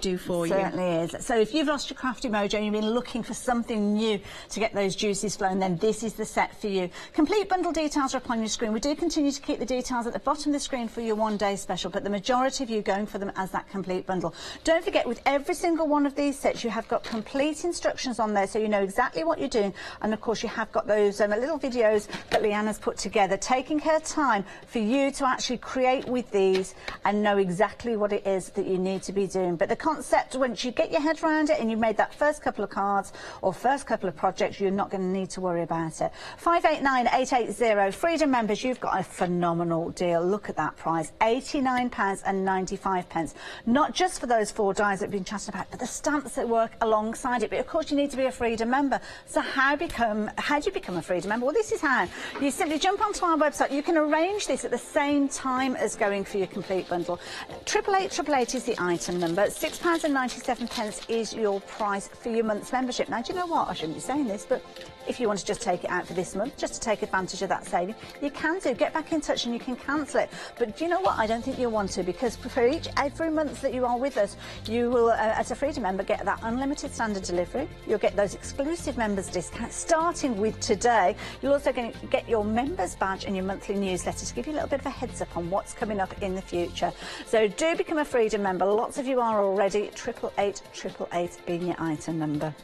do for you. It certainly is. So if you've lost your crafty mojo and you've been looking for something new to get those juices flowing, then this is the set for you. Complete bundle details are up on your screen. We do continue to keep the details at the bottom of the screen for your one-day special, but the majority of you going for them as that complete bundle. Don't forget, with every single one of these sets, you have got complete instructions on there, so you know exactly what you're doing. And of course, you have got those little videos that Leanne's put together, taking her time for you to actually create with these and know exactly what it is that you need to be doing. But the concept, once you get your head around it and you've made that first couple of cards or first couple of projects, you're not going to need to worry about it. 589880, Freedom members, you've got a phenomenal deal. Look at that price, £89.95. Not just for those 4 dies that we've been chatting about, but the stamps that work alongside it. But of course, you need to be a Freedom member. So how do you become a Freedom member? Well, this is how. You simply jump onto our website. You can arrange this at the same time as going for your complete bundle. 88888 is the item number. £6.97 is your price for your month's membership. Now, do you know what? I shouldn't be saying this, but if you want to just take it out for this month, just to take advantage of that saving, you can do. Get back in touch and you can cancel it. But do you know what? I don't think you'll want to, because for every month that you are with us, you will, as a Freedom member, get that unlimited standard delivery. You'll get those exclusive members discounts starting with today. You're also going to get your members badge and your monthly newsletter to give you a little bit of a heads up on what's coming up in the future. So do become a Freedom member. Lots of you are already. 88888 being your item number.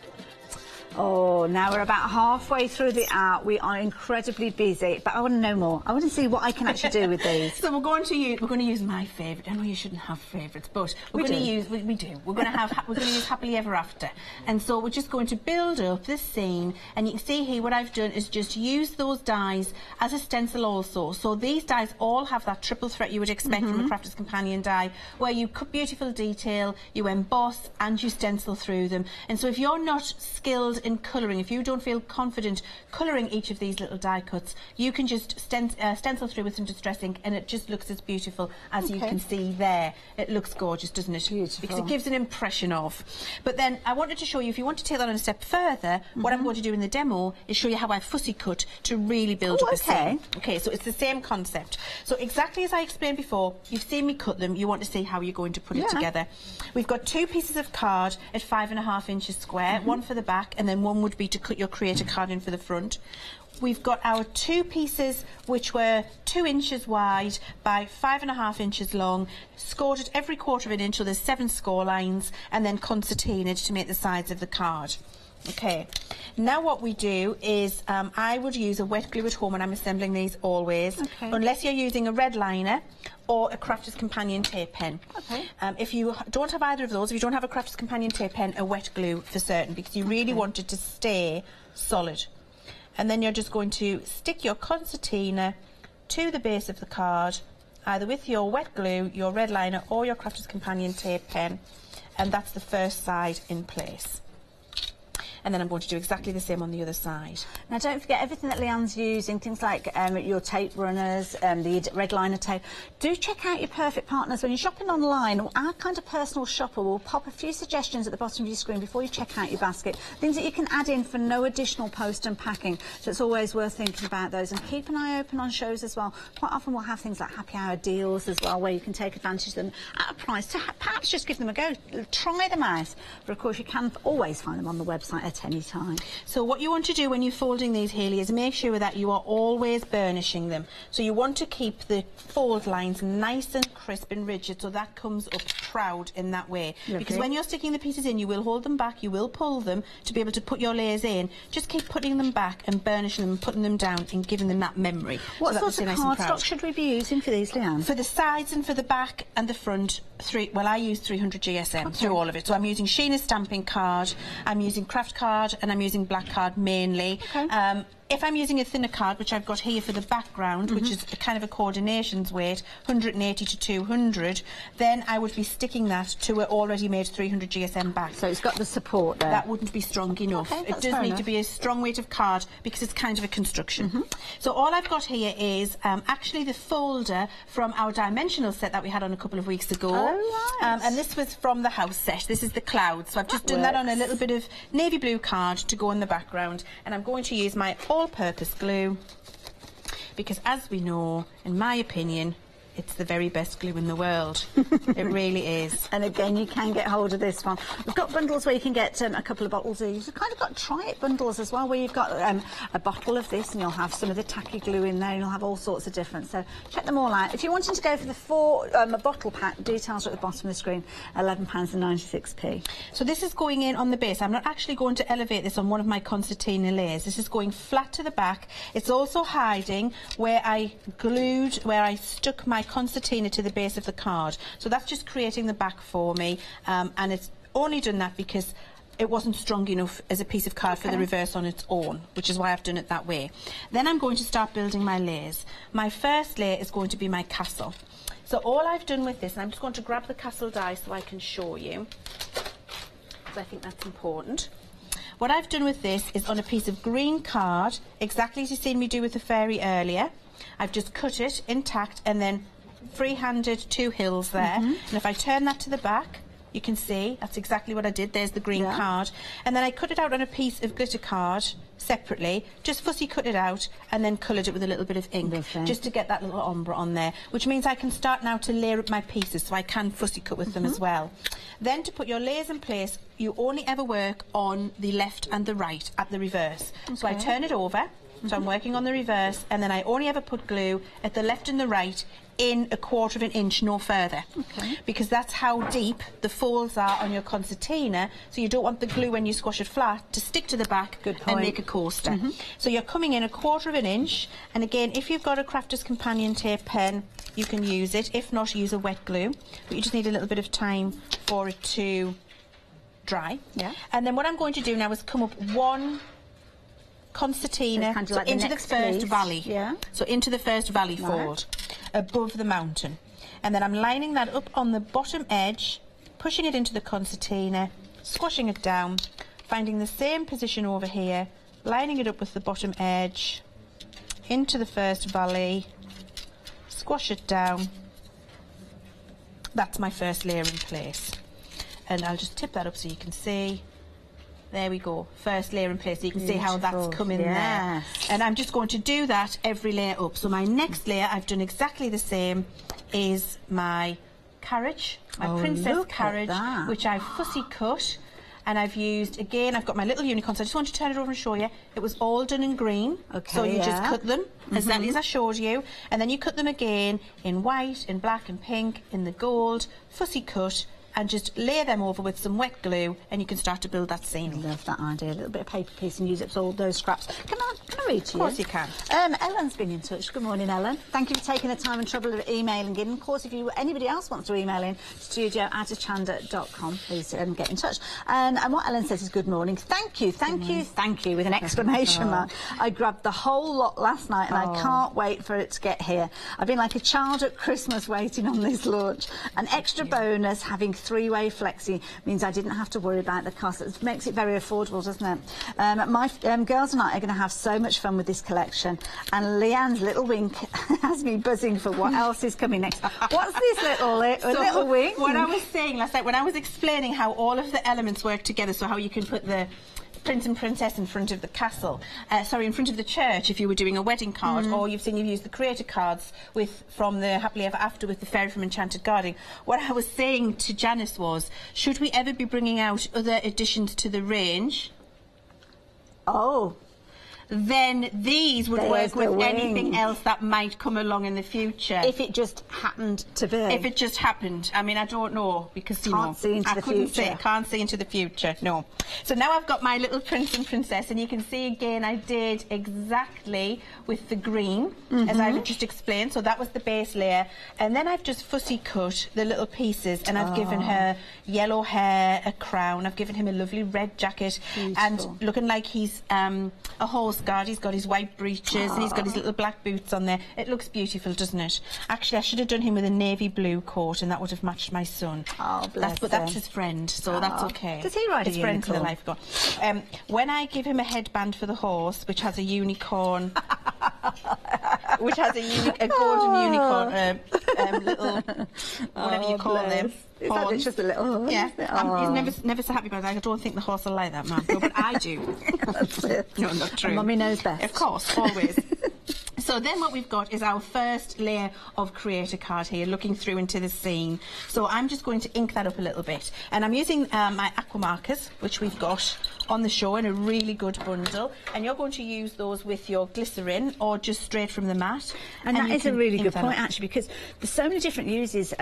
Oh, now we're about halfway through the hour. We are incredibly busy, but I want to know more. I want to see what I can actually do with these. So we're going to use my favourite. I know you shouldn't have favourites, but we do. We're going to use Happily Ever After, and so we're just going to build up this scene. And you can see here what I've done is just use those dies as a stencil also. So these dies all have that triple threat you would expect from a Crafter's Companion die, where you cut beautiful detail, you emboss, and you stencil through them. And so if you're not skilled in colouring, if you don't feel confident colouring each of these little die cuts, you can just stencil through with some Distress ink, and it just looks as beautiful as you can see there. It looks gorgeous, doesn't it? Beautiful. Because it gives an impression of. But then I wanted to show you, if you want to take that on a step further, what I'm going to do in the demo is show you how I fussy cut to really build up a scene. Okay, so it's the same concept. So exactly as I explained before, you've seen me cut them, you want to see how you're going to put it together. We've got 2 pieces of card at 5.5 inches square, one for the back, and then one would be to cut your creator card in for the front. We've got our 2 pieces which were 2 inches wide by 5.5 inches long, scored at every 1/4 of an inch, so there's 7 score lines, and then concertinaed to make the sides of the card. Okay, now what we do is I would use a wet glue at home when I'm assembling these always, unless you're using a red liner or a Crafter's Companion tape pen. If you don't have either of those, if you don't have a Crafter's Companion tape pen, a wet glue for certain, because you really want it to stay solid. And then you're just going to stick your concertina to the base of the card, either with your wet glue, your red liner, or your Crafter's Companion tape pen, and that's the first side in place. And then I'm going to do exactly the same on the other side. Now, don't forget everything that Leanne's using, things like your tape runners, the red liner tape. Do check out your Perfect Partners. When you're shopping online, our kind of personal shopper will pop a few suggestions at the bottom of your screen before you check out your basket. Things that you can add in for no additional post and packing. So it's always worth thinking about those. And keep an eye open on shows as well. Quite often we'll have things like happy hour deals as well, where you can take advantage of them at a price. So perhaps just give them a go. Try them out. But of course, you can always find them on the website at any time. So what you want to do when you're folding these, Hayley, is make sure that you are always burnishing them. So you want to keep the fold lines nice and crisp and rigid, so that comes up proud in that way. Because when you're sticking the pieces in, you will hold them back, you will pull them to be able to put your layers in. Just keep putting them back and burnishing them and putting them down and giving them that memory. What sort of cardstock should we be using for these, Leanne? For the sides and for the back and the front, I use 300 GSM through all of it. So I'm using Sheena's stamping card, I'm using craft card, and I'm using black card mainly. If I'm using a thinner card, which I've got here for the background, which is a kind of a coordinations weight, 180 to 200, then I would be sticking that to an already made 300 GSM back. So it's got the support there. That wouldn't be strong enough. It does need to be a strong weight of card because it's kind of a construction. So all I've got here is actually the folder from our dimensional set that we had on a couple of weeks ago. And this was from the house set. This is the clouds. So I've just done that on a little bit of navy blue card to go in the background. And I'm going to use my all-purpose glue, because as we know, in my opinion, it's the very best glue in the world. It really is. And again, you can get hold of this one. We've got bundles where you can get a couple of bottles of these. We've kind of got try-it bundles as well, where you've got a bottle of this, and you'll have some of the tacky glue in there, and you'll have all sorts of different. So check them all out. If you're wanting to go for the 4 bottle pack, details are at the bottom of the screen, £11.96. So this is going in on the base. I'm not actually going to elevate this on one of my concertina layers. This is going flat to the back. It's also hiding where I stuck my concertina to the base of the card. So that's just creating the back for me, and it's only done that because it wasn't strong enough as a piece of card for the reverse on its own, which is why I've done it that way. Then I'm going to start building my layers. My first layer is going to be my castle. So all I've done with this, and I'm just going to grab the castle die so I can show you, because I think that's important. What I've done with this is on a piece of green card, exactly as you've seen me do with the fairy earlier. I've just cut it intact and then free-handed 2 hills there. And if I turn that to the back, you can see that's exactly what I did. There's the green card. And then I cut it out on a piece of glitter card separately, just fussy cut it out and then coloured it with a little bit of ink, just to get that little ombre on there, which means I can start now to layer up my pieces, so I can fussy cut with them as well. Then to put your layers in place, you only ever work on the left and the right at the reverse. So I turn it over, so I'm working on the reverse, and then I only ever put glue at the left and the right in 1/4 of an inch, no further, because that's how deep the folds are on your concertina. So you don't want the glue, when you squash it flat, to stick to the back and make a coaster. So you're coming in 1/4 of an inch, and again, if you've got a Crafter's Companion tape pen, you can use it. If not, use a wet glue, but you just need a little bit of time for it to dry. And then what I'm going to do now is come up 1 concertina into the first valley. So into the first valley fold above the mountain, and then I'm lining that up on the bottom edge, pushing it into the concertina, squashing it down, finding the same position over here, lining it up with the bottom edge into the first valley, squash it down. That's my first layer in place, and I'll just tip that up so you can see. There we go, first layer in place. So you can see how that's come in there. And I'm just going to do that every layer up. So my next layer, I've done exactly the same, is my carriage, my princess carriage, which I've fussy cut. And I've used, again, I've got my little unicorns. So I just want to turn it over and show you. It was all done in green. So you just cut them exactly as I showed you. And then you cut them again in white, in black and pink, in the gold, fussy cut, and just layer them over with some wet glue, and you can start to build that scene. I love that idea. A little bit of paper piece and use it for all those scraps. Can I read to you? Of course you can. Ellen's been in touch. Good morning, Ellen. Thank you for taking the time and trouble of emailing in. Of course, if anybody else wants to email in, studio@hochanda.com, please get in touch. And what Ellen says is, good morning. Thank you, thank you, thank you, with an exclamation mark. I grabbed the whole lot last night, and I can't wait for it to get here. I've been like a child at Christmas waiting on this launch. An extra bonus, having 3-way flexi, means I didn't have to worry about the cost. It makes it very affordable, doesn't it? My girls and I are going to have so much fun with this collection, and Leanne's little wink has me buzzing for what else is coming next. What's this little wink? What I was saying last night when I was explaining how all of the elements work together, so how you can put the Prince and Princess in front of the castle, in front of the church if you were doing a wedding card, or you've used the creator cards from the Happily Ever After with the fairy from Enchanted Garden. What I was saying to Janice was, should we ever be bringing out other additions to the range, then these would work with anything else that might come along in the future. If it just happened to be. If it just happened. I mean, I don't know, because, you know, I couldn't say, can't see into the future, no. So now I've got my little Prince and Princess, and you can see again I did exactly with the green, as I've just explained. So that was the base layer. And then I've just fussy cut the little pieces, and I've given her yellow hair, a crown. I've given him a lovely red jacket, and looking like he's a horse guard. He's got his white breeches and he's got his little black boots on there. It looks beautiful, doesn't it? Actually, I should have done him with a navy blue coat, and that would have matched my son. But that's his friend, so that's okay. Does he ride a unicorn? Friend to the life gone. When I give him a headband for the horse, which has a unicorn, which has a golden unicorn, little whatever you call them. It's just a little horse. He's never so happy about that. I don't think the horse will like that, Mum. No, but I do. That's it. No, not true. Mummy knows best. Of course, always. So then what we've got is our first layer of creator card here, looking through into the scene. So I'm just going to ink that up a little bit. And I'm using my aqua markers, which we've got on the show in a really good bundle. And you're going to use those with your glycerin or just straight from the mat. And that is a really good point, actually, because there's so many different uses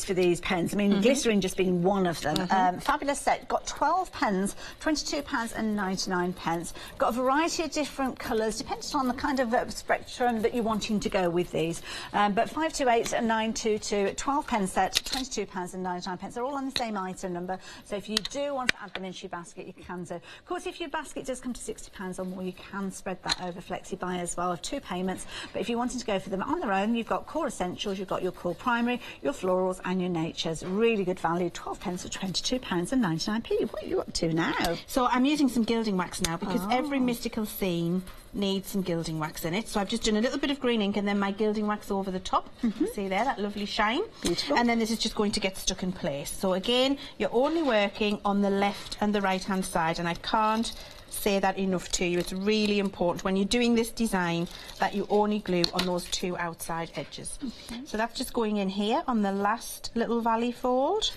for these pens. I mean, glycerin just being one of them. Fabulous set. Got 12 pens, £22.99. Got a variety of different colours, depending on the kind of spectrum that you're wanting to go with these. But 528 and 922, 12 pen set, £22.99. They're all on the same item number. So if you do want to add them into your basket, you can do. Of course, if your basket does come to £60 or more, you can spread that over Flexi-Buy as well, of 2 payments. But if you wanted to go for them on their own, you've got core essentials, you've got your core primary, your florals and your natures. Really good value, 12 pence for £22.99. What are you up to now? So I'm using some gilding wax now, because every mystical scene needs some gilding wax in it. So I've just done a little bit of green ink and then my gilding wax over the top. You see there, that lovely shine. Beautiful. And then this is just going to get stuck in place. So again, you're only working on the left and the right hand side, and I can't say that enough to you. It's really important when you're doing this design that you only glue on those 2 outside edges. So that's just going in here on the last little valley fold.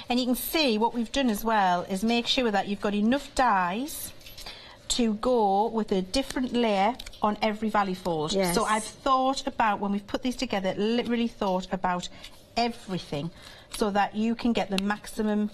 And you can see what we've done as well is make sure that you've got enough dies to go with a different layer on every valley fold. Yes. So I've thought about, when we've put these together, literally thought about everything so that you can get the maximum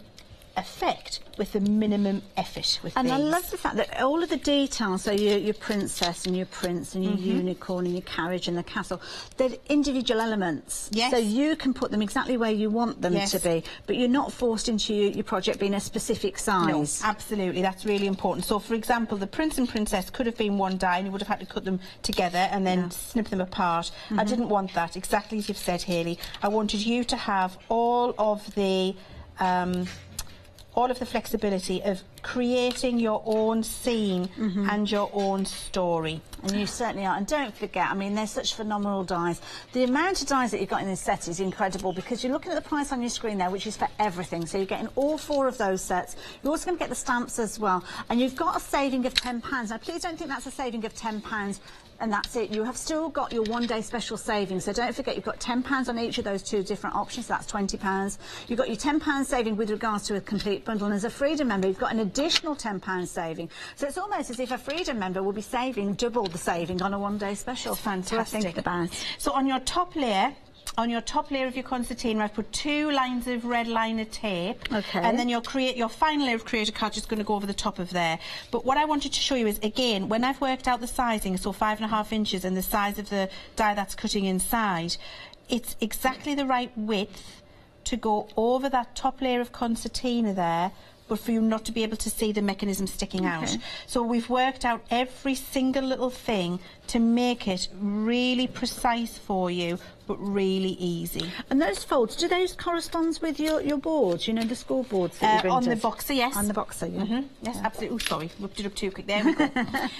effect with the minimum effort with and these. I love the fact that all of the details, so your princess and your prince and your unicorn and your carriage and the castle, they're individual elements. Yes. So you can put them exactly where you want them to be, but you're not forced into your project being a specific size. No, absolutely, that's really important. So for example, the prince and princess could have been one die and you would have had to cut them together and then snip them apart. I didn't want that, exactly as you've said, Hayley. I wanted you to have all of the flexibility of creating your own scene and your own story. And you certainly are. And don't forget, I mean, they're such phenomenal dies. The amount of dies that you've got in this set is incredible, because you're looking at the price on your screen there, which is for everything. So you're getting all 4 of those sets. You're also going to get the stamps as well. And you've got a saving of £10. Now, please don't think that's a saving of £10 and that's it. You have still got your one-day special savings. So don't forget, you've got £10 on each of those 2 different options. So that's £20. You've got your £10 saving with regards to a complete bundle. And as a Freedom member, you've got an additional £10 saving. So it's almost as if a Freedom member will be saving double the saving on a one-day special. It's fantastic. So I think about. So on your top layer, of your concertina, I've put 2 lines of red liner tape. Okay. And then your final layer of creator card is going to go over the top of there. But what I wanted to show you is, again, when I've worked out the sizing, so 5.5 inches, and the size of the die that's cutting inside, it's exactly the right width to go over that top layer of concertina there, but for you not to be able to see the mechanism sticking out. So we've worked out every single little thing to make it really precise for you, but really easy. And those folds, do those correspond with your boards, you know, the school boards that you bring on to the us? boxer, yes. On the boxer, yeah. Yes, absolutely. Oh, sorry, whipped it up too quick. There we go.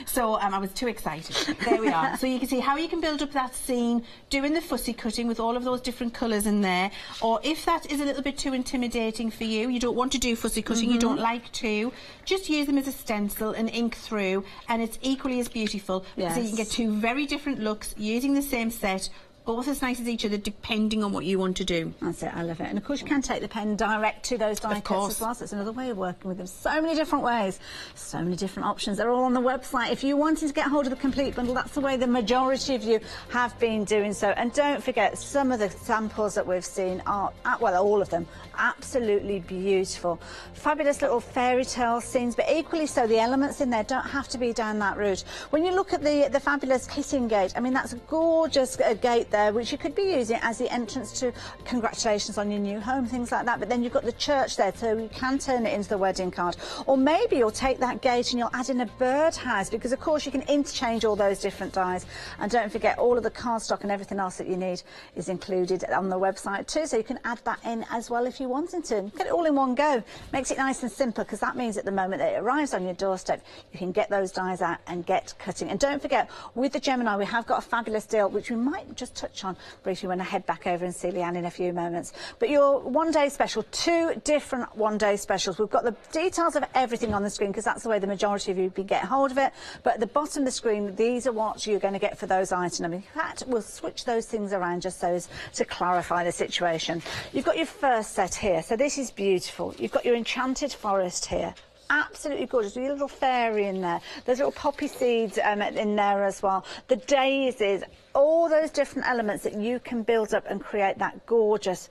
So I was too excited. There we are. So you can see how you can build up that scene, doing the fussy cutting with all of those different colours in there. Or if that is a little bit too intimidating for you, you don't want to do fussy cutting, you don't like to, just use them as a stencil and ink through, and it's equally as beautiful. Yes. So you can get 2 very different looks using the same set, both as nice as each other, depending on what you want to do. That's it, I love it. And of course you can take the pen direct to those die cuts as well, so it's another way of working with them. So many different ways, so many different options. They're all on the website. If you wanted to get hold of the complete bundle, that's the way the majority of you have been doing so. And don't forget, some of the samples that we've seen are, well, all of them, absolutely beautiful. Fabulous little fairy tale scenes, but equally so the elements in there don't have to be down that route. When you look at the fabulous kissing gate, I mean, that's a gorgeous gate there, which you could be using as the entrance to congratulations on your new home, things like that. But then you've got the church there, so you can turn it into the wedding card. Or maybe you'll take that gate and you'll add in a birdhouse, because of course you can interchange all those different dies. And don't forget, all of the cardstock and everything else that you need is included on the website too, so you can add that in as well if you wanted to. Get it all in one go. Makes it nice and simple, because that means at the moment that it arrives on your doorstep, you can get those dies out and get cutting. And don't forget, with the Gemini, we have got a fabulous deal, which we might just touch on briefly when I head back over and see Leanne in a few moments. But your one-day special, 2 different one-day specials. We've got the details of everything on the screen because that's the way the majority of you can get hold of it. But at the bottom of the screen, these are what you're going to get for those items. In fact, we'll switch those things around just so as to clarify the situation. You've got your first set here. So this is beautiful. You've got your enchanted forest here. Absolutely gorgeous. With your little fairy in there. There's little poppy seeds in there as well. The daisies, all those different elements that you can build up and create that gorgeous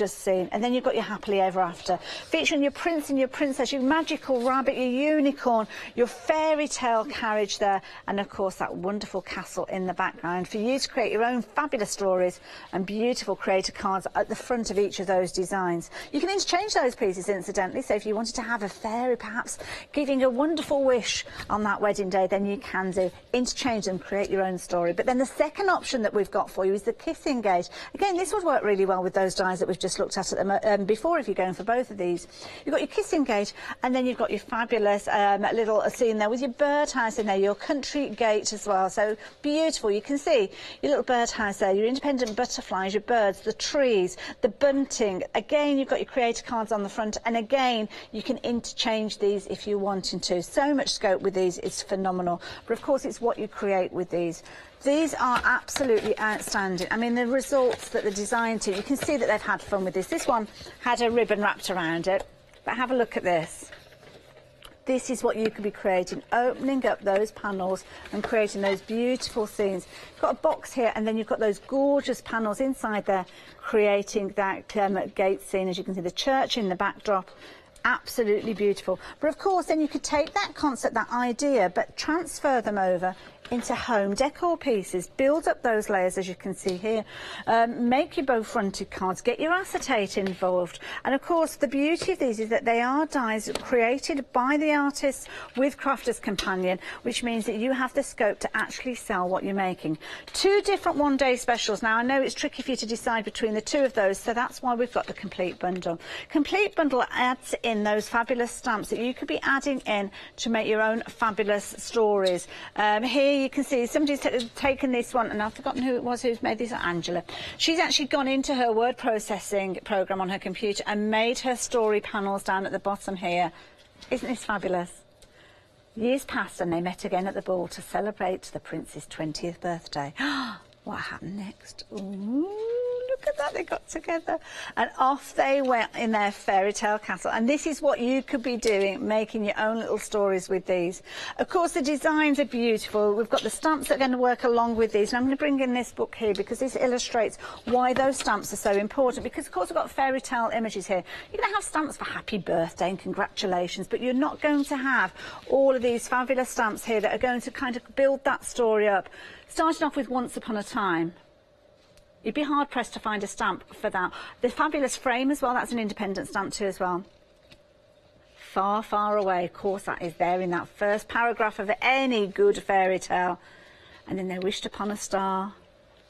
scene. And then you've got your happily ever after, featuring your prince and your princess, your magical rabbit, your unicorn, your fairy tale carriage there, and of course that wonderful castle in the background for you to create your own fabulous stories and beautiful creator cards at the front of each of those designs. You can interchange those pieces incidentally, so if you wanted to have a fairy perhaps giving a wonderful wish on that wedding day, then you can do. Interchange them, create your own story. But then the second option that we've got for you is the kissing gate. Again, this would work really well with those dies that we've just looked at them before if you're going for both of these. You've got your kissing gate, and then you've got your fabulous little scene there with your birdhouse in there, your country gate as well. So beautiful. You can see your little birdhouse there, your independent butterflies, your birds, the trees, the bunting. Again, you've got your creator cards on the front, and again, you can interchange these if you're wanting to. So much scope with these, it's phenomenal. But of course, it's what you create with these. These are absolutely outstanding. I mean, the results that the design team, you can see that they've had fun with this. This one had a ribbon wrapped around it, but have a look at this. This is what you could be creating, opening up those panels and creating those beautiful scenes. You've got a box here, and then you've got those gorgeous panels inside there, creating that gate scene. As you can see, the church in the backdrop. Absolutely beautiful. But of course, then you could take that concept, that idea, but transfer them over into home decor pieces, build up those layers as you can see here, make your bow fronted cards, get your acetate involved, and of course the beauty of these is that they are dies created by the artists with Crafter's Companion, which means that you have the scope to actually sell what you're making. 2 different one-day specials. Now I know it's tricky for you to decide between the 2 of those, so that's why we've got the complete bundle. Complete bundle adds in those fabulous stamps that you could be adding in to make your own fabulous stories. Here you can see somebody's taken this one, and I've forgotten who it was who's made this. Angela. She's actually gone into her word processing program on her computer and made her story panels down at the bottom here. Isn't this fabulous? Years passed and they met again at the ball to celebrate the prince's 20th birthday. What happened next? Ooh, look at that, they got together. And off they went in their fairy tale castle. And this is what you could be doing, making your own little stories with these. Of course, the designs are beautiful. We've got the stamps that are going to work along with these. And I'm going to bring in this book here because this illustrates why those stamps are so important. Because, of course, we've got fairy tale images here. You're going to have stamps for happy birthday and congratulations, but you're not going to have all of these fabulous stamps here that are going to kind of build that story up. Starting off with Once Upon a Time. You'd be hard-pressed to find a stamp for that. The fabulous frame as well, that's an independent stamp too as well. Far, far away, of course that is there in that first paragraph of any good fairy tale. And then They Wished Upon a Star,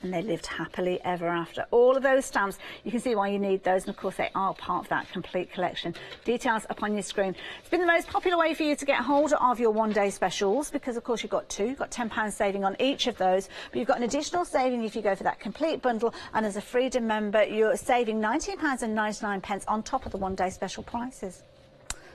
and they lived happily ever after. All of those stamps, you can see why you need those, and of course they are part of that complete collection. Details up on your screen. It's been the most popular way for you to get hold of your one-day specials because, of course, you've got 2. You've got £10 saving on each of those, but you've got an additional saving if you go for that complete bundle, and as a Freedom member, you're saving £19.99 on top of the one-day special prices.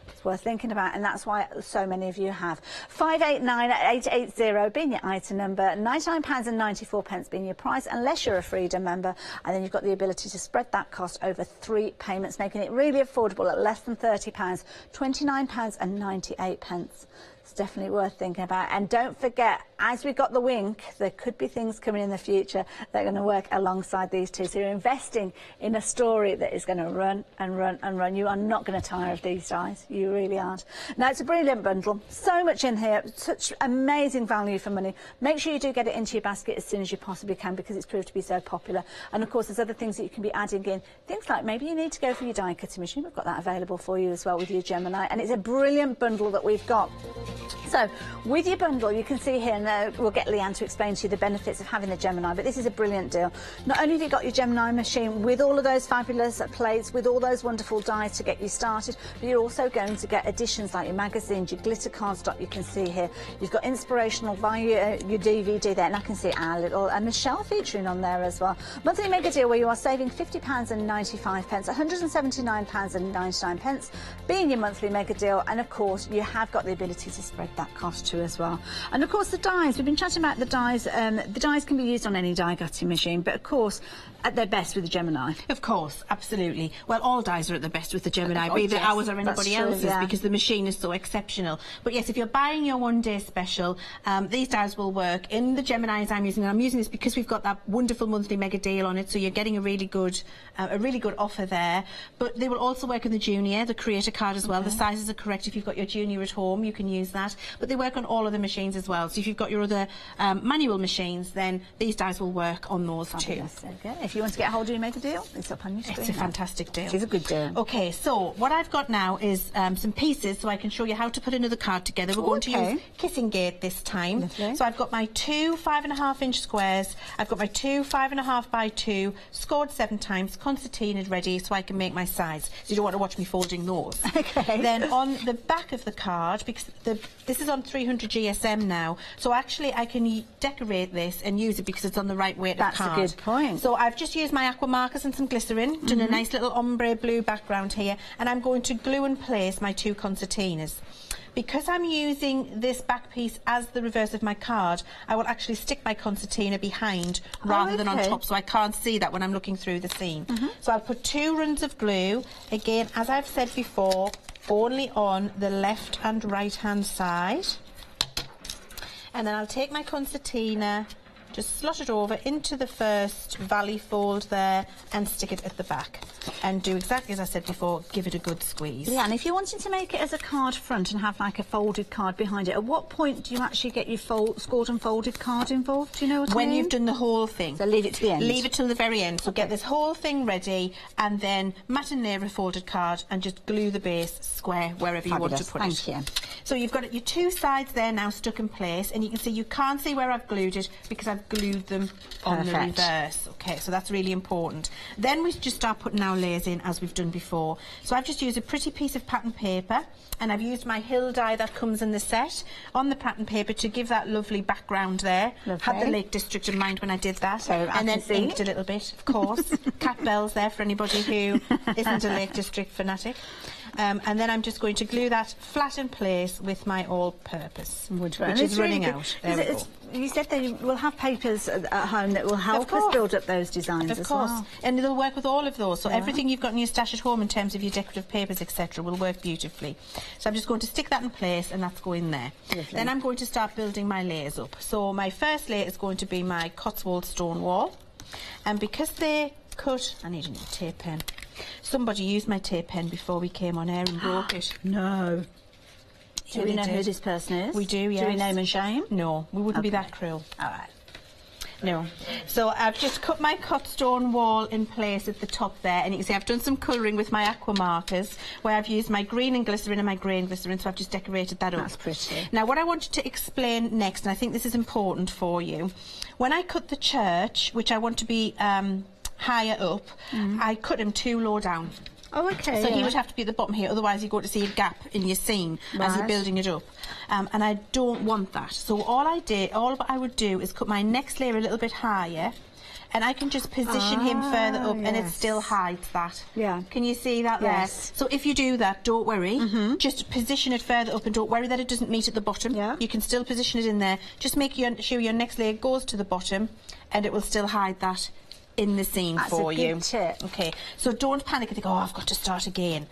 It's worth thinking about, and that's why so many of you have. 589880 being your item number, £99.94 being your price, unless you're a Freedom member, and then you've got the ability to spread that cost over 3 payments, making it really affordable at less than £30, £29.98. It's definitely worth thinking about. And don't forget, as we got the wink, there could be things coming in the future that are going to work alongside these 2. So you're investing in a story that is going to run and run and run. You are not going to tire of these dies. You really aren't. Now, it's a brilliant bundle. So much in here. Such amazing value for money. Make sure you do get it into your basket as soon as you possibly can because it's proved to be so popular. And, of course, there's other things that you can be adding in. Things like maybe you need to go for your die cutting machine. We've got that available for you as well with your Gemini. And it's a brilliant bundle that we've got. So, with your bundle, you can see here, and and we'll get Leanne to explain to you the benefits of having the Gemini, but this is a brilliant deal. Not only have you got your Gemini machine with all of those fabulous plates, with all those wonderful dies to get you started, but you're also going to get additions like your magazines, your glitter cardstock you can see here. You've got inspirational via your DVD there, and I can see our little Michelle featuring on there as well. Monthly mega deal where you are saving £50.95, £179.99, being your monthly mega deal, and of course you have got the ability to spread that cost too as well. And of course the dies, we've been chatting about the dies. The dies can be used on any die cutting machine, but of course at their best with the Gemini. Of course, absolutely. Well, all dies are at their best with the Gemini, be it ours or anybody else's, because the machine is so exceptional. But yes, if you're buying your one-day special, these dies will work in the Geminis I'm using. And I'm using this because we've got that wonderful monthly mega deal on it, so you're getting a really good offer there. But they will also work in the Junior, the Creator Card as well. The sizes are correct. If you've got your Junior at home, you can use that. But they work on all of the machines as well. So if you've got your other manual machines, then these dies will work on those too. Okay. If you want to get hold of your mega deal, it's up on your screen. It's a fantastic deal. It's a good deal. Okay, so what I've got now is some pieces, so I can show you how to put another card together. We're going to use Kissing Gate this time. Lovely. So I've got my two 5.5-inch squares. I've got my two 5.5 by 2, scored 7 times, concertinaed ready, so I can make my size. So you don't want to watch me folding those. Okay. Then on the back of the card, because this is on 300 GSM now, so actually I can decorate this and use it because it's on the right weight of card. That's a good point. So I've just used my aqua markers and some glycerin, done a nice little ombre blue background here, and I'm going to glue and place my 2 concertinas. Because I'm using this back piece as the reverse of my card, I will actually stick my concertina behind rather than on top, so I can't see that when I'm looking through the seam. So I'll put 2 runs of glue, again, as I've said before, only on the left and right hand side. And then I'll take my concertina, just slot it over into the first valley fold there and stick it at the back. And do exactly as I said before, give it a good squeeze. Yeah, and if you're wanting to make it as a card front and have like a folded card behind it, at what point do you actually get your scored and folded card involved? Do you know what I mean? When you've done the whole thing. So leave it to the end? Leave it till the very end. So get this whole thing ready and then mat and layer a folded card and just glue the base square wherever you want to put it. Thank you. So you've got your 2 sides there now stuck in place, and you can see you can't see where I've glued it because I've glued them on the reverse. Okay, so that's really important. Then we just start putting our layers in as we've done before. So I've just used a pretty piece of pattern paper, and I've used my hill die that comes in the set on the pattern paper to give that lovely background there. Lovely. Had the Lake District in mind when I did that. So and then inked a little bit, of course. Cat bells there for anybody who isn't a Lake District fanatic. And then I'm just going to glue that flat in place with my all-purpose, which is running out. There we go. You said that you will have papers at home that will help us build up those designs as well. Of course, and they'll work with all of those. So everything you've got in your stash at home in terms of your decorative papers, etc., will work beautifully. So I'm just going to stick that in place, and that's going there. Lovely. Then I'm going to start building my layers up. So my first layer is going to be my Cotswold stone wall, and because they cut, I need a new tape pen. Somebody used my tape pen before we came on air and broke it. No. Do we know who this person is? We do, yes. Do we name and shame? No, we wouldn't be that cruel. All right. No. So I've just cut my cut stone wall in place at the top there, and you can see I've done some colouring with my aqua markers where I've used my green and glycerin and my grey and glycerin, so I've just decorated that up. That's pretty. Now what I wanted to explain next, and I think this is important for you, when I cut the church, which I want to be higher up, I cut him too low down. Oh, okay. So he would have to be at the bottom here, otherwise you're going to see a gap in your seam as you're building it up. And I don't want that. So all I would do is cut my next layer a little bit higher, and I can just position him further up, and it still hides that. Yeah. Can you see that there? So if you do that, don't worry. Just position it further up, and don't worry that it doesn't meet at the bottom. Yeah. You can still position it in there. Just make sure your next layer goes to the bottom, and it will still hide that in the seam for you. That's a good tip. Okay, so don't panic and think, oh, I've got to start again.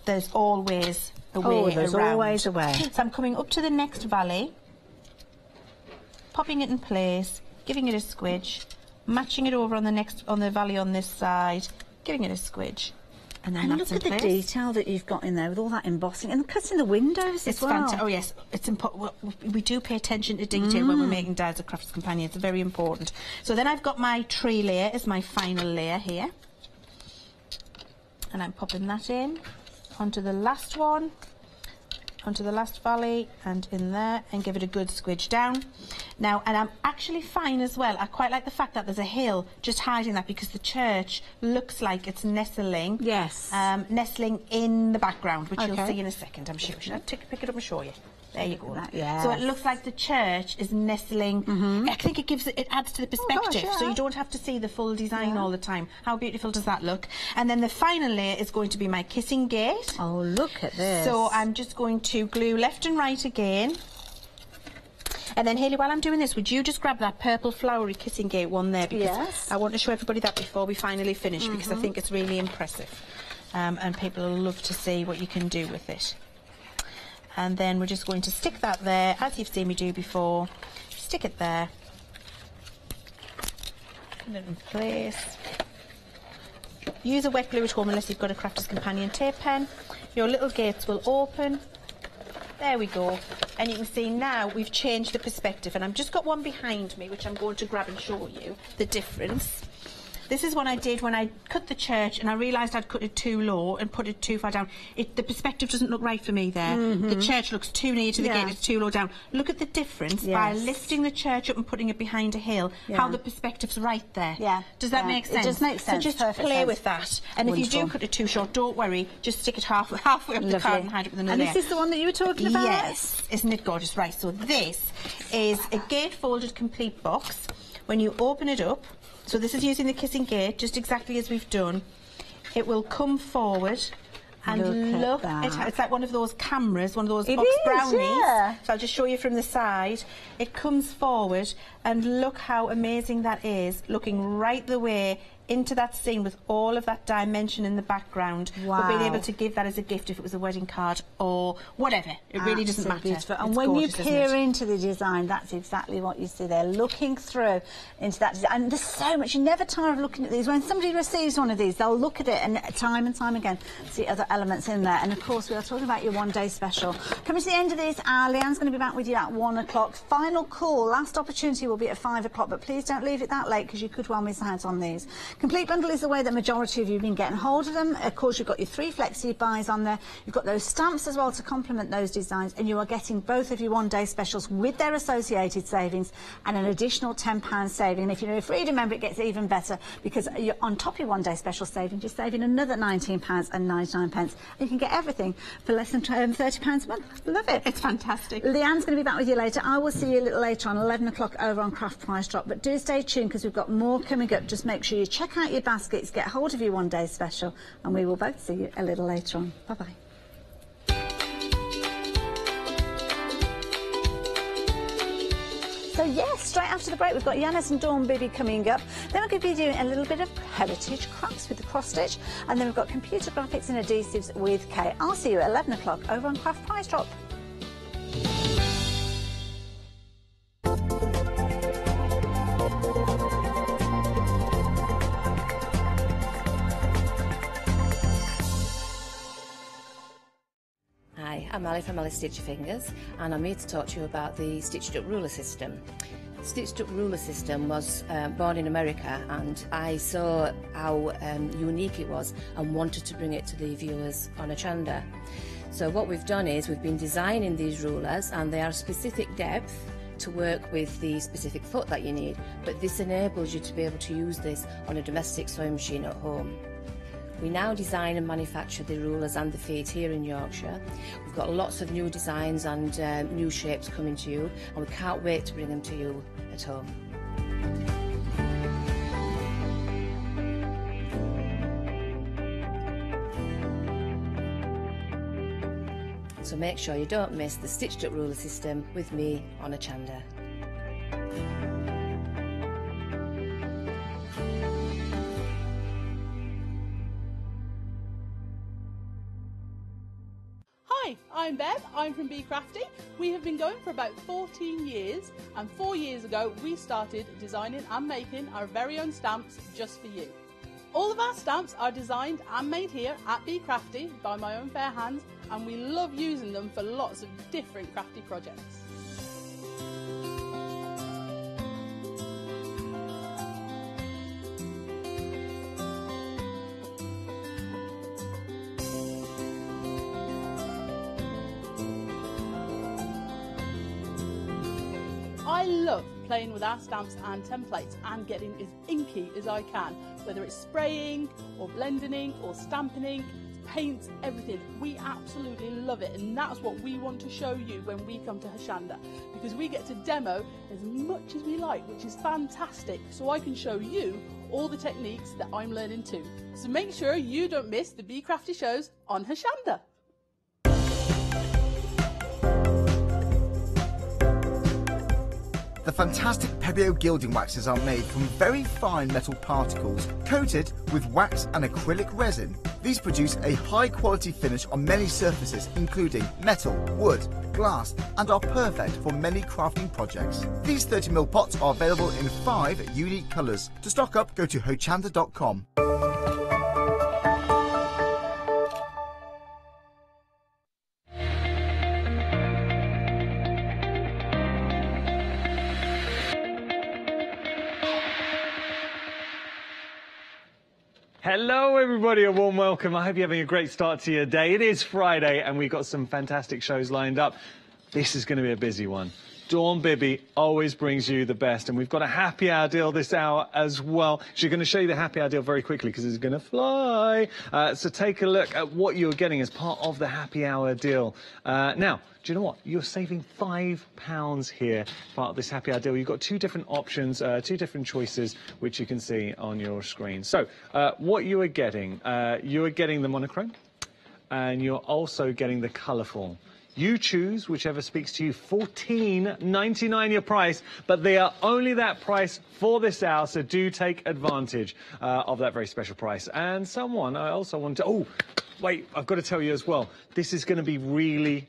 There's always a way around. There's always a way. So I'm coming up to the next valley, popping it in place, giving it a squidge, matching it over on the valley on this side, giving it a squidge. And then look at the detail that you've got in there with all that embossing and cutting the windows as well. Fantastic. Oh yes, it's important. We do pay attention to detail when we're making dies of Crafts Companion. It's very important. So then I've got my tree layer as my final layer here, and I'm popping that in onto the last one, onto the last valley and in there, and give it a good squidge down. Now, and I'm actually fine as well. I quite like the fact that there's a hill just hiding that, because the church looks like it's nestling. Yes. Nestling in the background, which you'll see in a second, I'm sure. Should I pick it up and show you? There you go. Yes. So it looks like the church is nestling. I think it adds to the perspective, so you don't have to see the full design all the time. How beautiful does that look? And then the final layer is going to be my kissing gate. Oh, look at this. So I'm just going to glue left and right again. And then, Hayley, while I'm doing this, would you just grab that purple flowery kissing gate one there? Because I want to show everybody that before we finally finish, because I think it's really impressive. And people will love to see what you can do with it. And then we're just going to stick that there, as you've seen me do before. Stick it there. Put it in place. Use a wet glue at home unless you've got a Crafter's Companion tape pen. Your little gates will open. There we go. And you can see now we've changed the perspective. And I've just got one behind me, which I'm going to grab and show you the difference. This is what I did when I cut the church, and I realised I'd cut it too low and put it too far down. The perspective doesn't look right for me there. The church looks too near to the gate, it's too low down. Look at the difference by lifting the church up and putting it behind a hill, how the perspective's right there. Does that make sense? It does make sense. So just play with that. And if you do cut it too short, don't worry, just stick it halfway up the card and hide it with another layer. And this is the one that you were talking about? Yes. Isn't it gorgeous? Right, so this is a gate-folded complete box. When you open it up, so this is using the kissing gate, just exactly as we've done. It will come forward and look at it's like one of those cameras, one of those box brownies. So I'll just show you from the side. It comes forward, and look how amazing that is, looking right the way into that scene with all of that dimension in the background. We'll be able to give that as a gift if it was a wedding card or whatever. It really doesn't matter. Beautiful. And when you peer into the design, that's exactly what you see there, looking through into that design. And there's so much, you never tire of looking at these. When somebody receives one of these, they'll look at it and time again see other elements in there. And of course, we are talking about your one-day special. Coming to the end of this hour, Leanne's going to be back with you at 1 o'clock. Final call, last opportunity will be at 5 o'clock, but please don't leave it that late, because you could well miss out on these. Complete bundle is the way that majority of you have been getting hold of them. Of course, you've got your 3 flexi buys on there. You've got those stamps as well to complement those designs, and you are getting both of your one-day specials with their associated savings and an additional £10 saving. And if you're a Freedom member, it gets even better, because you're on top of your one-day special savings, you're saving another £19.99, and you can get everything for less than £30 a month. Love it. It's fantastic. Leanne's going to be back with you later. I will see you a little later on, 11 o'clock over on Craft Price Drop. But do stay tuned, because we've got more coming up. Just make sure you check out your baskets, get hold of your one-day special, and we will both see you a little later on. Bye-bye. So yes, straight after the break, we've got Yanis and Dawn Bibby coming up. Then we're going to be doing a little bit of heritage crafts with the cross stitch, and then we've got computer graphics and adhesives with Kay. I'll see you at 11 o'clock over on Craft Price Drop. Hi, I'm Ali from Ali Stitch Your Fingers, and I'm here to talk to you about the stitched up ruler system. The stitched up ruler system was born in America, and I saw how unique it was and wanted to bring it to the viewers on Hochanda. So what we've done is we've been designing these rulers, and they are specific depth to work with the specific foot that you need, but this enables you to be able to use this on a domestic sewing machine at home. We now design and manufacture the rulers and the feet here in Yorkshire. We've got lots of new designs and new shapes coming to you, and we can't wait to bring them to you at home. So make sure you don't miss the stitched up ruler system with me on Hochanda. Hi, I'm Bev, I'm from Be Crafty. We have been going for about 14 years, and 4 years ago we started designing and making our very own stamps just for you. All of our stamps are designed and made here at Be Crafty by my own fair hands, and we love using them for lots of different crafty projects. love playing with our stamps and templates and getting as inky as I can, whether it's spraying or blending ink or stamping ink, paints, everything. We absolutely love it, and that's what we want to show you when we come to Hochanda, because we get to demo as much as we like, which is fantastic, so I can show you all the techniques that I'm learning too. So make sure you don't miss the Be Crafty shows on Hochanda. The fantastic Pebeo gilding waxes are made from very fine metal particles coated with wax and acrylic resin. These produce a high quality finish on many surfaces including metal, wood, glass, and are perfect for many crafting projects. These 30ml pots are available in 5 unique colours. To stock up, go to hochanda.com. Hello everybody, a warm welcome. I hope you're having a great start to your day. It is Friday and we've got some fantastic shows lined up. This is going to be a busy one. Dawn Bibby always brings you the best, and we've got a happy hour deal this hour as well. She's going to show you the happy hour deal very quickly because it's going to fly. So take a look at what you're getting as part of the happy hour deal. Now, do you know what? You're saving £5 here, part of this happy hour deal. You've got 2 different options, 2 different choices, which you can see on your screen. So what you are getting the monochrome, and you're also getting the colourful. You choose whichever speaks to you. $14.99 your price, but they are only that price for this hour, so do take advantage of that very special price. And someone I also want to... Oh, wait, I've got to tell you as well. This is going to be really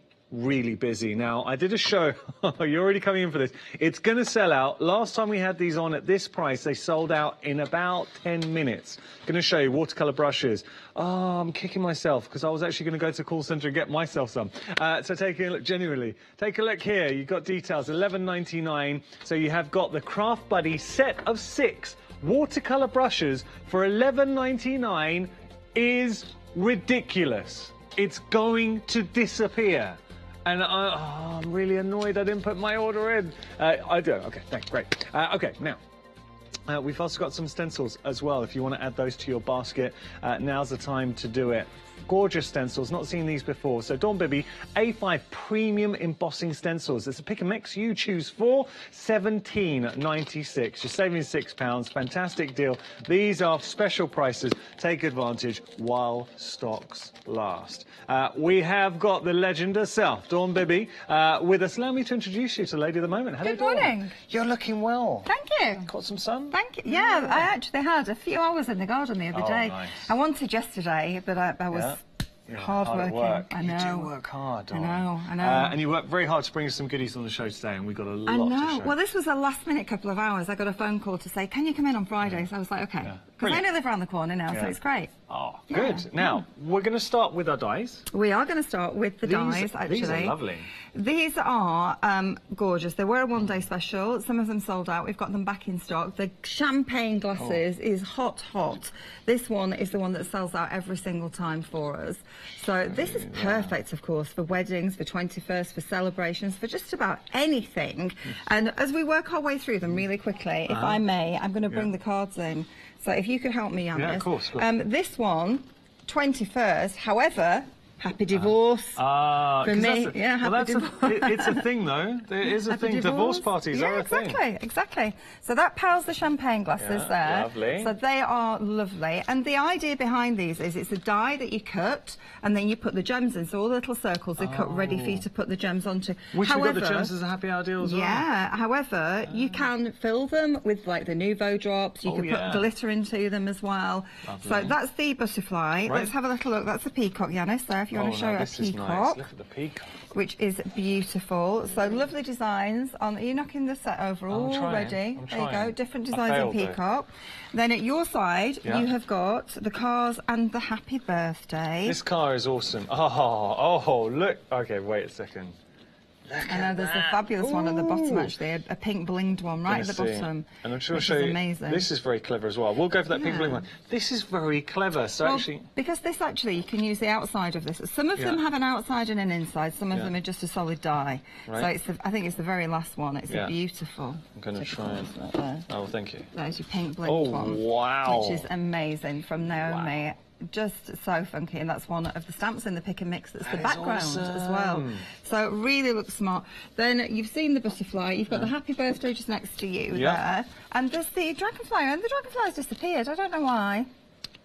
busy. Now, I did a show. You're already coming in for this. It's going to sell out. Last time we had these on at this price, they sold out in about 10 minutes. Going to show you watercolor brushes. Oh, I'm kicking myself because I was actually going to go to the call center and get myself some. So take a look, genuinely. Take a look here. You've got details, $11.99. So you have got the Craft Buddy set of 6 watercolor brushes for $11.99 is ridiculous. It's going to disappear. And I'm really annoyed I didn't put my order in. I do. Okay, thanks. Great. Okay, now. We've also got some stencils as well. If you want to add those to your basket, now's the time to do it. Gorgeous stencils, not seen these before. So Dawn Bibby, A5 premium embossing stencils. It's a pick and mix. You choose for $17.96. You're saving £6. Fantastic deal. These are special prices. Take advantage while stocks last. We have got the legend herself, Dawn Bibby, with us. Allow me to introduce you to Lady of the Moment. Hello, Good morning. Dawn. You're looking well. Thank you. Caught some sun? Thank you. Yeah, I actually had a few hours in the garden the other day. Nice. I wanted yesterday, but I was hard working. I know. You do work hard, Dawn. I know. And you worked very hard to bring us some goodies on the show today, and we've got a lot to show. Well, this was a last-minute couple of hours. I got a phone call to say, can you come in on Friday? So I was like, OK. Because I only live around the corner now, so it's great. Oh, good. Now, we're going to start with our dies. We are going to start with the dies, actually. These are lovely. These are gorgeous. They were a one-day special. Some of them sold out. We've got them back in stock. The champagne glasses is hot. This one is the one that sells out every single time for us. So this is perfect, of course, for weddings, for 21st, for celebrations, for just about anything. And as we work our way through them really quickly, if I may, I'm going to bring the cards in. So if you could help me, Yannis. Yeah, of course. This one, 21st, however... Happy divorce. For me, happy divorce. It's a thing, though. There is a thing. Divorce parties are a thing. Exactly. So that powers the champagne glasses there. Lovely. So they are lovely. And the idea behind these is it's a die that you cut and then you put the gems in. So all the little circles are cut ready for you to put the gems onto. Which we've got the gems as a happy hour deal as well. Yeah. However, you can fill them with like the Nouveau drops. You can put glitter into them as well. Lovely. So that's the butterfly. Right. Let's have a little look. That's the peacock, Yannis, there. If you want to show a peacock, nice. Look at the peacock, which is beautiful. So lovely designs on. Are you knocking the set over already? There you go. Different designs on peacock. Then at your side, you have got the cars and the happy birthday. This car is awesome. Oh, look. Okay, wait a second. I know there's a fabulous one at the bottom, actually, a pink blinged one right at the bottom. And I'm sure I'll show you. Amazing. This is very clever as well. We'll go for that pink blinged one. This is very clever. So actually, because this actually, you can use the outside of this. Some of them have an outside and an inside. Some of them are just a solid die. Right. So I think it's the very last one. It's a beautiful. I'm going to try and. Oh, thank you. There's your pink blinged one. Oh, wow. Which is amazing from Naomi. Wow. Just so funky, and that's one of the stamps in the pick and mix. That's the background as well. So it really looks smart. Then you've seen the butterfly. You've got the happy birthday just next to you there, and there's the dragonfly. And the dragonfly's disappeared. I don't know why.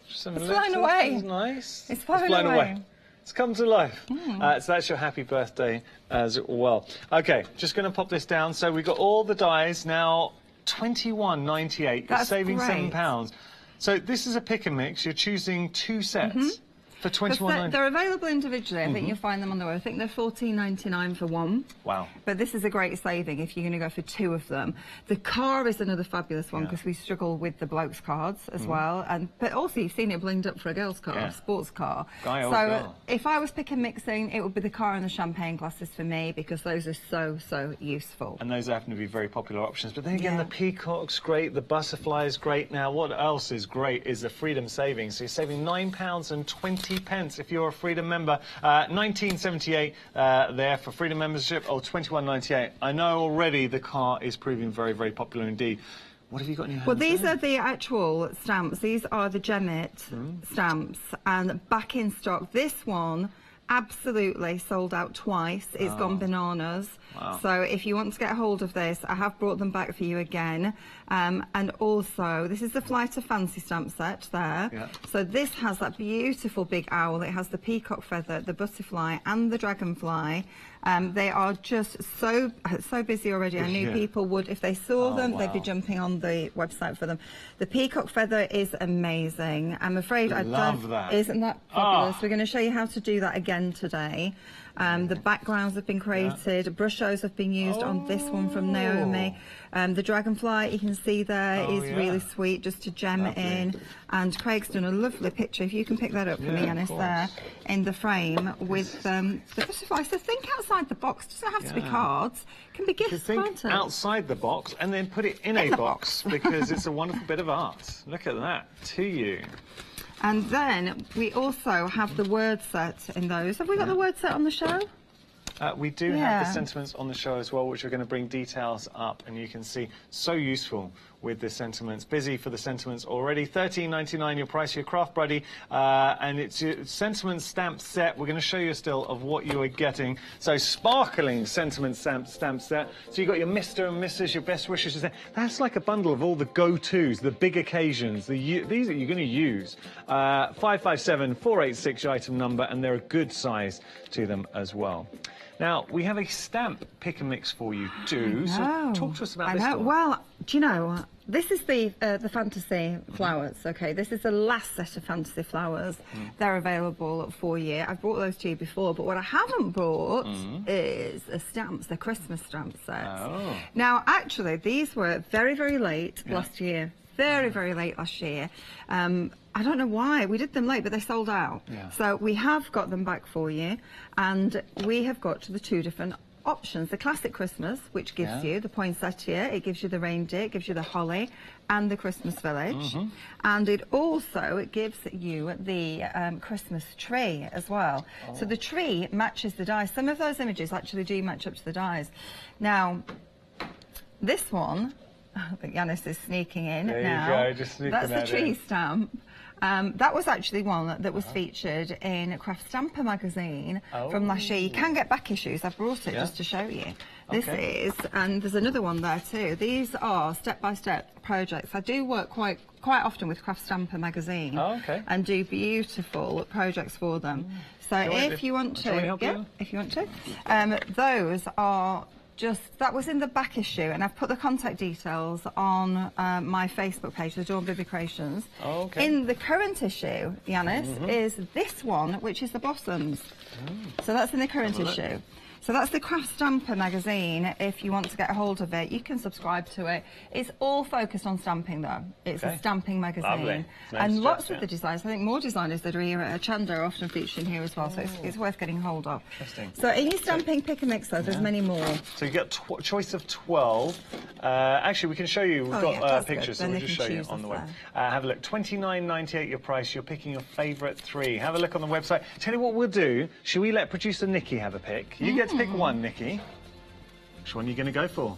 It's flown away. That's nice. It's flown away. It's come to life. So that's your happy birthday as well. Okay, just going to pop this down. So we've got all the dies now. £21.98. You're saving £7. So this is a pick and mix. You're choosing 2 sets for £21.98. They're available individually. I think you'll find them on the web. I think they're £14.99 for one. Wow. But this is a great saving if you're going to go for 2 of them. The car is another fabulous one because we struggle with the blokes cards as well. But also you've seen it blinged up for a girl's car, a sports car. So if I was pick and mixing, it would be the car and the champagne glasses for me because those are so useful. And those happen to be very popular options. But then again, the peacock's great, the butterfly is great. Now, what else is great is the Freedom Savings. So you're saving £9.20 if you're a Freedom member. 19.78 there for Freedom membership, or 21.98. I know already the car is proving very popular indeed. What have you got in your hands? Well, these are the actual stamps. These are the Gemmet stamps, and back in stock. This one absolutely sold out twice. It's gone bananas. Wow. So if you want to get hold of this, I have brought them back for you again. And also, this is the Flight of Fancy stamp set there. Yeah. So this has that beautiful big owl. It has the peacock feather, the butterfly, and the dragonfly. They are just so busy already. I knew people would, if they saw them, they'd be jumping on the website for them. The peacock feather is amazing. I'm afraid I love that. Isn't that fabulous? We're going to show you how to do that again today. The backgrounds have been created, brushos have been used on this one from Naomi. The dragonfly, you can see there, is really sweet, just to gem it in. And Craig's done a lovely picture, if you can pick that up for me, Yanis, there, in the frame with the butterfly. So think outside the box. It doesn't have to be cards. It can be gifts, can't it? Outside the box and then put it in a box because it's a wonderful bit of art. Look at that, to you. And then we also have the word set in those. Have we got the word set on the show? We do have the sentiments on the show as well, which are going to bring details up, and you can see so useful with the sentiments. Busy for the sentiments already. $13.99 your price, your craft buddy, and it's your sentiment stamp set. We're going to show you still of what you are getting. So sparkling sentiment stamp set. So you've got your Mr. and Mrs., your best wishes. That's like a bundle of all the go-tos, the big occasions, these that you're going to use. 557-486 your item number, and they're a good size to them as well. Now, we have a stamp pick and mix for you too, so talk to us about this one. Well, do you know, this is the fantasy flowers, okay? This is the last set of fantasy flowers. They're available for you. I've brought those to you before, but what I haven't brought is the stamps, the Christmas stamp sets. Now, actually, these were very late last year. Very late last year. I don't know why. We did them late, but they sold out. So we have got them back for you, and we have got the 2 different options. The classic Christmas, which gives you the poinsettia, it gives you the reindeer, it gives you the holly, and the Christmas village. And it also gives you the Christmas tree as well. So the tree matches the dies. Some of those images actually do match up to the dies. Now, this one, I think Yanis is sneaking in now. There you go, just sneaking. That's the tree stamp. That was actually one that was featured in Craft Stamper magazine from last year. You can get back issues. I've brought it just to show you. This is, and there's another one there too. These are step-by-step projects. I do work quite often with Craft Stamper magazine and do beautiful projects for them. So if you want to, those are that was in the back issue, and I've put the contact details on my Facebook page, the Dawn Bibi Creations. In the current issue, Yanis, is this one, which is the blossoms. So that's in the current issue. So that's the Craft Stamper magazine. If you want to get a hold of it, you can subscribe to it. It's all focused on stamping, though. It's a stamping magazine. Lovely. And lots of the designs, I think more designers that are here at Hochanda are often featured in here as well, so it's worth getting hold of. Interesting. So in your stamping pick and mix, though, there's many more. So you get a choice of 12. Actually, we can show you. We've got pictures, so we'll just show you on the web. Have a look. $29.98 your price. You're picking your favourite 3. Have a look on the website. Tell you what we'll do. Should we let producer Nikki have a pick? You get to pick one, Nikki. Which one are you going to go for?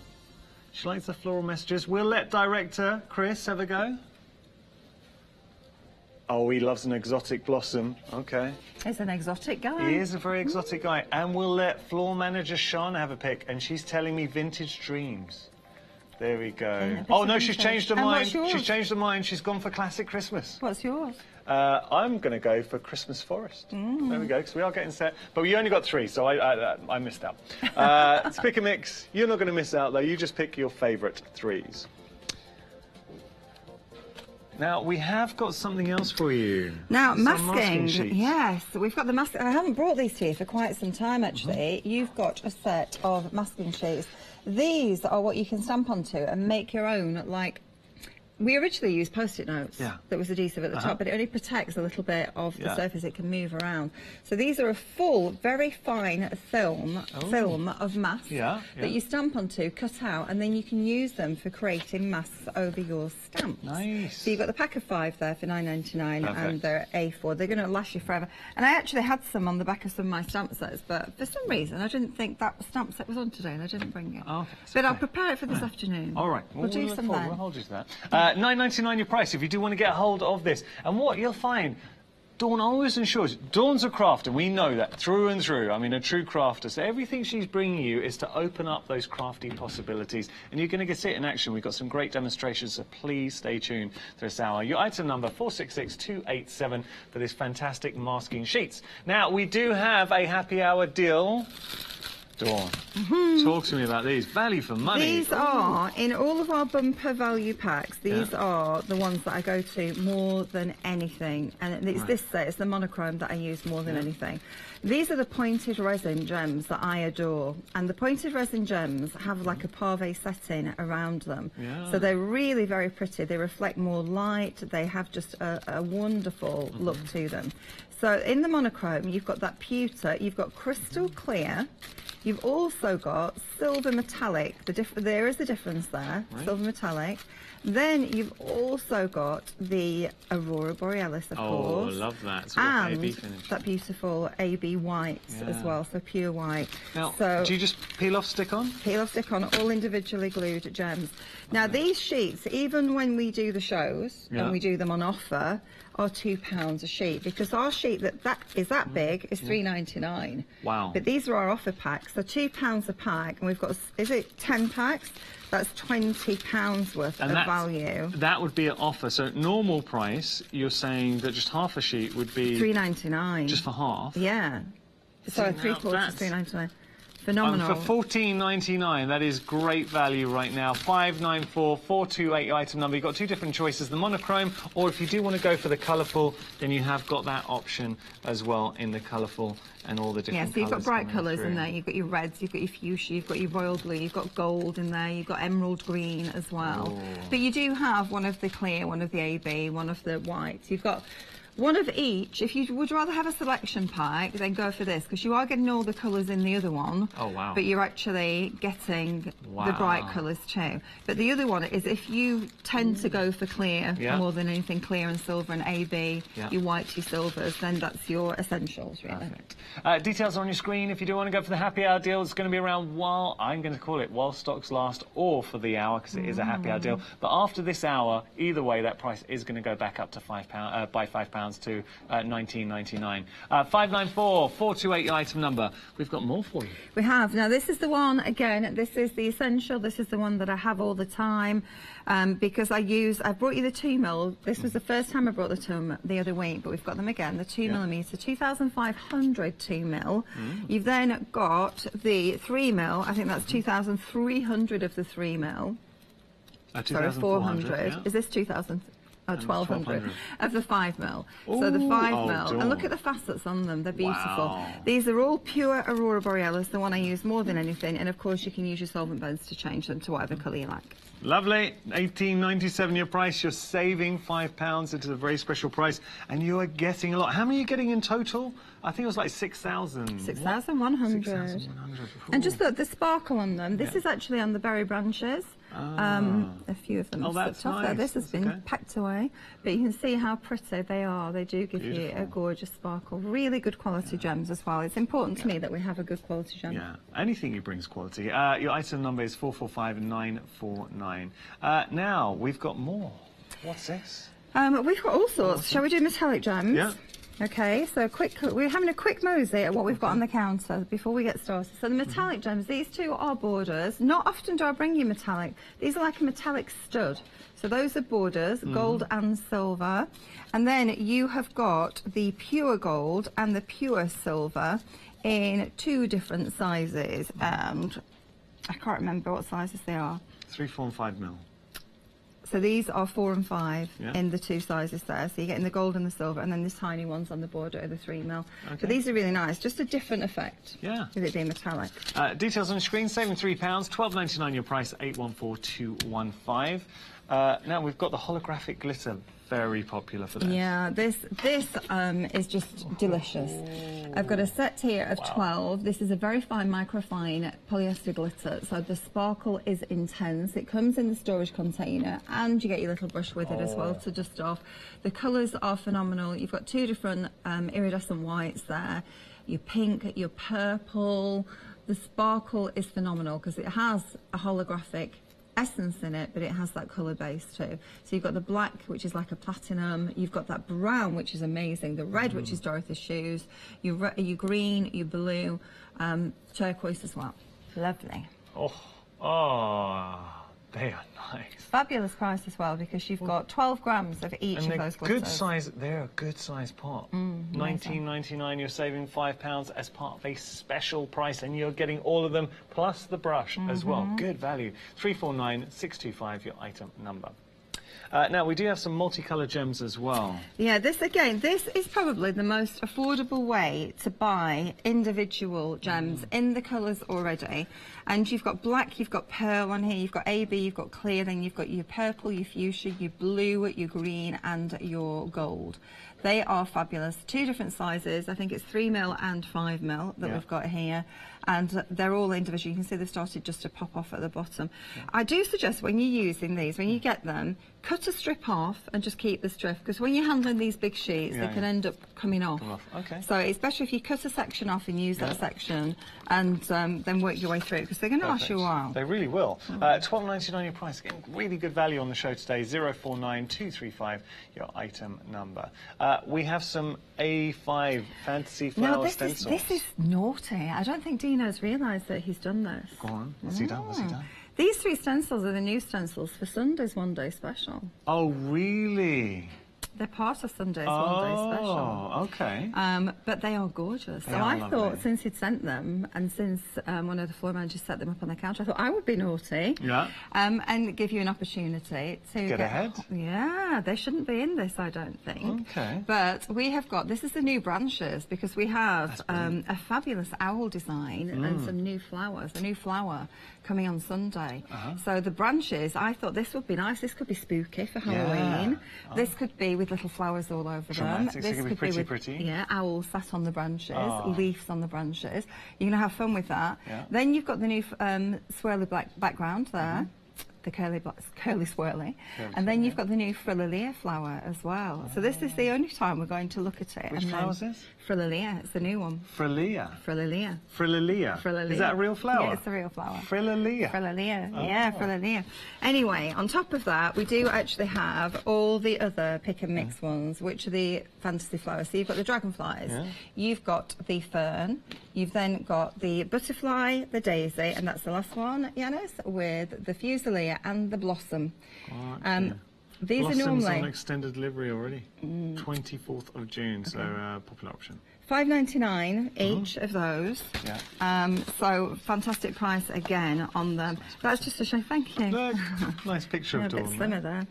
She likes the floral messages. We'll let director Chris have a go. Oh, he loves an exotic blossom. Okay. He's an exotic guy. He is a very exotic guy. And we'll let floor manager Sean have a pick. And she's telling me vintage dreams. There we go. Oh, no, she's changed her mind. She's changed her mind. She's gone for classic Christmas. What's yours? I'm going to go for Christmas Forest. There we go, because we are getting set. But we only got 3, so I missed out. Let's pick a mix. You're not going to miss out, though. You just pick your favourite 3s. Now, we have got something else for you. Now, masking. Yes, we've got the mask. I haven't brought these to you for quite some time, actually. You've got a set of masking sheets. These are what you can stamp onto and make your own, like... We originally used Post-it notes that was adhesive at the top, but it only protects a little bit of the surface. It can move around. So these are a full, very fine film of masks that you stamp onto, cut out, and then you can use them for creating masks over your stamps. Nice. So you've got the pack of 5 there for $9.99, and they're A4. They're going to last you forever. And I actually had some on the back of some of my stamp sets, but for some reason I didn't think that stamp set was on today, and I didn't bring it. Okay, but I'll prepare it for this afternoon. All right. We'll do some then. We'll hold you to that. $9.99 your price if you do want to get a hold of this. And what you'll find, Dawn always ensures, Dawn's a crafter, we know that through and through. I mean, a true crafter. So everything she's bringing you is to open up those crafty possibilities. And you're going to get to see it in action. We've got some great demonstrations, so please stay tuned for this hour. Your item number 466287 for this fantastic masking sheets. Now, we do have a happy hour deal. Dawn, talk to me about these. Value for money. These are, in all of our bumper value packs, these are the ones that I go to more than anything. And it's this set, it's the monochrome that I use more than anything. These are the pointed resin gems that I adore. And the pointed resin gems have like a pave setting around them. So they're really very pretty. They reflect more light. They have just a wonderful look to them. So in the monochrome, you've got that pewter, you've got crystal clear, you've also got silver metallic. There is a difference there, silver metallic. Then you've also got the Aurora Borealis, of course. Oh, love that. So and AB finish. That beautiful AB white as well, so pure white. Now, so do you just peel off, stick on? Peel off, stick on, all individually glued gems. Now, these sheets, even when we do the shows and we do them on offer, are £2 a sheet, because our sheet that is that big is $3.99. Wow. But these are our offer packs, so £2 a pack, and we've got, is it 10 packs? That's £20 worth of value. That would be an offer. So normal price, you're saying that just half a sheet would be $3.99. Just for half? Yeah. So 3/4 $3.99. Phenomenal. For $14.99, that is great value right now. 594428 item number. You've got 2 different choices, the monochrome, or if you do want to go for the colourful, then you have got that option as well in the colourful and all the different so you've got bright colours in there. You've got your reds, you've got your fuchsia, you've got your royal blue, you've got gold in there, you've got emerald green as well. But you do have one of the clear, one of the AB, one of the whites. You've got one of each. If you would rather have a selection pack, then go for this, because you are getting all the colours in the other one. Oh, wow. But you're actually getting the bright colours too. But the other one is, if you tend to go for clear more than anything, clear and silver and AB, your whites, your silvers, then that's your essentials, really. Perfect. Details on your screen. If you do want to go for the happy hour deal, it's going to be around I'm going to call it while stocks last, or for the hour, because it is a happy hour deal. But after this hour, either way, that price is going to go back up to £5 by £5 to $19.99. 594428 item number. We've got more for you. We have. Now, this is the one, again, this is the essential. This is the one that I have all the time, because I brought you the 2mm. This was the first time I brought the 2mm the other week, but we've got them again. The 2mm, 2500 2mm. You've then got the 3mm. I think that's 2300 of the 3mm. 2400. Is this 2000? Oh, 1200 of the 5mm. So the 5mm, and look at the facets on them, they're beautiful. Wow. These are all pure Aurora Borealis, the one I use more than anything, and of course you can use your solvent blends to change them to whatever colour you like. Lovely. $18.97 your price. You're saving £5. It is a very special price, and you are getting a lot. How many are you getting in total? I think it was like 6,000. 6,100. 6,100. And just look, the sparkle on them. This is actually on the berry branches. A few of them have slipped off there. This has been packed away, but you can see how pretty they are. They do give you a gorgeous sparkle. Really good quality gems as well. It's important to me that we have a good quality gem. Yeah, anything you brings quality. Your item number is 445949. Now we've got more. What's this? We've got all sorts. Shall we do metallic gems? Yeah. Okay, so we're having a quick mosey at what we've got on the counter before we get started. So the metallic gems, these two are borders. Not often do I bring you metallic. These are like a metallic stud. So those are borders, gold and silver. And then you have got the pure gold and the pure silver in 2 different sizes. And I can't remember what sizes they are. 3, 4 and 5mm. So these are 4 and 5 in the 2 sizes there. So you're getting the gold and the silver, and then the tiny ones on the border are the 3mm. Okay. But these are really nice, just a different effect. Yeah. With it being metallic. Details on the screen, saving £3, $12.99 your price, 814215. Now we've got the holographic glitter. Very popular for this. Yeah, this is just delicious. I've got a set here of 12. This is a very fine microfine polyester glitter, so the sparkle is intense. It comes in the storage container, and you get your little brush with it as well to dust off. The colours are phenomenal. You've got 2 different iridescent whites there. Your pink, your purple. The sparkle is phenomenal because it has a holographic essence in it, but it has that colour base too. So you've got the black, which is like a platinum. You've got that brown, which is amazing. The red, which is Dorothy's shoes. Your green, your blue, turquoise as well. Lovely. They are nice. Fabulous price as well, because you've got 12 grams of each of those glitters. Good size. They're a good size pot. $19.99. You're saving £5 as part of a special price, and you're getting all of them plus the brush as well. Good value. 349625 your item number. Now, we do have some multicolour gems as well. Yeah, this is probably the most affordable way to buy individual gems in the colours already. And you've got black, you've got pearl on here, you've got AB, you've got clear, then you've got your purple, your fuchsia, your blue, your green, and your gold. They are fabulous. 2 different sizes. I think it's 3mm and 5mm that we've got here. And they're all individual. You can see they've started just to pop off at the bottom. I do suggest when you're using these, when you get them, cut a strip off and just keep the strip, because when you're handling these big sheets, they can end up coming off. Okay. So it's better if you cut a section off and use that section, and then work your way through it, because they're going to last you a while. They really will. $12.99 your price. Getting really good value on the show today. 049235 your item number. We have some A5 fantasy flower stencils. This is naughty. I don't think Dino's realised that he's done this. Go on. What's he done? What's he done? These 3 stencils are the new stencils for Sunday's One Day Special. Oh, really? They're part of Sunday's One Day Special. Oh, okay. But they are gorgeous. So I thought, since he'd sent them, and since one of the floor managers set them up on the counter, I thought I would be naughty. Yeah. And give you an opportunity to get ahead. Yeah, they shouldn't be in this, I don't think. Okay. But we have got, this is the new branches, because we have a fabulous owl design and some new flowers, a new flower coming on Sunday. So the branches, I thought this would be nice. This could be spooky for Halloween. This could be with little flowers all over them. This could be pretty. Yeah, owls sat on the branches, leaves on the branches. You're going to have fun with that. Then you've got the new swirly black background there. The curly swirly. And then you've got the new Frililia flower as well. So this is the only time we're going to look at it. Which flower is this? Frililia, it's the new one. Frililia? Frililia. Frililia? Is that a real flower? Yeah, it's a real flower. Frililia? Frililia, yeah, Frililia. Anyway, on top of that, we do actually have all the other pick and mix ones, which are the fantasy flowers. So you've got the dragonflies, you've got the fern, you've then got the butterfly, the daisy, and that's the last one, Yanis, with the fusilia and the blossom. These Blossom's are normally on extended delivery already. 24th of June, so popular option. $5.99 each of those. So fantastic price again on them. That's just a shame. Thank you. Look, nice picture of Dawn. A bit slimmer there.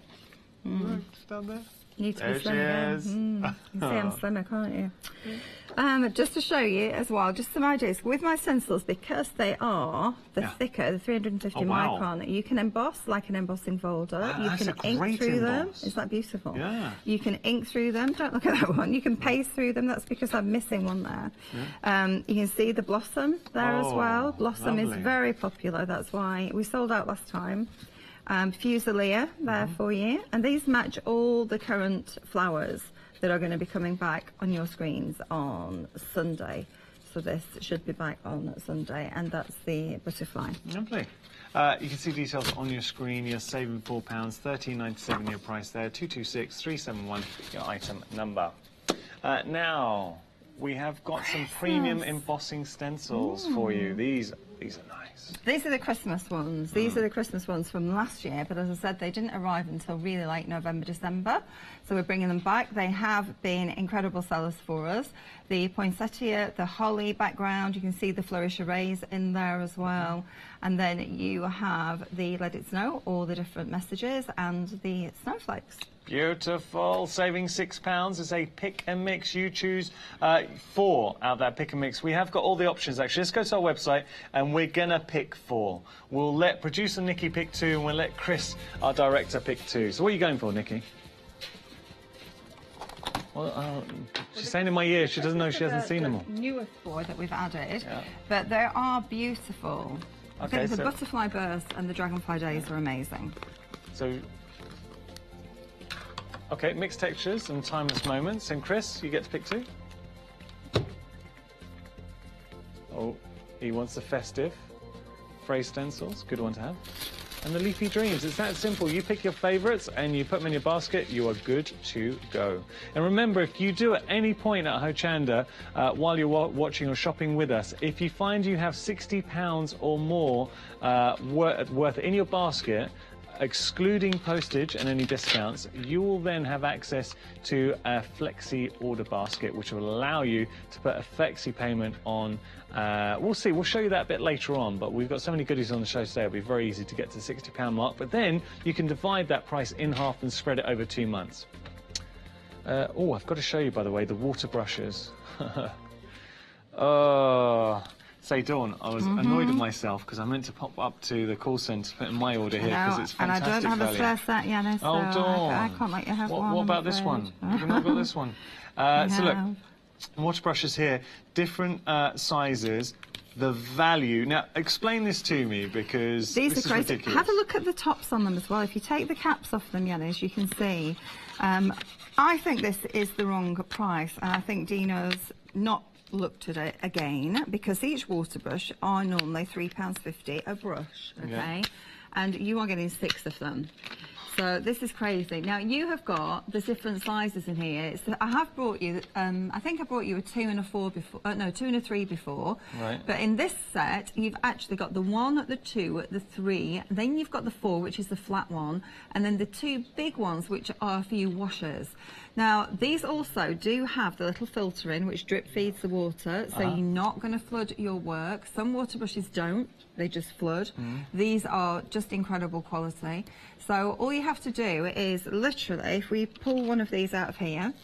Look, it's down there. You need to There be she slim again. is. You can see I'm slimmer, can't you? Just to show you as well, just some ideas. With my stencils, because they are thicker, the 350 micron, you can emboss like an embossing folder. You can ink through them. Isn't that beautiful? Yeah. You can ink through them. Don't look at that one. You can paste through them. That's because I'm missing one there. You can see the blossom there as well. Blossom is very popular. That's why we sold out last time. Fusilia there for you, and these match all the current flowers that are going to be coming back on your screens on Sunday. So this should be back on Sunday, and that's the butterfly. Lovely. You can see details on your screen. You're saving £4, £13.97 your price there, 226371 your item number. Now we have got some premium embossing stencils for you. These are nice. These are the Christmas ones. These are the Christmas ones from last year, but as I said, they didn't arrive until really late November, December. So we're bringing them back. They have been incredible sellers for us. The poinsettia, the holly background, you can see the flourish arrays in there as well. And then you have the Let It Snow, all the different messages, and the snowflakes. Beautiful. Saving £6. It's a pick and mix. You choose 4 out of that pick and mix. We have got all the options, actually. Let's go to our website, and we're going to pick 4. We'll let producer Nikki pick 2, and we'll let Chris, our director, pick 2. So what are you going for, Nikki? Well, she's saying in my ear she doesn't know, she hasn't seen them all. Newest 4 that we've added, but they are beautiful. I think the Butterfly Burst and the Dragonfly Days are amazing. So, okay, mixed textures and timeless moments. And Chris, you get to pick 2. Oh, he wants the festive phrase stencils. Good one to have. And the Leafy Dreams. It's that simple. You pick your favourites and you put them in your basket. You are good to go. And remember, if you do at any point at Hochanda while you're watching or shopping with us, if you find you have £60 or more worth in your basket, excluding postage and any discounts, you will then have access to a flexi order basket, which will allow you to put a flexi payment on. We'll see, we'll show you that a bit later on, but we've got so many goodies on the show today, it'll be very easy to get to the £60 mark, but then you can divide that price in half and spread it over 2 months. Oh, I've got to show you, by the way, the water brushes. Oh. Say, Dawn, I was annoyed at myself because I meant to pop up to the call centre to put in my order here because it's fantastic. And I don't have value. a spare set, Yanis, so oh, Dawn. I can't let you have one. What about this one? You've not got this one. So look, water brushes here, different sizes. The value. Now, explain this to me because these this are is crazy. ridiculous. Have a look at the tops on them as well. If you take the caps off them, Yanis, you can see. I think this is the wrong price, and I think Dino's not looked at it again, because each water brush are normally £3.50 a brush, okay? And you are getting 6 of them. So this is crazy. Now you have got the different sizes in here. So I have brought you, I think I brought you a 2 and a 4 before, no, 2 and a 3 before. Right. But in this set, you've actually got the 1, the 2, the 3, then you've got the 4, which is the flat one, and then the 2 big ones, which are for you washers. Now, these also do have the little filter in, which drip feeds the water, so you're not going to flood your work. Some water brushes don't, they just flood. These are just incredible quality. So all you have to do is literally, if we pull one of these out of here,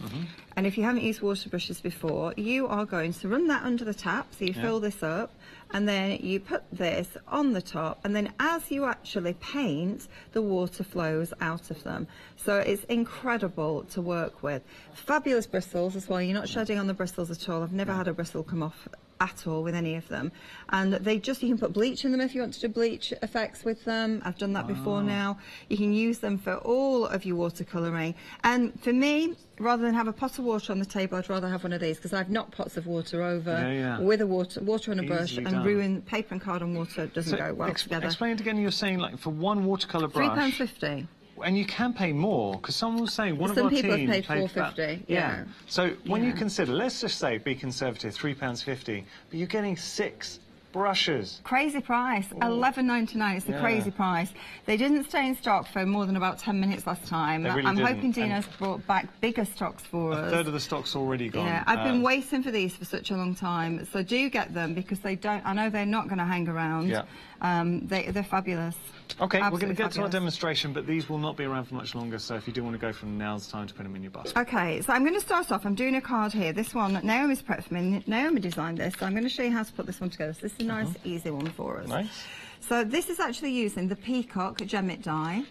and if you haven't used water brushes before, you are going to run that under the tap, so you fill this up, and then you put this on the top, and then as you actually paint, the water flows out of them. So it's incredible to work with. Fabulous bristles as well. You're not shedding on the bristles at all. I've never had a bristle come off at all with any of them, and they just, you can put bleach in them if you want to do bleach effects with them. I've done that before now. You can use them for all of your watercolouring, and for me, rather than have a pot of water on the table, I'd rather have one of these, because I've knocked pots of water over with a water on a brush and ruined paper and card and water. Doesn't go well together. Explain it again. You're saying, like, for one watercolour brush, £3.50. And you can pay more, because someone was saying one Some of our people team have paid £4.50. So when you consider, let's just say, be conservative, £3.50, but you're getting 6 brushes. Crazy price, £11.99. It's a crazy price. They didn't stay in stock for more than about 10 minutes last time. They really I'm didn't. hoping Dino's brought back bigger stocks for us. A third of the stock's already gone. Yeah, I've been waiting for these for such a long time, so do get them because they don't. I know they're not going to hang around. Yeah. They're fabulous. Okay, Absolutely we're going to get to our fabulous. demonstration, but these will not be around for much longer, so if you do want to go from now's the time to put them in your basket. Okay, so I'm going to start off. I'm doing a card here. This one, Naomi's prepped for me. Naomi designed this, so I'm going to show you how to put this one together. So this is a nice, easy one for us. Nice. So this is actually using the Peacock Gemmet die,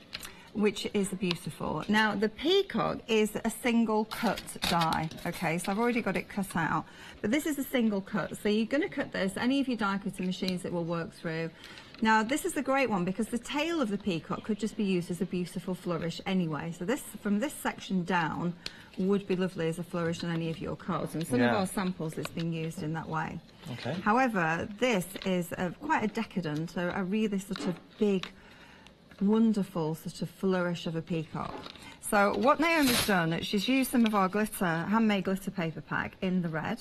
which is beautiful. Now, the Peacock is a single cut die, okay? So I've already got it cut out, but this is a single cut. So you're going to cut this. Any of your die cutting machines it will work through. Now, this is a great one because the tail of the peacock could just be used as a beautiful flourish anyway. So this, from this section down, would be lovely as a flourish on any of your cards. And some of our samples, it's been used in that way. Okay. However, this is quite a decadent, a really sort of big, wonderful sort of flourish of a peacock. So what Naomi's done, she's used some of our glitter, handmade glitter paper pack in the red,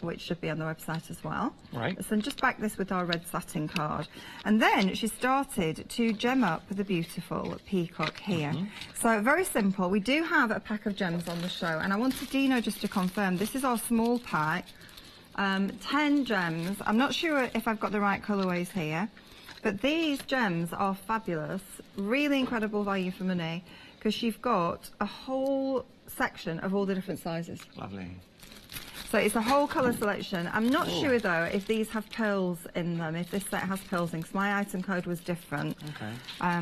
which should be on the website as well. Right. So just back this with our red satin card. And then she started to gem up the beautiful peacock here. So very simple. We do have a pack of gems on the show, and I wanted Dino just to confirm, this is our small pack, 10 gems. I'm not sure if I've got the right colourways here, but these gems are fabulous, really incredible value for money, because you've got a whole section of all the different sizes. Lovely. So it's a whole colour selection. I'm not sure though if these have pearls in them, if this set has pearls in, because my item code was different. Okay. I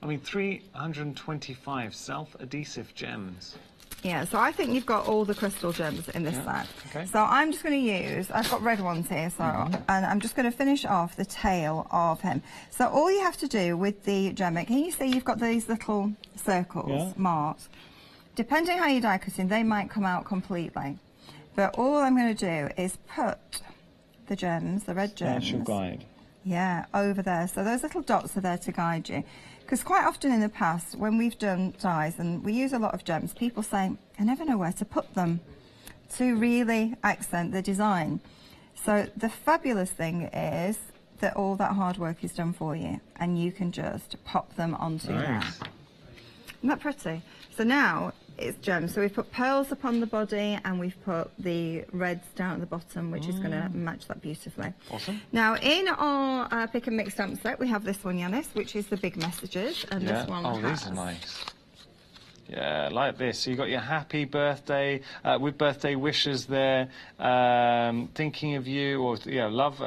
mean, 325 self-adhesive gems. Yeah, so I think you've got all the crystal gems in this set. Okay. So I'm just going to use, I've got red ones here, so and I'm just going to finish off the tail of him. So all you have to do with the gemmet, can you see you've got these little circles marked? Depending how you die cutting, they might come out completely. But all I'm going to do is put the gems, the red gems. That's your guide. Yeah, over there. So those little dots are there to guide you. Because quite often in the past, when we've done dies and we use a lot of gems, people say, I never know where to put them to really accent the design. So the fabulous thing is that all that hard work is done for you and you can just pop them onto there. Isn't that pretty? So now it's gems. So we've put pearls upon the body and we've put the reds down at the bottom, which is going to match that beautifully. Awesome. Now in our pick and mix stamp set, we have this one, Yanis, which is the big messages, and this one these are nice. Yeah, like this. So you got your happy birthday with birthday wishes there, thinking of you, or love,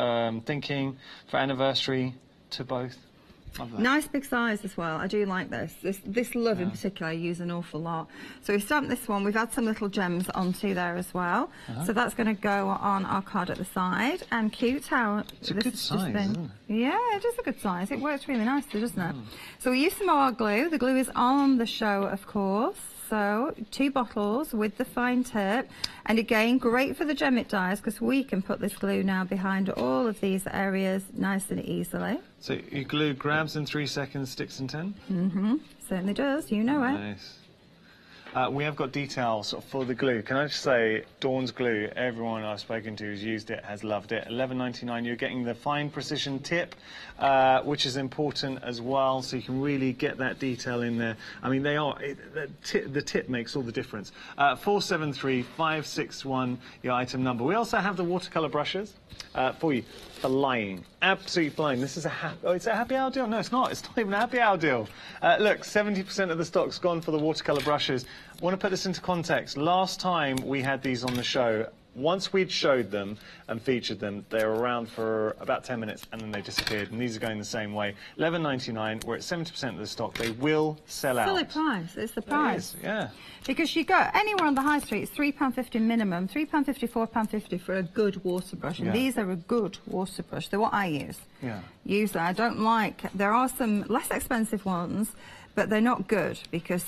thinking for anniversary to both. Nice big size as well. I do like this. This love in particular I use an awful lot. So we've stamped this one. We've had some little gems onto there as well. So that's going to go on our card at the side. And cute how it's a good size, isn't it? Yeah, it is a good size. It works really nicely, doesn't it? So we use some of our glue. The glue is on the show, of course. So 2 bottles with the fine tip, and again great for the gemmet dies because we can put this glue now behind all of these areas nice and easily. So your glue grabs in 3 seconds, sticks in 10? Certainly does, you know it. Nice. We have got details for the glue. Can I just say, Dawn's glue, everyone I've spoken to who's used it has loved it. $11.99, you're getting the fine precision tip, which is important as well, so you can really get that detail in there. I mean, the tip makes all the difference. 473561, your item number. We also have the watercolour brushes for you. Flying, absolutely flying. This is it's a happy hour deal. No, it's not. It's not even a happy hour deal. Look, 70% of the stock's gone for the watercolour brushes. I want to put this into context. Last time we had these on the show, once we'd showed them and featured them, they were around for about 10 minutes and then they disappeared. And these are going the same way. $11.99. We're at 70% of the stock. They will sell out. Silly price. It's the price. It is, yeah. Because you go anywhere on the high street, it's £3.50 minimum, £3.50, £4.50 for a good water brush. And these are a good water brush. They're what I use. Yeah. Use that. I don't like. There are some less expensive ones, but they're not good because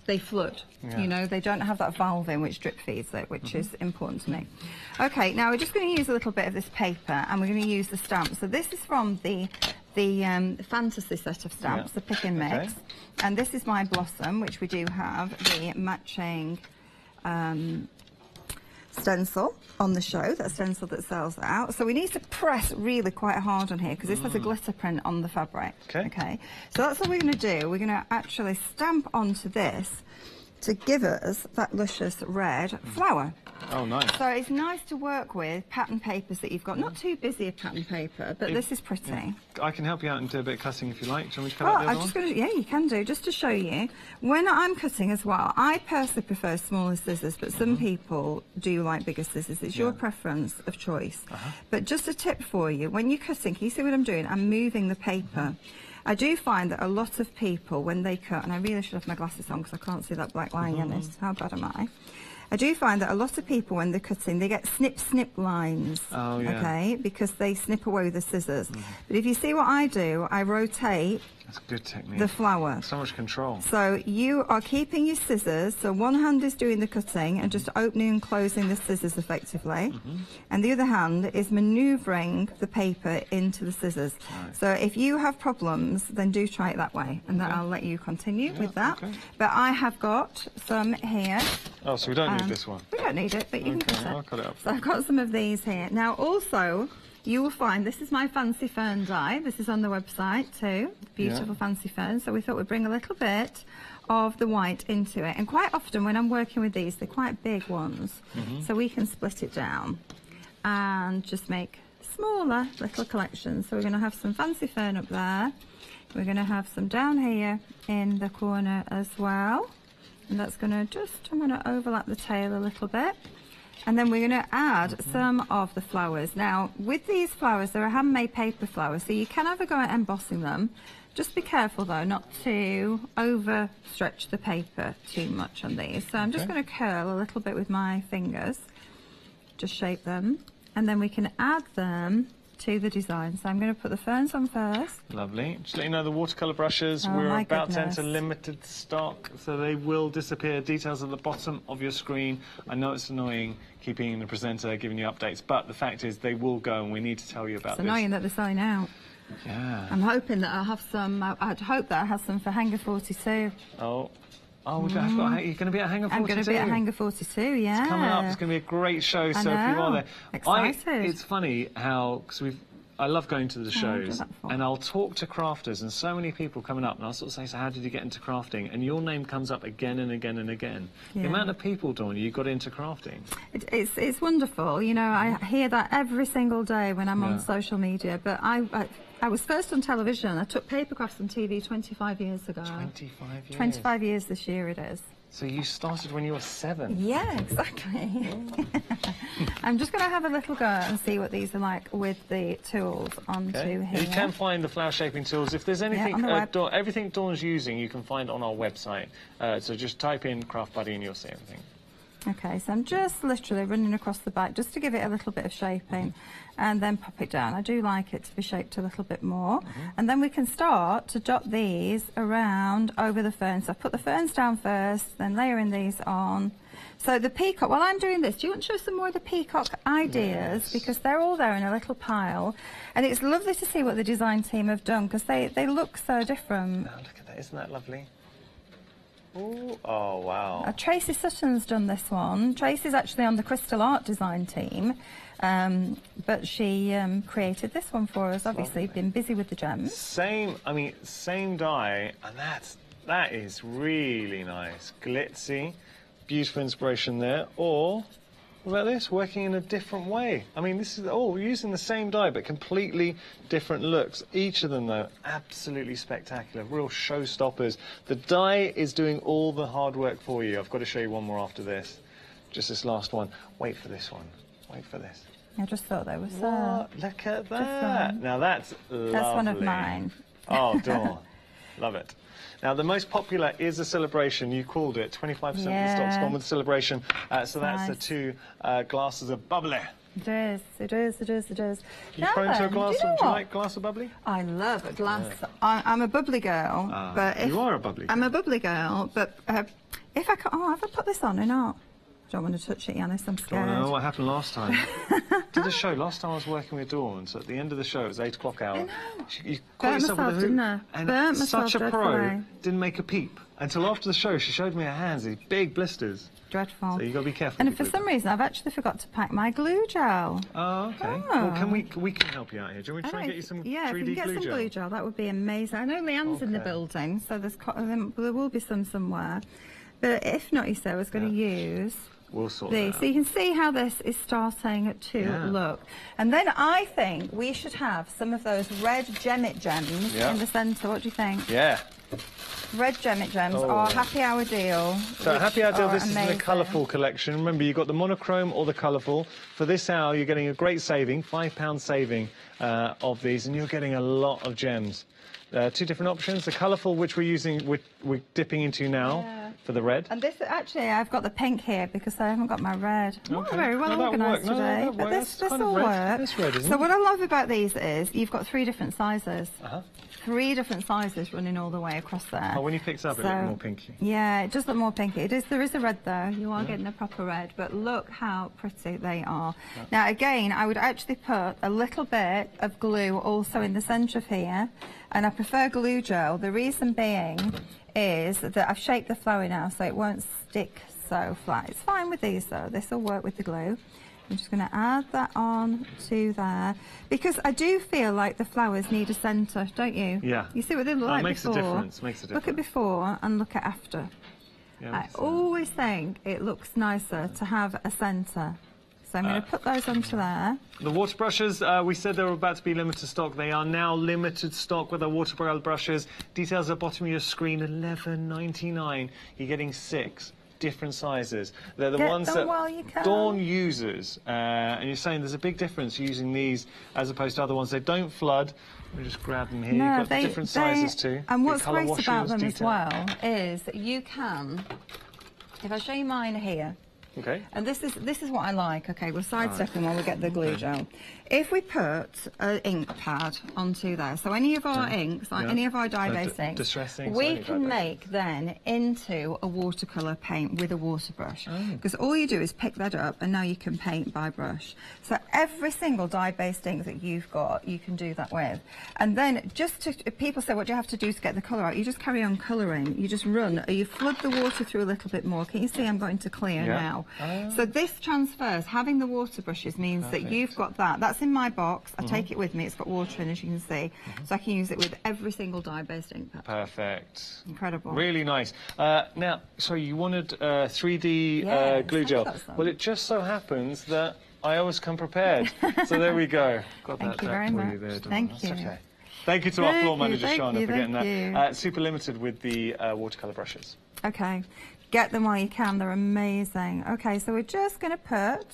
they flood. You know, they don't have that valve in which drip feeds it, which is important to me. Okay, now we're just going to use a little bit of this paper and we're going to use the stamps. So this is from the fantasy set of stamps, the pick and mix. And this is my blossom, which we do have the matching stencil on the show, that stencil that sells out. So we need to press really quite hard on here because this has a glitter print on the fabric. Okay. So that's what we're going to do. We're going to actually stamp onto this to give us that luscious red flower. Oh, nice. So it's nice to work with pattern papers that you've got. Not too busy a pattern paper, but this is pretty. Yeah. I can help you out and do a bit of cutting if you like. Do you want me to cut out the other one? Yeah, you can do. Just to show you, when I'm cutting as well, I personally prefer smaller scissors, but some people do like bigger scissors. It's your preference of choice. But just a tip for you, when you're cutting, can you see what I'm doing? I'm moving the paper. I do find that a lot of people, when they cut, and I really should have my glasses on because I can't see that black line in it. How bad am I? I do find that a lot of people, when they're cutting, they get snip lines, okay, because they snip away with the scissors. But if you see what I do, I rotate That's a good technique. The flower. So much control. So you are keeping your scissors, so one hand is doing the cutting and just opening and closing the scissors effectively, and the other hand is manoeuvring the paper into the scissors. So if you have problems, then do try it that way, and then I'll let you continue with that. But I have got some here. Oh, so we don't need this one? We don't need it, but you can cut it. I'll cut it up. So I've got some of these here. Now also, you will find, this is my fancy fern die. This is on the website too. Beautiful fancy fern. So we thought we'd bring a little bit of the white into it. And quite often when I'm working with these, they're quite big ones. So we can split it down and just make smaller little collections. So we're going to have some fancy fern up there. We're going to have some down here in the corner as well. And that's going to just, I'm going to overlap the tail a little bit. And then we're going to add some of the flowers. Now, with these flowers, they're a handmade paper flowers, so you can have a go at embossing them. Just be careful, though, not to overstretch the paper too much on these. So I'm just going to curl a little bit with my fingers, just shape them, and then we can add them to the design. So I'm going to put the ferns on first. Lovely. Just let you know, the watercolour brushes, we're about to enter limited stock, so they will disappear. Details at the bottom of your screen. I know it's annoying keeping the presenter giving you updates, but the fact is they will go, and we need to tell you about this. It's annoying that they're selling out. Yeah. I'm hoping that I'll have some, I'd hope that I have some for Hangar 42. Oh, you're going to be at Hangar 42? I'm going to be at Hangar 42, yeah. It's coming up. It's going to be a great show, so if you are there. Excited. It's funny how, because I love going to the shows, and I'll talk to crafters, and so many people coming up, and I'll sort of say, so how did you get into crafting? And your name comes up again and again and again. Yeah. The amount of people, Dawn, you got into crafting. It's wonderful. You know, I hear that every single day when I'm on social media, but I was first on television. I took papercrafts on TV 25 years ago. 25 years? 25 years this year it is. So you started when you were 7? Yeah, exactly. I'm just going to have a little go and see what these are like with the tools onto here. You can find the flower shaping tools. If there's anything, everything Dawn's using, you can find on our website. So just type in Craft Buddy and you'll see everything. Okay, so I'm just literally running across the back just to give it a little bit of shaping and then pop it down. I do like it to be shaped a little bit more. And then we can start to dot these around over the ferns. So I put the ferns down first, then layering these on. So the peacock, while I'm doing this, do you want to show some more of the peacock ideas? Yes. Because they're all there in a little pile. And it's lovely to see what the design team have done because they look so different. Oh, look at that, isn't that lovely? Ooh, oh, wow. Tracy Sutton's done this one. Tracy's actually on the Crystal Art design team, but she created this one for us, obviously, been busy with the gems. Same die, and that is really nice. Glitzy, beautiful inspiration there, or... What about this? Working in a different way. I mean, this is all using the same die, but completely different looks. Each of them, though, absolutely spectacular. Real showstoppers. The die is doing all the hard work for you. I've got to show you one more after this. Just this last one. Wait for this one. Wait for this. I just thought there was... Look at that. Now, that's lovely. That's one of mine. Oh, Dawn. Love it. Now, the most popular is a celebration. You called it. 25% of the stock's gone with the celebration. So that's the 2 glasses of bubbly. It is, it is, it is, it is. You prone to a glass do you like a glass of bubbly? I love a glass. Yeah. I'm a bubbly girl. But you are a bubbly girl. I'm a bubbly girl, but if I can... Oh, have I put this on or not? Don't want to touch it, Yanis, I'm scared. I don't know what happened last time. Did the show last time I was working with Dawn, so at the end of the show it was 8 o'clock hour. I know. You caught yourself with a hoop, didn't I? and Burnt such a myself pro dreadfully. didn't make a peep until after the show. She showed me her hands, these big blisters. Dreadful. So you got to be careful. And for some reason, I've actually forgot to pack my glue gel. Oh, okay. Well, we can help you out here. Do you want me to try and get you some 3D glue gel? Yeah, if you can get some glue gel, that would be amazing. I know Leanne's in the building, so there will be some somewhere. But if not, you say I was going to use... We'll sort these. that out. So you can see how this is starting to look. And then I think we should have some of those red Gemmit gems in the centre. What do you think? Yeah. Red Gemmit gems are happy hour deal. So happy hour deal, this amazing. is in the colourful collection. Remember, you've got the monochrome or the colourful. For this hour, you're getting a great saving, £5 saving of these, and you're getting a lot of gems. Two different options. The colourful, which we're dipping into now. For the red. And this, actually, I've got the pink here because I haven't got my red. I'm not very well organised today. But this all works. So what I love about these is you've got 3 different sizes. 3 different sizes running all the way across there. Oh, when you picked up, it looked more pinky. Yeah, it does look more pinky. There is a red there. You are getting a proper red, but look how pretty they are. Now, again, I would actually put a little bit of glue also in the centre of here, and I prefer glue gel. The reason being is that I've shaped the flower now so it won't stick so flat. It's fine with these though, this will work with the glue. I'm just going to add that on to there because I do feel like the flowers need a centre, don't you? Yeah. You see what they look like makes before? A difference, makes a difference. Look at before and look at after. Yeah, I always think it looks nicer to have a centre. So I'm going to put those onto there. The water brushes, we said they were about to be limited stock. They are now limited stock with our water brushes. Details at the bottom of your screen, $11.99. You're getting 6 different sizes. They're the ones that Dawn uses. And you're saying there's a big difference using these as opposed to other ones. They don't flood. Let me just grab them here. No, You've got different sizes too. And what's great about them as well is that you can, if I show you mine here, okay. And this is what I like. Okay, we're sidestepping while we get the glue gel. If we put an ink pad onto there, so any of our inks, any of our dye-based inks, we can make then into a watercolour paint with a water brush. Because all you do is pick that up and now you can paint by brush. So every single dye-based ink that you've got, you can do that with. And then if people say, what do you have to do to get the colour out? You just carry on colouring. You just run, or you flood the water through a little bit more. Can you see I'm going to clear now? So this transfers, having the water brushes means that you've got that. That's in my box. I take it with me. It's got water in, as you can see. So I can use it with every single dye-based ink pad. Perfect. Incredible. Really nice. Now, sorry, you wanted 3D glue gel. Well, it just so happens that I always come prepared. So there we go. Got Thank that you very much. there, Thank you. Okay. Thank you to our floor manager, Shana, for getting that. that. Super limited with the watercolour brushes. Okay. Get them while you can. They're amazing. Okay, so we're just going to put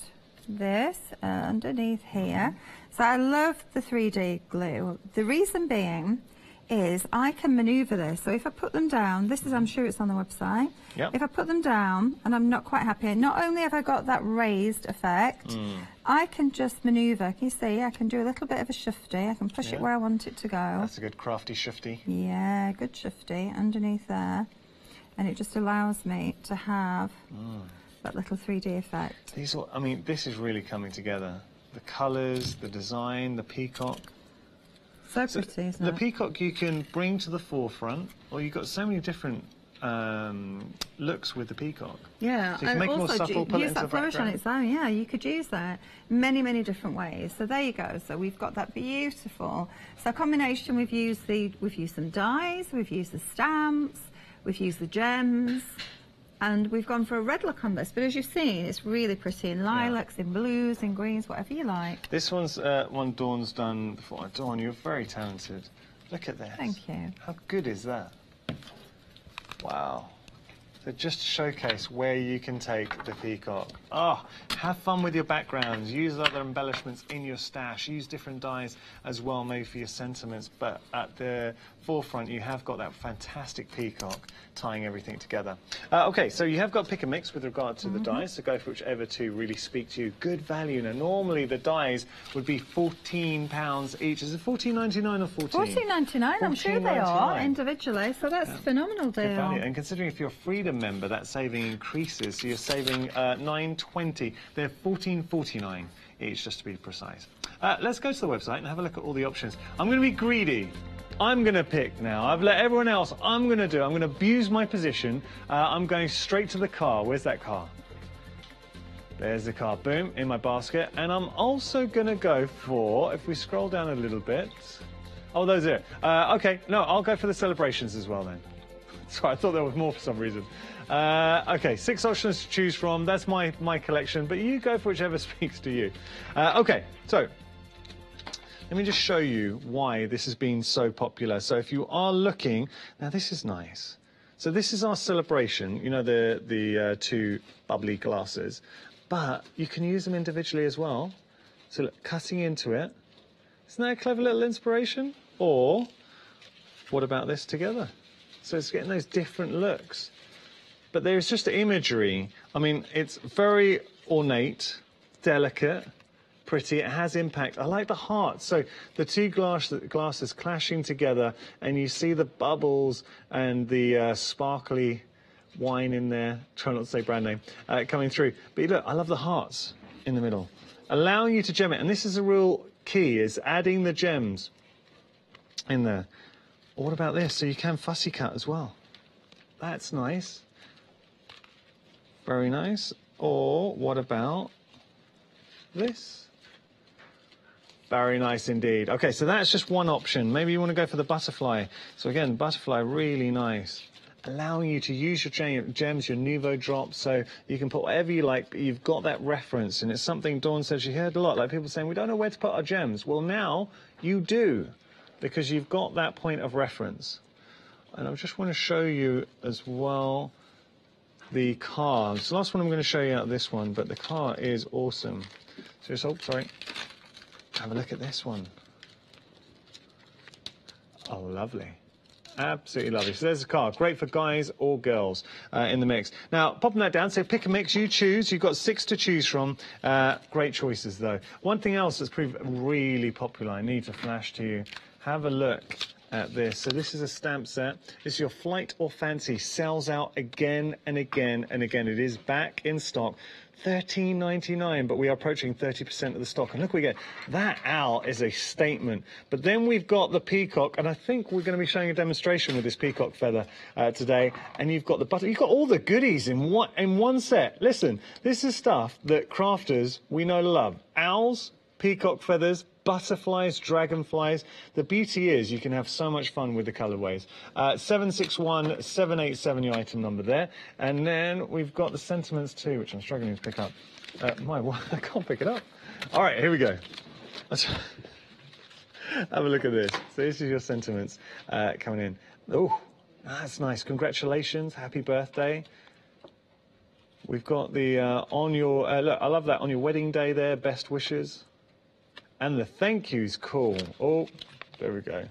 this underneath here. So I love the 3D glue. The reason being is I can manoeuvre this. So if I put them down, I'm sure it's on the website. If I put them down and I'm not quite happy, not only have I got that raised effect, I can just manoeuvre. Can you see? I can do a little bit of a shifty. I can push it where I want it to go. That's a good crafty shifty. Yeah, good shifty underneath there. And it just allows me to have that little 3D effect. I mean, this is really coming together. The colours, the design, the peacock. So pretty, isn't it? The peacock you can bring to the forefront, or you've got so many different looks with the peacock. Yeah, so you can make more subtle, pull it into the flourish on its own. Yeah, you could use that many, many different ways. So there you go. So we've got that beautiful. So a combination. We've used some dyes, we've used the stamps, we've used the gems, and we've gone for a red look on this. But as you've seen, it's really pretty in lilacs, in blues, in greens, whatever you like. This one's one Dawn's done before. Dawn, you're very talented. Look at this. Thank you. How good is that? Wow. So just to showcase where you can take the peacock. Oh, have fun with your backgrounds. Use other embellishments in your stash. Use different dyes as well, maybe for your sentiments. But at the forefront, you have got that fantastic peacock tying everything together. OK, so you have got pick and mix with regard to the dyes, so go for whichever two really speak to you. Good value. Now, normally the dyes would be £14 each. Is it $14.99 or $14? $14.99, I'm sure they are, individually, so that's a phenomenal deal. Good value. And considering if you're a freedom member, that saving increases. So you're saving $9.20. They're $14.49 each, just to be precise. Let's go to the website and have a look at all the options. I'm going to be greedy. I'm going to pick now. I've let everyone else. I'm going to abuse my position. I'm going straight to the car. Where's that car? There's the car. Boom, in my basket. And I'm also going to go for, if we scroll down a little bit. Oh, those are it. Okay, no, I'll go for the celebrations as well then. Sorry, I thought there was more for some reason. Okay, 6 options to choose from. That's my collection, but you go for whichever speaks to you. Okay, so let me just show you why this has been so popular. So if you are looking, now this is nice. So this is our celebration, you know, the 2 bubbly glasses, but you can use them individually as well. So look, cutting into it. Isn't that a clever little inspiration? Or what about this together? So it's getting those different looks. But there's just imagery. I mean, it's very ornate, delicate, pretty. It has impact. I like the heart. So the 2 glasses clashing together, and you see the bubbles and the sparkly wine in there. Try not to say brand name coming through. But look, I love the hearts in the middle, allowing you to gem it. And this is a real key: is adding the gems in there. What about this? So you can fussy cut as well. That's nice. Very nice. Or what about this? Very nice indeed. Okay, so that's just one option. Maybe you want to go for the butterfly. So again, butterfly, really nice. Allowing you to use your gems, your Nouveau drops, so you can put whatever you like, but you've got that reference. And it's something Dawn said she heard a lot, like people saying, we don't know where to put our gems. Well, now you do, because you've got that point of reference. And I just want to show you as well the car. It's the last one I'm going to show you out of this one, but the car is awesome. So just, oh, sorry. Have a look at this one. Oh, lovely. Absolutely lovely. So there's the car. Great for guys or girls in the mix. Now, popping that down, so pick a mix, you choose. You've got 6 to choose from. Great choices, though. One thing else that's proved really popular, I need to flash to you. Have a look at this. So this is a stamp set. This is your Flight or Fancy. Sells out again and again and again. It is back in stock. $13.99, but we are approaching 30% of the stock. And look, we get that owl is a statement. But then we've got the peacock, and I think we're going to be showing a demonstration with this peacock feather today. And you've got the butter. You've got all the goodies in one set. Listen, this is stuff that crafters we know love. Owls, peacock feathers, butterflies, dragonflies. The beauty is you can have so much fun with the colorways. 761787, your item number there. And then we've got the sentiments too, which I'm struggling to pick up. I can't pick it up. All right, here we go. Let's have a look at this. So this is your sentiments coming in. Oh, that's nice. Congratulations. Happy birthday. We've got the on your, look, I love that, on your wedding day there, best wishes. And the thank you's cool. Oh, there we go.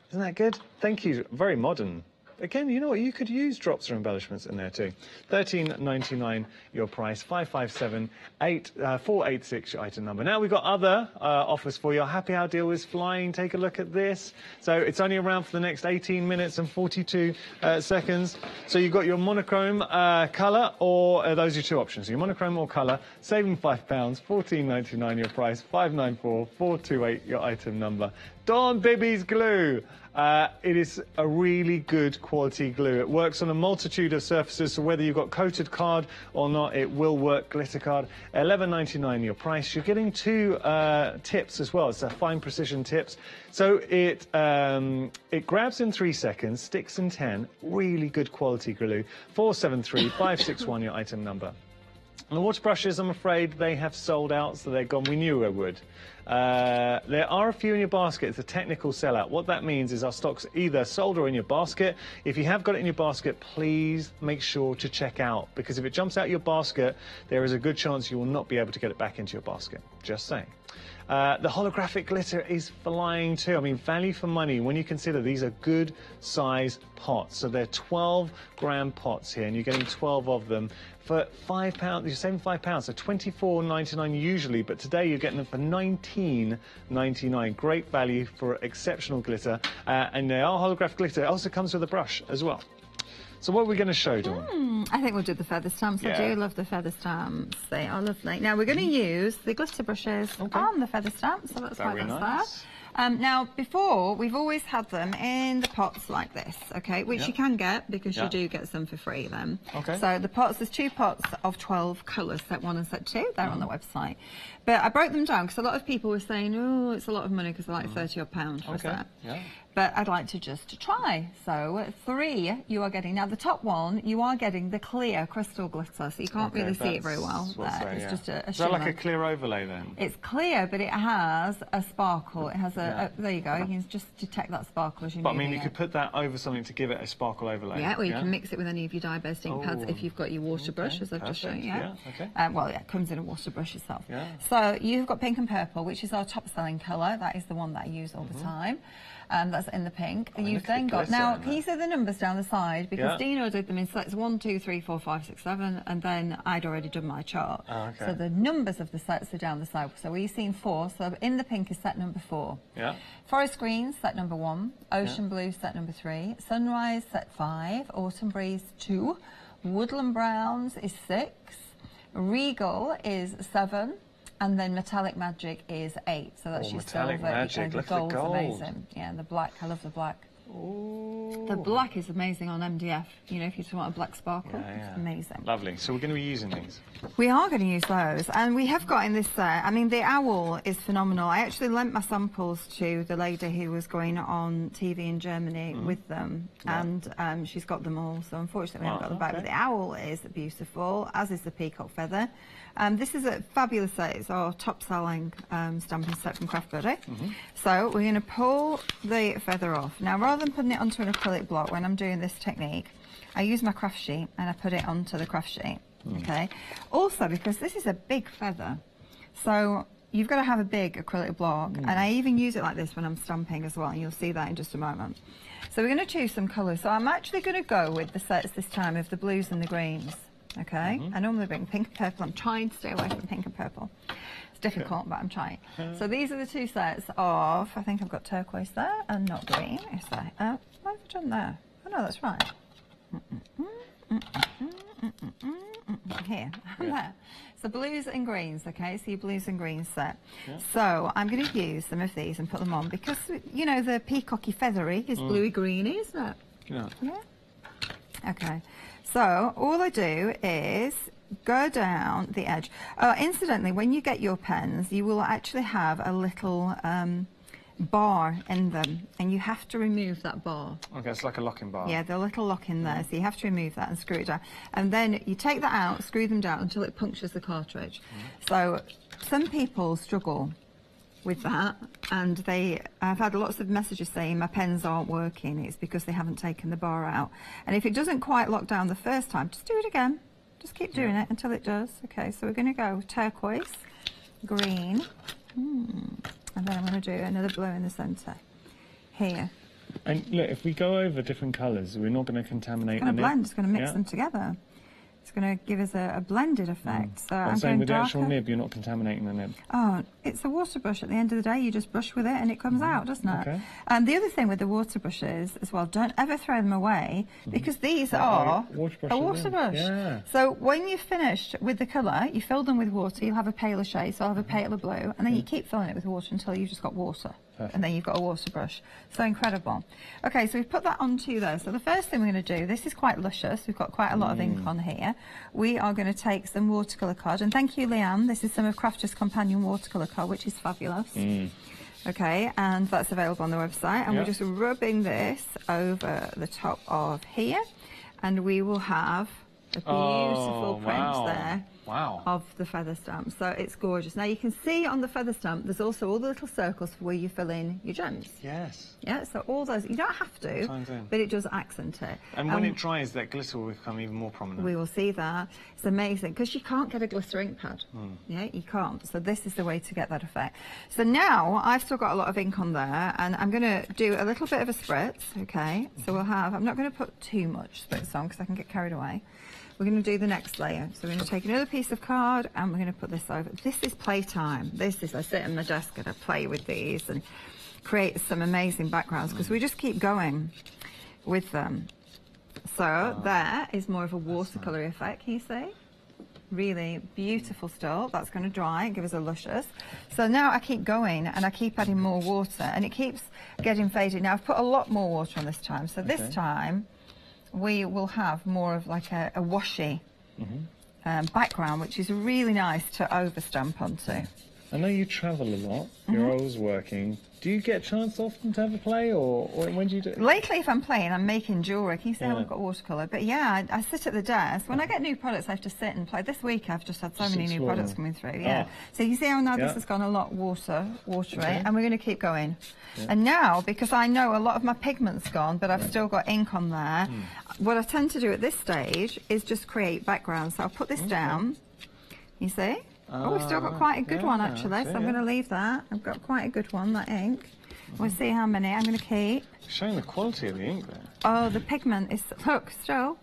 Isn't that good? Thank you, very modern. Again, you know what? You could use drops or embellishments in there too. $13.99 your price. 557-486 your item number. Now we've got other offers for you. Our happy hour deal is flying. Take a look at this. So it's only around for the next 18 minutes and 42 seconds. So you've got your monochrome colour, or those are your 2 options. Your monochrome or colour, saving £5, $14.99 your price, 594-428 your item number. Dawn Bibby's glue. It is a really good quality glue. It works on a multitude of surfaces, so whether you've got coated card or not, it will work. Glitter card, $11.99 your price. You're getting 2 tips as well. It's a fine precision tips. So it grabs in 3 seconds, sticks in 10. Really good quality glue. 473-561 your item number. And the water brushes, I'm afraid, they have sold out, so they're gone. We knew they would. There are a few in your basket. It's a technical sellout. What that means is our stock's either sold or in your basket. If you have got it in your basket, please make sure to check out, because if it jumps out your basket, there is a good chance you will not be able to get it back into your basket. Just saying. The holographic glitter is flying too. I mean, value for money when you consider these are good size pots. So they're 12-gram pots here, and you're getting 12 of them for £5. You're saving £5, so $24.99 usually, but today you're getting them for $19.99. Great value for exceptional glitter, and they are holographic glitter. It also comes with a brush as well. So what are we going to show, Dawn? I think we'll do the feather stamps. I do love the feather stamps. They are lovely. Now we're going to use the glitter brushes on the feather stamps, so that's why that's there. Now, before, we've always had them in the pots like this, okay, which you can get because you do get some for free then. So the pots, there's 2 pots of 12 colours, set 1 and set 2, they're on the website. But I broke them down because a lot of people were saying, oh, it's a lot of money because they're like £30 for a set. But I'd like to just try. So 3 you are getting. Now the top one, you are getting the clear crystal glitter, so you can't really see it very well. It's just a Is that like a clear overlay then? It's clear, but it has a sparkle. It has there you go. You can just detect that sparkle as you move. But I mean, you could put that over something to give it a sparkle overlay. Yeah, or you can mix it with any of your dye-based ink pads if you've got your water brush, as I've just shown you. Well, yeah, it comes in a water brush itself. So you've got pink and purple, which is our top-selling colour. That is the one that I use all the time. That's in the pink. You've then got, now can you see the numbers down the side, because Dino did them in sets 1, 2, 3, 4, 5, 6, 7, and then I'd already done my chart. So the numbers of the sets are down the side. So we've seen 4, so in the pink is set number 4. Forest Greens, set number 1, Ocean Blue, set number 3, Sunrise, set 5, Autumn Breeze, 2, Woodland Browns is 6, Regal is 7, and then Metallic Magic is 8. So that's your silver. Magic. Look at the gold. Amazing. Yeah, and the black, I love the black. Ooh. The black is amazing on MDF. You know, if you just want a black sparkle, it's amazing. Lovely. So we're going to be using these. We are going to use those, and we have got in this set. I mean, the owl is phenomenal. I actually lent my samples to the lady who was going on TV in Germany with them, and she's got them all. So unfortunately, we haven't got them back. But the owl is beautiful, as is the peacock feather. This is a fabulous set. It's our top-selling stamping set from Craft Buddy. So we're going to pull the feather off. Now, rather than putting it onto an acrylic block, when I'm doing this technique, I use my craft sheet and I put it onto the craft sheet. Okay. Also, because this is a big feather, so you've got to have a big acrylic block, and I even use it like this when I'm stamping as well, and you'll see that in just a moment. So we're going to choose some colours. So I'm actually going to go with the sets this time of the blues and the greens. Okay, I normally bring pink and purple. I'm trying to stay away from pink and purple. It's difficult, but I'm trying. So these are the 2 sets of, I think I've got turquoise there and not green. Is there? What have I done there? Oh no, that's right. Here, there. So blues and greens, okay, so your blues and greens set. So I'm going to use some of these and put them on because, you know, the peacocky feathery is bluey greeny, isn't it? Yeah. Okay. So all I do is go down the edge. Incidentally, when you get your pens, you will actually have a little bar in them, and you have to remove that bar. Okay, it's like a locking bar. Yeah, the little lock in there, so you have to remove that and screw it down. And then you take that out, screw them down until it punctures the cartridge. So some people struggle with that, and I've had lots of messages saying my pens aren't working. It's because they haven't taken the bar out. And if it doesn't quite lock down the first time, just do it again. Just keep doing it until it does. Okay, so we're going to go turquoise, green, and then I'm going to do another blue in the centre here. And look, if we go over different colours, we're not going to contaminate. It's going to blend. It's going to mix them together. It's going to give us a blended effect. So I'm saying with the actual nib, you're not contaminating the nib. Oh, it's a water brush. At the end of the day, you just brush with it and it comes out, doesn't it? Okay. And the other thing with the water brushes as well, don't ever throw them away because these are a water brush. Yeah. So when you've finished with the colour, you fill them with water, you'll have a paler shade, so I'll have a paler blue, and then you keep filling it with water until you've just got water. Perfect. And then you've got a water brush. So incredible. Okay, so we've put that onto there. So the first thing we're going to do, this is quite luscious. We've got quite a lot of ink on here. We are going to take some watercolour card. And thank you, Leanne. This is some of Crafter's Companion watercolour card, which is fabulous. Okay, and that's available on the website. And we're just rubbing this over the top of here. And we will have a beautiful print there. Of the feather stamp. So it's gorgeous. Now you can see on the feather stamp there's also all the little circles for where you fill in your gems. Yes. Yeah, so all those, you don't have to, but it does accent it. And when it dries, that glitter will become even more prominent. We will see that. It's amazing, because you can't get a glitter ink pad. Yeah, you can't. So this is the way to get that effect. So now I've still got a lot of ink on there, and I'm going to do a little bit of a spritz, okay? So we'll have, I'm not going to put too much spritz on because I can get carried away. We're going to do the next layer. So we're going to take another piece of card and we're going to put this over. This is playtime. This is, I sit at my desk and I play with these and create some amazing backgrounds because we just keep going with them. So there is more of a watercolour effect, can you see? Really beautiful still. That's going to dry and give us a luscious. So now I keep going and I keep adding more water and it keeps getting faded. Now I've put a lot more water on this time. So this time we will have more of like a washy background, which is really nice to over stamp onto. I know you travel a lot. You're always working. Do you get a chance often to have a play, or when do you do it? Lately, if I'm playing, I'm making jewellery. Can you see how I've got watercolour? But yeah, I sit at the desk. When I get new products, I have to sit and play. This week, I've just had so many new products coming through. Yeah. So you see how now this has gone a lot watery, and we're going to keep going. And now, because I know a lot of my pigment's gone, but I've still got ink on there, what I tend to do at this stage is just create backgrounds. So I'll put this down. You see? Oh, we've still got quite a good one, actually, so I'm going to leave that. I've got quite a good one, that ink. We'll see how many I'm going to keep. Showing the quality of the ink there. Oh, the pigment is, look, still.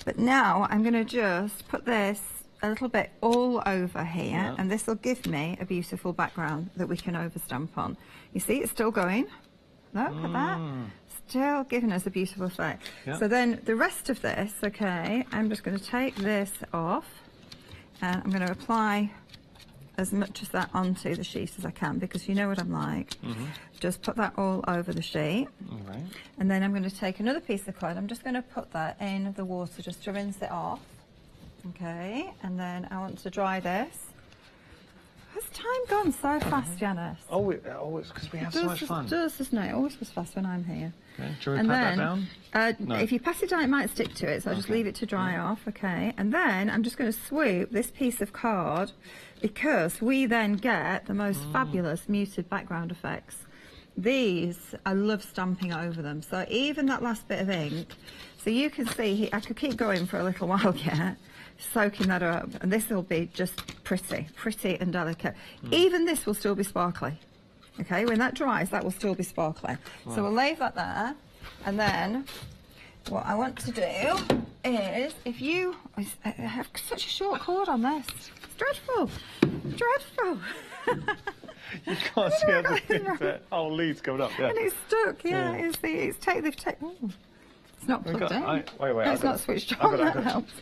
But now I'm going to just put this a little bit all over here, and this will give me a beautiful background that we can overstamp on. You see, it's still going. Look at that. Still giving us a beautiful effect. So then the rest of this, okay, I'm just going to take this off, and I'm going to apply as much of that onto the sheet as I can, because you know what I'm like. Just put that all over the sheet. And then I'm going to take another piece of card. I'm just going to put that in the water just to rinse it off. Okay, and then I want to dry this. Has time gone so fast, Janice? Oh, it's because we have so much fun. It does, doesn't it? It always goes fast when I'm here. Okay. Do you want to pat that down? No. If you pass it down, it might stick to it, so I'll just leave it to dry off, okay? And then I'm just going to swoop this piece of card, because we then get the most fabulous muted background effects. These, I love stamping over them. So even that last bit of ink, so you can see, I could keep going for a little while yet, soaking that up, and this will be just pretty and delicate. Even this will still be sparkly. Okay, when that dries, that will still be sparkly. So we'll leave that there, and then what I want to do is, if you, I have such a short cord on this. It's dreadful. Dreadful. You can't see everything. Oh, leads coming up, And it's stuck, they've taken, it's not plugged in. Wait, no, it's not switched on, that helps.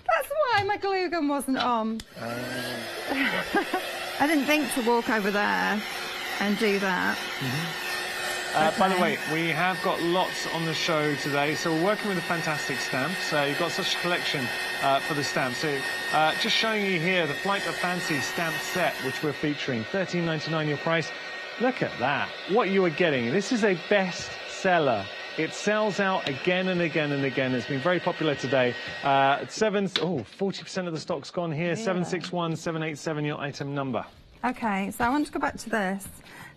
That's why my glue gun wasn't on. I didn't think to walk over there and do that. By the way, we have got lots on the show today, so we're working with a fantastic stamp. So you've got such a collection for the stamp. So just showing you here the Flight of Fancy stamp set, which we're featuring. $13.99 your price. Look at that. What you are getting. This is a best-seller. It sells out again and again and again. It's been very popular today. 40% of the stock's gone here. 761787, your item number. Okay, so I want to go back to this,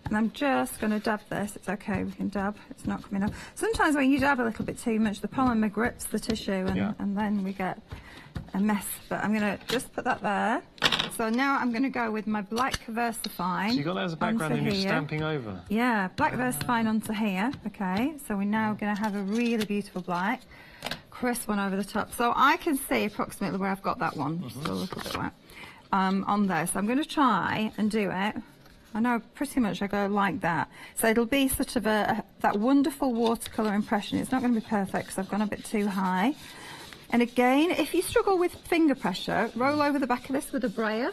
and I'm just going to dab this. It's okay, we can dab. It's not coming up. Sometimes when you dab a little bit too much, the polymer grips the tissue, and then we get a mess. But I'm going to just put that there. So now I'm going to go with my black VersaFine. So you got that as a background and you're stamping over? Yeah, black VersaFine onto here. Okay, so we're now going to have a really beautiful black, crisp one over the top. So I can see approximately where I've got that one. Just a little bit wet. On there. So I'm going to try and do it. I know pretty much I go like that. So it'll be sort of that wonderful watercolour impression. It's not going to be perfect because I've gone a bit too high. And again, if you struggle with finger pressure, roll over the back of this with a brayer.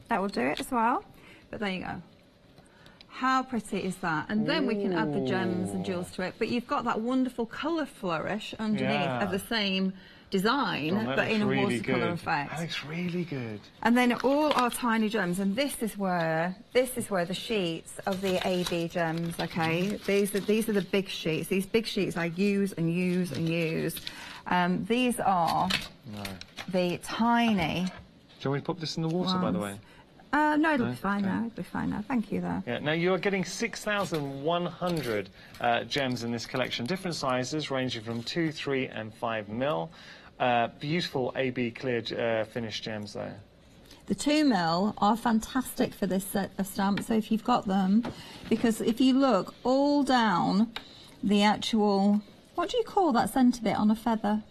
That will do it as well. But there you go. How pretty is that? And then we can add the gems and jewels to it. But you've got that wonderful colour flourish underneath of the same design, but in a watercolour effect. That looks really good. And then all our tiny gems, and this is where the sheets of the AB gems, okay? These are the big sheets. These big sheets I use and use and use. These are the tiny. Do you want me to put this in the water, by the way? No, it'll be fine now. It'll be fine now. Thank you, though. Yeah. Now you are getting 6,100 gems in this collection, different sizes ranging from 2, 3, and 5 mil. Beautiful AB cleared finished gems there. The 2 mil are fantastic for this set of stamps. So if you've got them, because if you look all down the actual, what do you call that centre bit on a feather?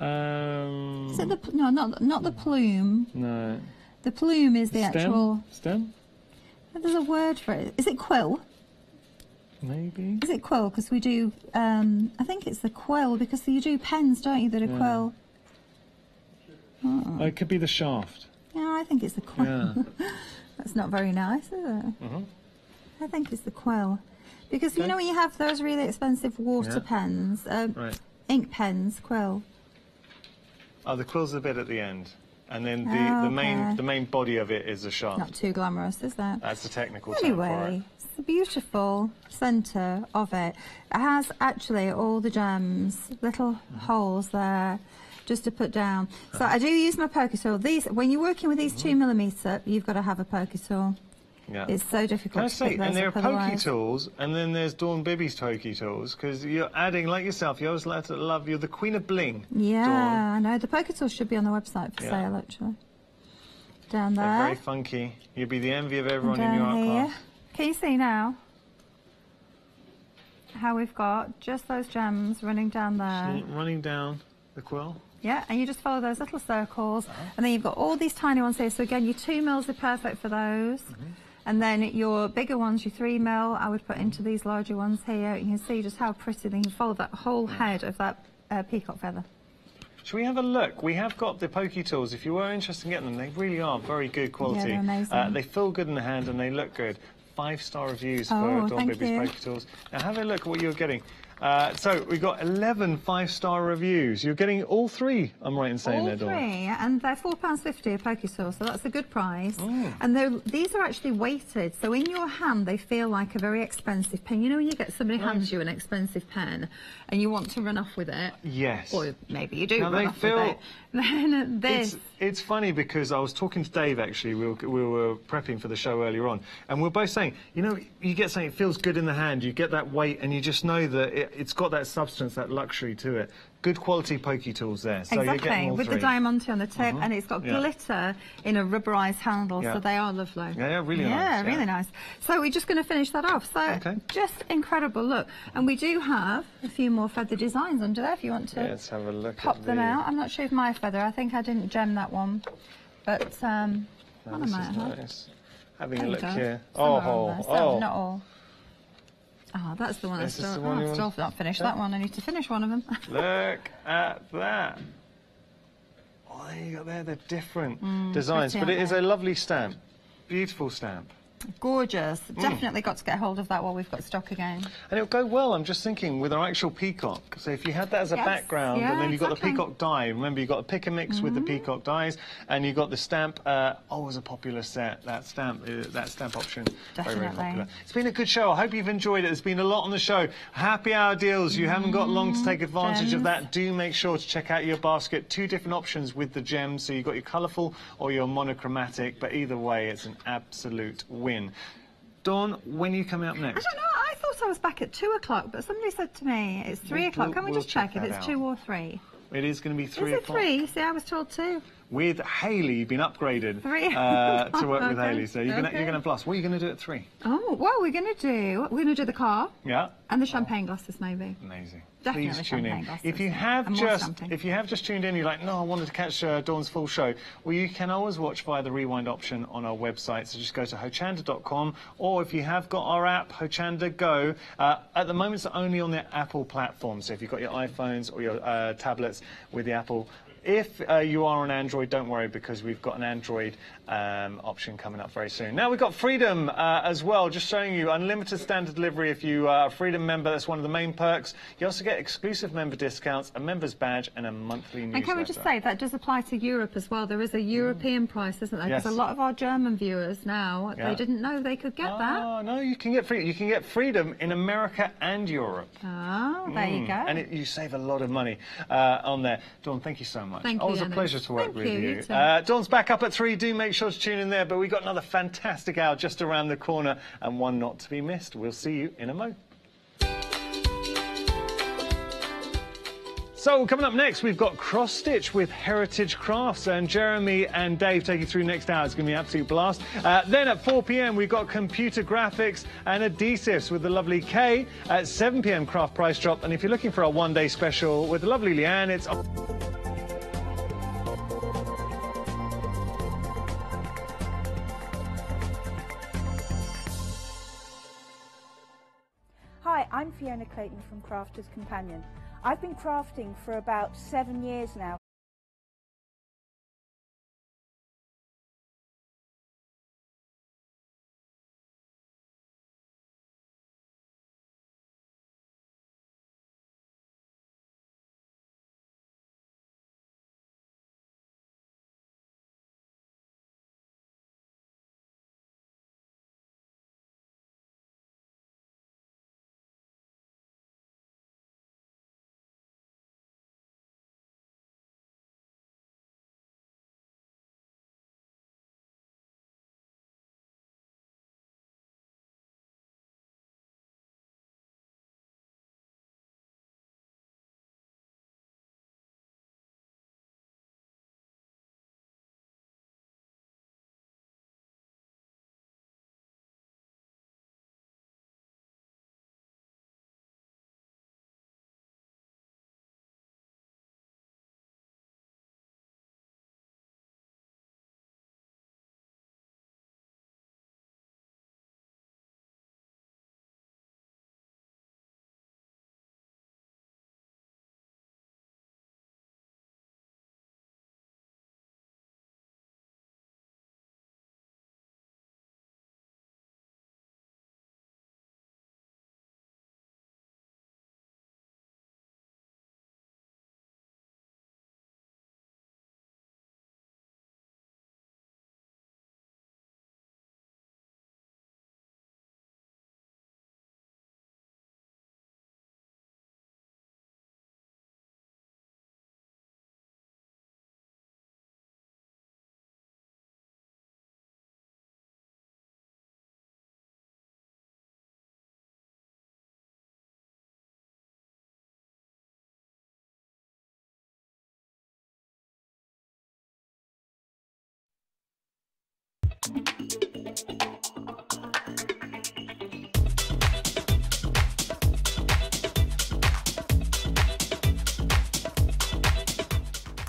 Is it not the plume? No. The plume is the stem? actual... Stem? There's a word for it. Is it quill? Maybe. Is it quill? Because we do, I think it's the quill, because you do pens, don't you, that are quill? Oh, it could be the shaft. Yeah, I think it's the quill. Yeah. That's not very nice, is it? I think it's the quill. Because you know when you have those really expensive water pens, ink pens, quill. Oh, the quill's the bit at the end. And then the main body of it is the shaft. Not too glamorous, is that? That's the technical term for it. Anyway, it's the beautiful centre of it. It has actually all the gems, little holes there, just to put down. So I do use my poker tool. These, when you're working with these 2mm, you've got to have a poker tool. Yeah. It's so difficult to pick those and there are up pokey otherwise. tools, and then there's Dawn Bibby's pokey tools, because you're adding, like yourself, you always like to love, you're the queen of bling. Yeah, Dawn. I know. The poker tools should be on the website for sale, actually. Down there. They're very funky. You'll be the envy of everyone in down your art here. class. Can you see now how we've got just those gems running down there? Running down the quill. Yeah, and you just follow those little circles, and then you've got all these tiny ones here. So again, your 2mm are perfect for those. And then your bigger ones, your 3mm, I would put into these larger ones here. You can see just how pretty they can follow that whole head of that peacock feather. Shall we have a look? We have got the pokey tools. If you were interested in getting them, they really are very good quality. Yeah, they're amazing. They feel good in the hand and they look good. 5-star reviews for Dawn Bibby's pokey tools. Now have a look at what you're getting. So we've got 11 5-star reviews. You're getting all three, I'm right in saying there, Dawn? All three, and they're £4.50 a poke saw, so that's a good price. And these are actually weighted, so in your hand they feel like a very expensive pen. You know when you get somebody hands you an expensive pen and you want to run off with it? Yes. Or maybe you do now run off with it. Then this... It's funny because I was talking to Dave, actually. We were prepping for the show earlier on, and we were both saying, you know, you get something that feels good in the hand, you get that weight, and you just know that it's got that substance, that luxury to it. Good quality pokey tools there. So exactly, you're getting all with three. the diamante on the tip, and it's got glitter in a rubberized handle, so they are lovely. Yeah, really nice. Yeah, really nice. So we're just going to finish that off. So just incredible look. And we do have a few more feather designs under there if you want to let's have a look pop them out. I'm not sure if my feather, I think I didn't gem that one, but one I might have. Nice. Having a look here. Not all. Oh, that's the one that's still, I've still not finished that one. I need to finish one of them. Look at that. Oh, there you go. They're different designs, but it is a lovely stamp. Beautiful stamp. Gorgeous. Definitely got to get hold of that while we've got stock again. And it'll go well, I'm just thinking, with our actual peacock. So if you had that as a background, and then you've got the peacock die. Remember, you've got a pick and mix with the peacock dies, and you've got the stamp. Always a popular set, that stamp option. Definitely. Very, very popular. It's been a good show. I hope you've enjoyed it. There's been a lot on the show. Happy hour deals. You haven't got long to take advantage of that. Do make sure to check out your basket. 2 different options with the gems. So you've got your colourful or your monochromatic, but either way, it's an absolute win. Dawn, when are you coming up next? I don't know. I thought I was back at 2 o'clock, but somebody said to me it's 3 o'clock. Can we just check if it's 2 or 3? It is going to be 3 o'clock. Is it 3? See, I was told 2. With Hayley, you've been upgraded 3. to work with Hayley. So you're going to plus. What are you going to do at 3? Oh, well, we're going to do the car. Yeah. And the champagne glasses, maybe. Amazing. Definitely Please tune in. glasses. If you have just tuned in, you're like, no, I wanted to catch Dawn's full show. Well, you can always watch via the rewind option on our website. So just go to hochanda.com, or if you have got our app, Hochanda Go. At the moment, it's only on the Apple platform. So if you've got your iPhones or your tablets with the Apple. If you are on Android, don't worry, because we've got an Android option coming up very soon. Now, we've got Freedom as well, just showing you unlimited standard delivery if you are a Freedom member. That's one of the main perks. You also get exclusive member discounts, a member's badge, and a monthly newsletter. And can we just say, that does apply to Europe as well. There is a European price, isn't there? Because a lot of our German viewers now, they didn't know they could get that. Oh, no, you can get Freedom. You can get Freedom in America and Europe. Oh, there you go. And you save a lot of money on there. Dawn, thank you so much. Thank you, Always a pleasure to work with you. You Dawn's back up at 3. Do make sure to tune in there. But we've got another fantastic hour just around the corner, and one not to be missed. We'll see you in a mo. So coming up next, we've got Cross Stitch with Heritage Crafts, and Jeremy and Dave take you through next hour. It's going to be an absolute blast. Then at 4 p.m, we've got Computer Graphics and Adhesives with the lovely Kay. At 7 p.m, Craft Price Drop. And if you're looking for a one-day special with the lovely Leanne, it's... Hi, I'm Fiona Clayton from Crafter's Companion. I've been crafting for about 7 years now.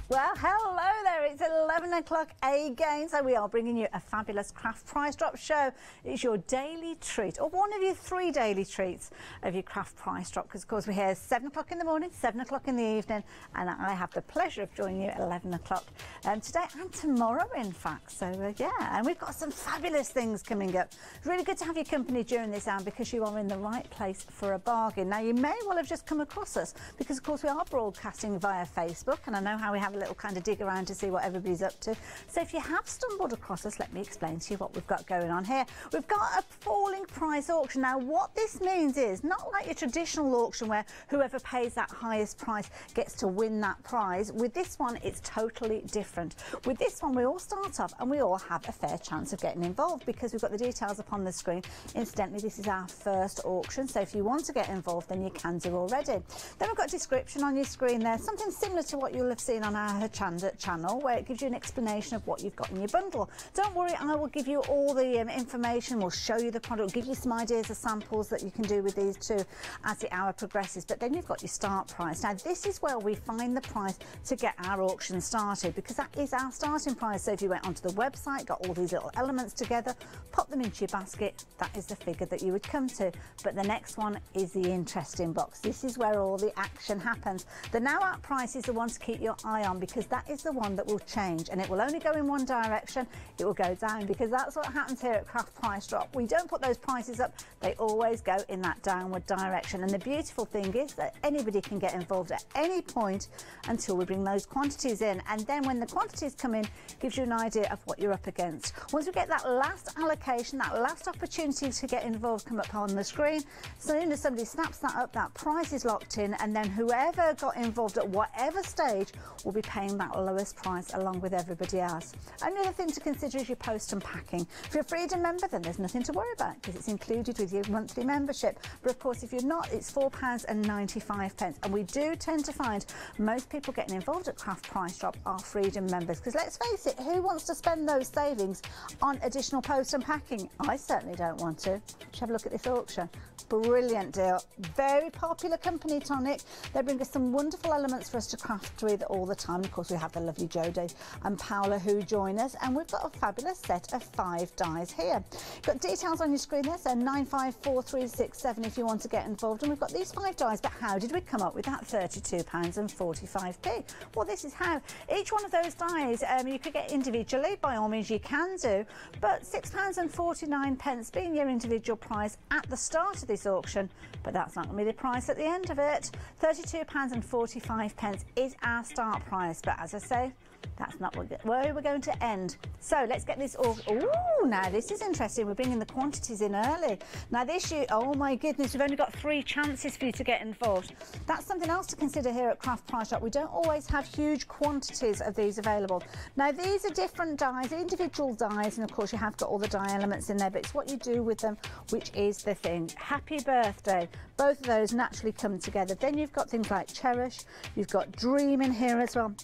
Well, hello there. It's 11 o'clock again, so we are bringing you a fabulous craft price drop show. It's your daily treat, or one of your 3 daily treats of your craft price drop, because of course we're here 7 o'clock in the morning, 7 o'clock in the evening, and I have the pleasure of joining you at 11 o'clock today and tomorrow, in fact. So yeah, and we've got some fabulous things coming up. It's really good to have your company during this hour, because you are in the right place for a bargain. Now, you may well have just come across us, because of course we are broadcasting via Facebook, and I know how we have a little kind of dig around to see what everybody's up to. So if you have stumbled across us, let me explain to you what we've got going on here. We've got a falling price auction. Now, what this means is not like your traditional auction where whoever pays that highest price gets to win that prize. With this one, it's totally different. With this one, we all start off and we all have a fair chance of getting involved, because we've got the details up on the screen. Incidentally, this is our first auction, so if you want to get involved, then you can do already. Then we've got a description on your screen there, something similar to what you'll have seen on our Hochanda channel, where it gives you an explanation of what you've got in your bundle. Don't worry, I will give you all the information. We'll show you the product, give you some ideas of samples that you can do with these too as the hour progresses. But then you've got your start price. Now, this is where we find the price to get our auction started, because that is our starting price. So if you went onto the website, got all these little elements together, pop them into your basket, that is the figure that you would come to. But the next one is the interesting box. This is where all the action happens. The now out price is the one to keep your eye on, because that is the one that will change, and it will only go in one direction. It will go down, because that's what happens here at Craft Price Drop. We don't put those prices up, they always go in that downward direction. And the beautiful thing is that anybody can get involved at any point until we bring those quantities in, and then when the quantities come in, gives you an idea of what you're up against. Once we get that last allocation, that last opportunity to get involved come up on the screen, as soon as somebody snaps that up, that price is locked in, and then whoever got involved at whatever stage will be paying that lowest price along with everybody else. Only other thing to consider is your post and packing. If you're a Freedom member, then there's nothing to worry about, because it's included with your monthly membership. But of course, if you're not, it's £4.95. And we do tend to find most people getting involved at Craft Price Drop are Freedom members, because let's face it, who wants to spend those savings on additional post and packing? I certainly don't want to. Let's have a look at this auction. Brilliant deal. Very popular company, Tonic. They bring us some wonderful elements for us to craft with all the time. Of course, we have the lovely Jodie and Paola who join us, and we've got a fabulous set of 5 dies here. Got details on your screen there, so 954367 if you want to get involved. And we've got these 5 dies, but how did we come up with that £32.45p? Well, this is how. Each one of those dies you could get individually, by all means you can do, but £6.49 being your individual price at the start of this auction, but that's not going to be the price at the end of it. £32.45 is our start price, but as I say, that's not where we're going to end. So let's get this all. Ooh, now this is interesting. We're bringing the quantities in early. Now this year, oh my goodness, we've only got 3 chances for you to get involved. That's something else to consider here at Craft Price Shop. We don't always have huge quantities of these available. Now these are different dies, individual dies, and of course you have got all the die elements in there, but it's what you do with them which is the thing. Happy birthday. Both of those naturally come together. Then you've got things like Cherish, you've got Dream in here as well.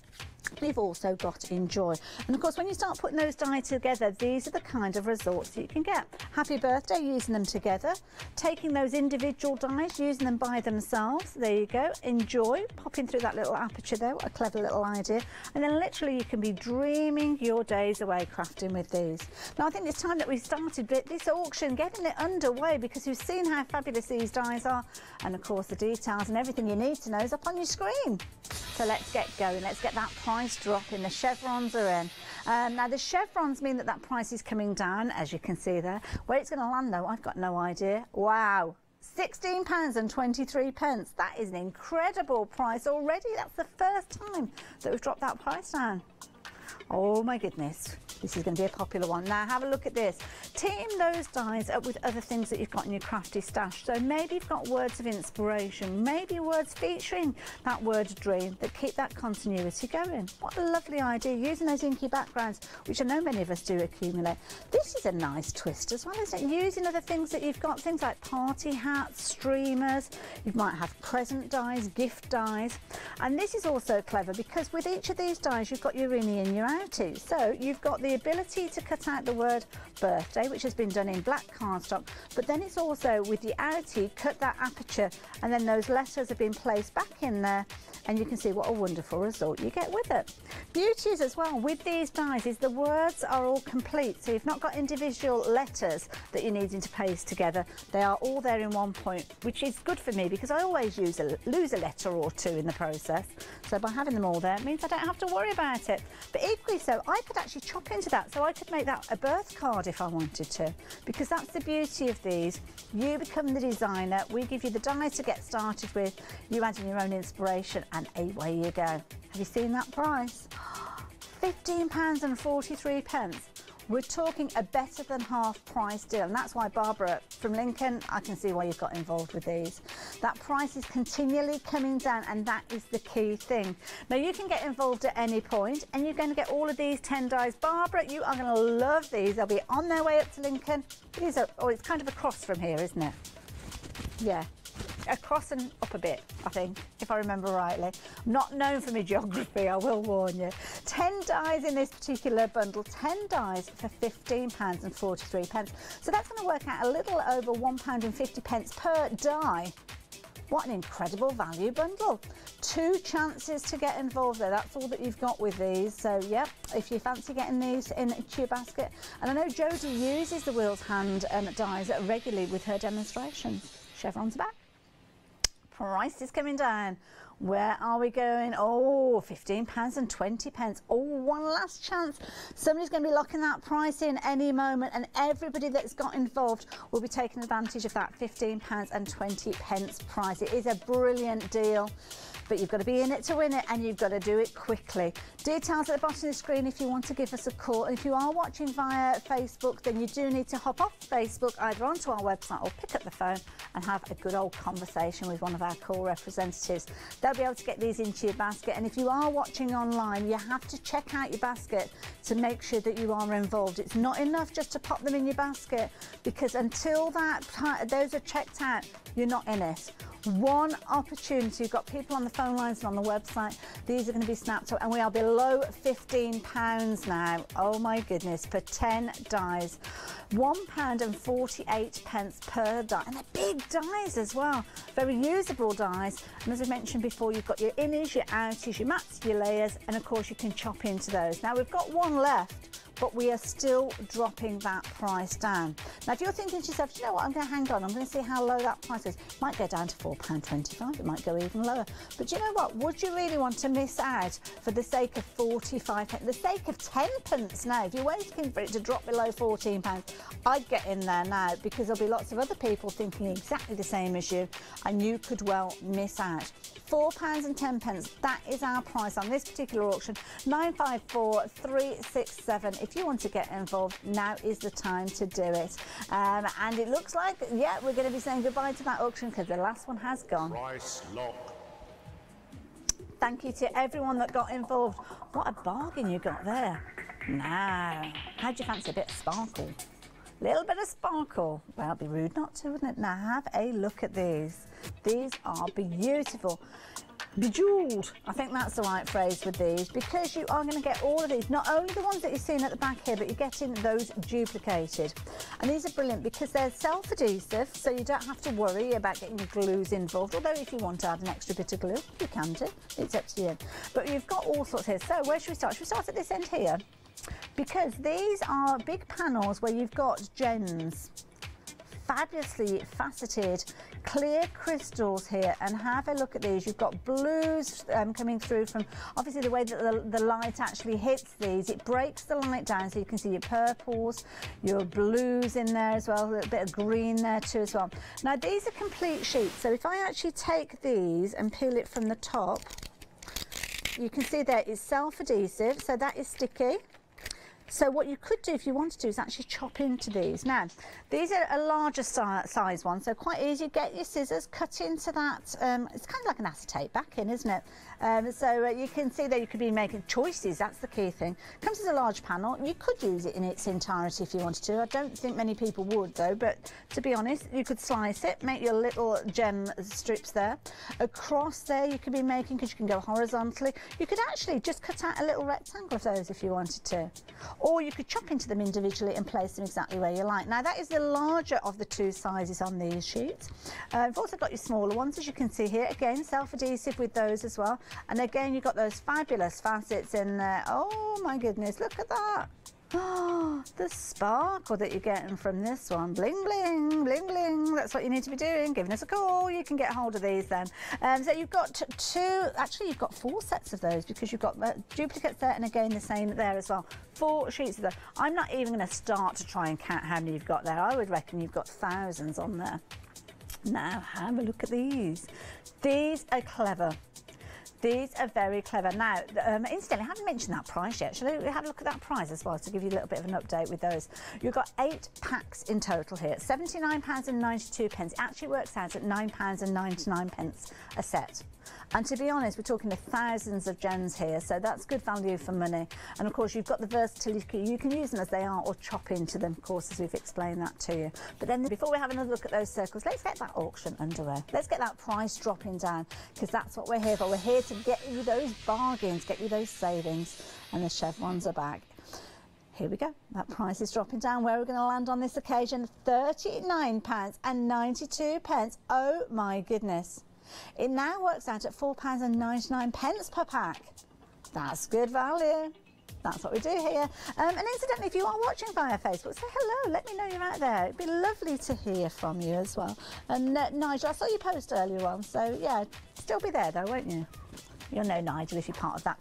We've also got Enjoy. And of course, when you start putting those die together, these are the kind of results that you can get. Happy birthday, using them together. Taking those individual dies, using them by themselves. There you go. Enjoy, popping through that little aperture there. What a clever little idea. And then literally you can be dreaming your days away crafting with these. Now, I think it's time that we started this auction, getting it underway, because you've seen how fabulous these dies are. And of course, the details and everything you need to know is up on your screen. So let's get going. Let's get that price dropping. The chevrons are in. Now the chevrons mean that that price is coming down, as you can see there. Where it's going to land though, I've got no idea. Wow. £16.23. That is an incredible price already. That's the first time that we've dropped that price down. Oh my goodness. This is going to be a popular one. Now have a look at this. Team those dies up with other things that you've got in your crafty stash. So maybe you've got words of inspiration, maybe words featuring that word dream that keep that continuity going. What a lovely idea, using those inky backgrounds, which I know many of us do accumulate. This is a nice twist as well, isn't it? Using other things that you've got, things like party hats, streamers, you might have present dies, gift dies. And this is also clever because with each of these dies you've got your innie and your outie. So you've got the ability to cut out the word birthday, which has been done in black cardstock, but then it's also with the outie, cut that aperture, and then those letters have been placed back in there, and you can see what a wonderful result you get with it. Beauties as well with these dies is the words are all complete, so you've not got individual letters that you're needing to paste together. They are all there in one point, which is good for me because I always lose a letter or two in the process. So by having them all there, it means I don't have to worry about it. But equally so, I could actually chop into that, so I could make that a birth card if I wanted to, because that's the beauty of these. You become the designer, we give you the dies to get started with, you add in your own inspiration, and away you go. Have you seen that price? £15.43. We're talking a better than half price deal, and that's why, Barbara from Lincoln, I can see why you've got involved with these. That price is continually coming down, and that is the key thing. Now, you can get involved at any point, and you're going to get all of these 10 dies. Barbara, you are going to love these. They'll be on their way up to Lincoln. These are, oh, it's kind of across from here, isn't it? Yeah. Across and up a bit, I think, if I remember rightly. I'm not known for my geography, I will warn you. 10 dies in this particular bundle, 10 dies for £15.43. So that's going to work out a little over £1.50 per die. What an incredible value bundle. 2 chances to get involved there. That's all that you've got with these. So, yeah, if you fancy getting these into your basket. And I know Jodie uses the Wheels Hand dies regularly with her demonstrations. Chevrons back. Price is coming down. Where are we going? Oh, £15.20. Oh, one last chance. Somebody's going to be locking that price in any moment, and everybody that's got involved will be taking advantage of that £15.20 price. It is a brilliant deal, but you've got to be in it to win it, and you've got to do it quickly. Details at the bottom of the screen if you want to give us a call. And if you are watching via Facebook, then you do need to hop off Facebook, either onto our website or pick up the phone and have a good old conversation with one of our call representatives. They'll be able to get these into your basket. And if you are watching online, you have to check out your basket to make sure that you are involved. It's not enough just to pop them in your basket, because until those are checked out, you're not in it. One opportunity. You've got people on the phone lines and on the website. These are going to be snapped up, and we are below £15 now. Oh my goodness, for 10 dies. £1.48 per die, and they're big dies as well. Very usable dies. And as I mentioned before, you've got your inners, your outies, your mats, your layers, and of course you can chop into those. Now we've got one left, but we are still dropping that price down. Now, if you're thinking to yourself, you know what, I'm going to hang on, I'm going to see how low that price is. It might go down to £4.25, it might go even lower. But do you know what, would you really want to miss out for the sake of 45 pence, the sake of 10 pence now? If you're waiting for it to drop below £14, I'd get in there now, because there'll be lots of other people thinking exactly the same as you, and you could well miss out. £4.10, that is our price on this particular auction. 954367. If you want to get involved, now is the time to do it. And it looks like, yeah, we're going to be saying goodbye to that auction because the last one has gone. Price lock. Thank you to everyone that got involved. What a bargain you got there. Now, how'd you fancy a bit of sparkle? Little bit of sparkle. Well, it'd be rude not to, wouldn't it? Now, have a look at these. These are beautiful. Bejeweled, I think that's the right phrase with these, because you are going to get all of these, not only the ones that you're seeing at the back here, but you're getting those duplicated. And these are brilliant because they're self-adhesive, so you don't have to worry about getting your glues involved, although if you want to add an extra bit of glue, you can do. It's up to you. But you've got all sorts here. So where should we start? Should we start at this end here? Because these are big panels where you've got gems, fabulously faceted clear crystals here, and have a look at these. You've got blues coming through from obviously the way that the light actually hits these. It breaks the light down, so you can see your purples, your blues in there as well, a little bit of green there too as well. Now these are complete sheets, so if I actually take these and peel it from the top, you can see there it's self-adhesive, so that is sticky. So what you could do if you wanted to is actually chop into these. Now, these are a larger size one, so quite easy. Get your scissors, cut into that. It's kind of like an acetate backing, isn't it? You can see that you could be making choices. That's the key thing. Comes as a large panel. You could use it in its entirety if you wanted to. I don't think many people would though, but to be honest, you could slice it, make your little gem strips there. Across there you could be making, because you can go horizontally. You could actually just cut out a little rectangle of those if you wanted to. Or you could chop into them individually and place them exactly where you like. Now that is the larger of the two sizes on these sheets. You've also got your smaller ones, as you can see here. Again, self-adhesive with those as well. And again, you've got those fabulous facets in there. Oh my goodness, look at that. Oh, the sparkle that you're getting from this one. Bling, bling, bling, bling. That's what you need to be doing. Giving us a call. You can get hold of these then. So you've got you've got 4 sets of those, because you've got duplicates there, and again, the same there as well. 4 sheets of those. I'm not even going to start to try and count how many you've got there. I would reckon you've got thousands on there. Now, have a look at these. These are clever. These are very clever. Now, incidentally, I haven't mentioned that price yet. Shall we have a look at that price as well to give you a little bit of an update with those? You've got 8 packs in total here. £79.92. It actually works out at £9.99 a set. And to be honest, we're talking of thousands of gems here, so that's good value for money. And of course, you've got the versatility. You can use them as they are or chop into them, of course, as we've explained that to you. But then before we have another look at those circles, let's get that auction underway. Let's get that price dropping down, because that's what we're here for. We're here to get you those bargains, get you those savings, and the chevrons are back. Here we go. That price is dropping down. Where are we going to land on this occasion? £39.92. Oh my goodness. It now works out at £4.99 per pack. That's good value. That's what we do here. And incidentally, if you are watching via Facebook, say hello. Let me know you're out there. It'd be lovely to hear from you as well. And Nigel, I saw you post earlier on, so yeah, still be there though, won't you? You'll know Nigel if you're part of that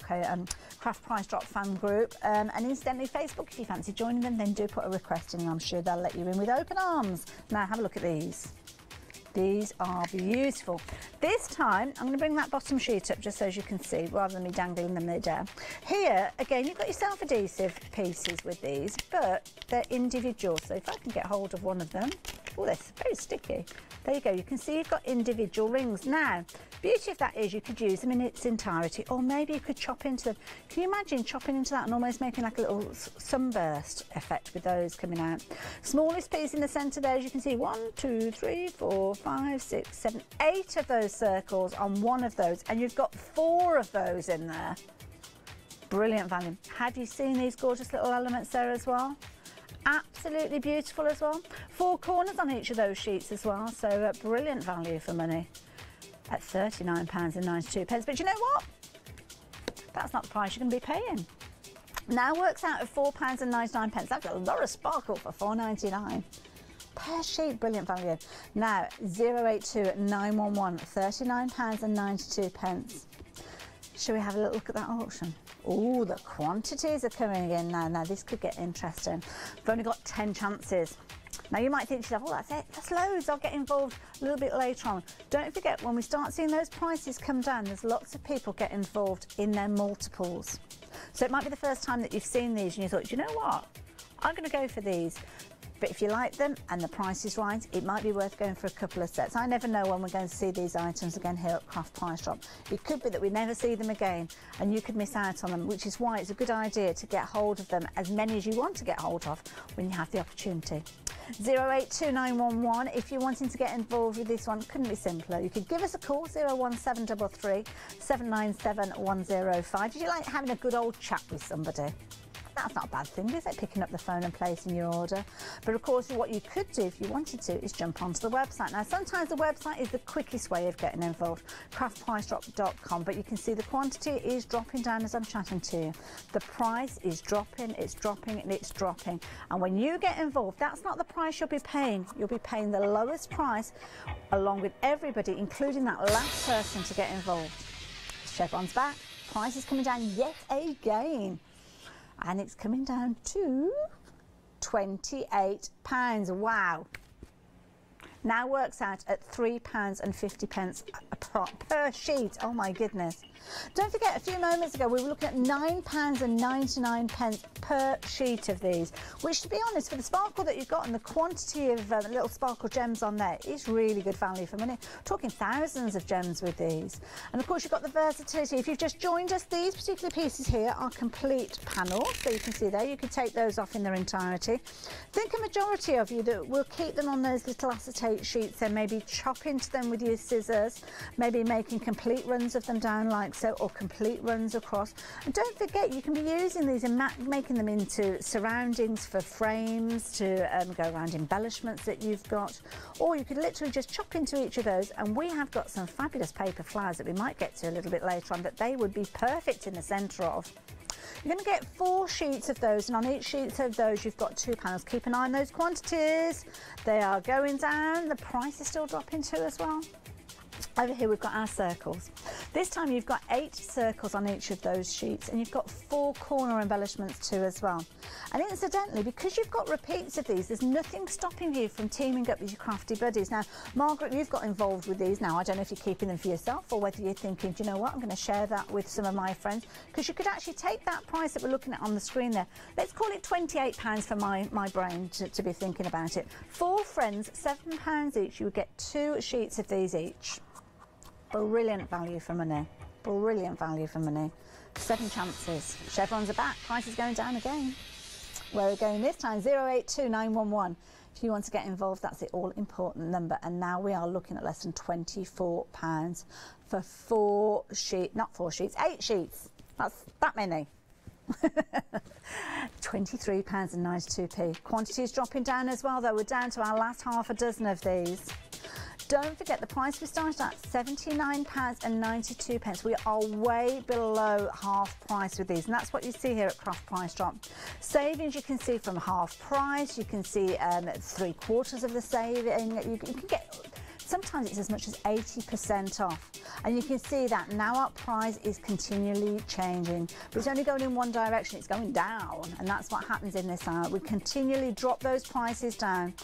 Craft Price Drop fan group. And incidentally, Facebook, if you fancy joining them, then do put a request in, and I'm sure they'll let you in with open arms. Now, have a look at these. These are beautiful. This time, I'm going to bring that bottom sheet up just so as you can see, rather than me dangling them there. Here, again, you've got your self-adhesive pieces with these, but they're individual. So if I can get hold of one of them, Oh, they're very sticky. There you go. You can see you've got individual rings. Now, beauty of that is you could use them in its entirety, or maybe you could chop into them. Can you imagine chopping into that and almost making like a little sunburst effect with those coming out? Smallest piece in the centre there, as you can see, 1, 2, 3, 4, 5, 6, 7, 8 of those circles on one of those, and you've got 4 of those in there. Brilliant value. Have you seen these gorgeous little elements there as well? Absolutely beautiful as well. 4 corners on each of those sheets as well, so brilliant value for money at £39.92. But you know what? That's not the price you're going to be paying. Now works out at £4.99. That's a lot of sparkle for £4.99 per sheet. Brilliant value. Now 082911, £39.92. Shall we have a little look at that auction? Oh, the quantities are coming in now. Now this could get interesting. We've only got 10 chances. Now you might think to yourself, oh, that's it, that's loads, I'll get involved a little bit later on. Don't forget, when we start seeing those prices come down, there's lots of people get involved in their multiples. So it might be the first time that you've seen these and you thought, you know what, I'm going to go for these. But if you like them and the price is right, it might be worth going for a couple of sets. I never know when we're going to see these items again here at Craft Price Drop. It could be that we never see them again and you could miss out on them, which is why it's a good idea to get hold of them, as many as you want to get hold of when you have the opportunity. 082911, if you're wanting to get involved with this one, couldn't be simpler. You could give us a call, 01733 797 105. Did you like having a good old chat with somebody? That's not a bad thing, is it? Picking up the phone and placing your order. But of course, what you could do if you wanted to is jump onto the website. Now, sometimes the website is the quickest way of getting involved, craftpricedrop.com, but you can see the quantity is dropping down as I'm chatting to you. The price is dropping, it's dropping, and it's dropping. And when you get involved, that's not the price you'll be paying. You'll be paying the lowest price along with everybody, including that last person to get involved. Chevron's back. Price is coming down yet again. And it's coming down to £28. Wow. Now works out at £3.50 per sheet. Oh my goodness. Don't forget, a few moments ago we were looking at £9.99 per sheet of these, which, to be honest, for the sparkle that you've got and the quantity of little sparkle gems on there, is really good value for money. We're talking thousands of gems with these. And of course you've got the versatility. If you've just joined us, these particular pieces here are complete panels, so you can see there, you can take those off in their entirety. I think a majority of you that will keep them on those little acetate sheets and maybe chop into them with your scissors, maybe making complete runs of them down like so, or complete runs across. And don't forget, you can be using these and making them into surroundings for frames to go around embellishments that you've got, or you could literally just chop into each of those. And we have got some fabulous paper flowers that we might get to a little bit later on that they would be perfect in the centre of. You're going to get 4 sheets of those, and on each sheet of those you've got 2 panels. Keep an eye on those quantities. They are going down. The price is still dropping too as well. Over here we've got our circles. This time you've got 8 circles on each of those sheets, and you've got 4 corner embellishments too as well. And incidentally, because you've got repeats of these, there's nothing stopping you from teaming up with your crafty buddies. Now, Margaret, you've got involved with these now. I don't know if you're keeping them for yourself or whether you're thinking, do you know what, I'm going to share that with some of my friends, because you could actually take that price that we're looking at on the screen there. Let's call it £28 for my brain to be thinking about it. 4 friends, £7 each. You would get 2 sheets of these each. Brilliant value for money. Brilliant value for money. 7 chances. Chevrons are back. Price is going down again. Where are we going this time? 082911. If you want to get involved, that's the all-important number. And now we are looking at less than £24 for 4 sheets. Not 4 sheets, 8 sheets. That's that many. £23.92. Quantity is dropping down as well, though. We're down to our last half a dozen of these. Don't forget, the price we started at £79.92. We are way below half price with these, and that's what you see here at Craft Price Drop. Savings you can see from half price, you can see 3/4 of the saving. You can get, sometimes it's as much as 80% off. And you can see that now our price is continually changing, but it's only going in one direction, it's going down, and that's what happens in this hour. We continually drop those prices down.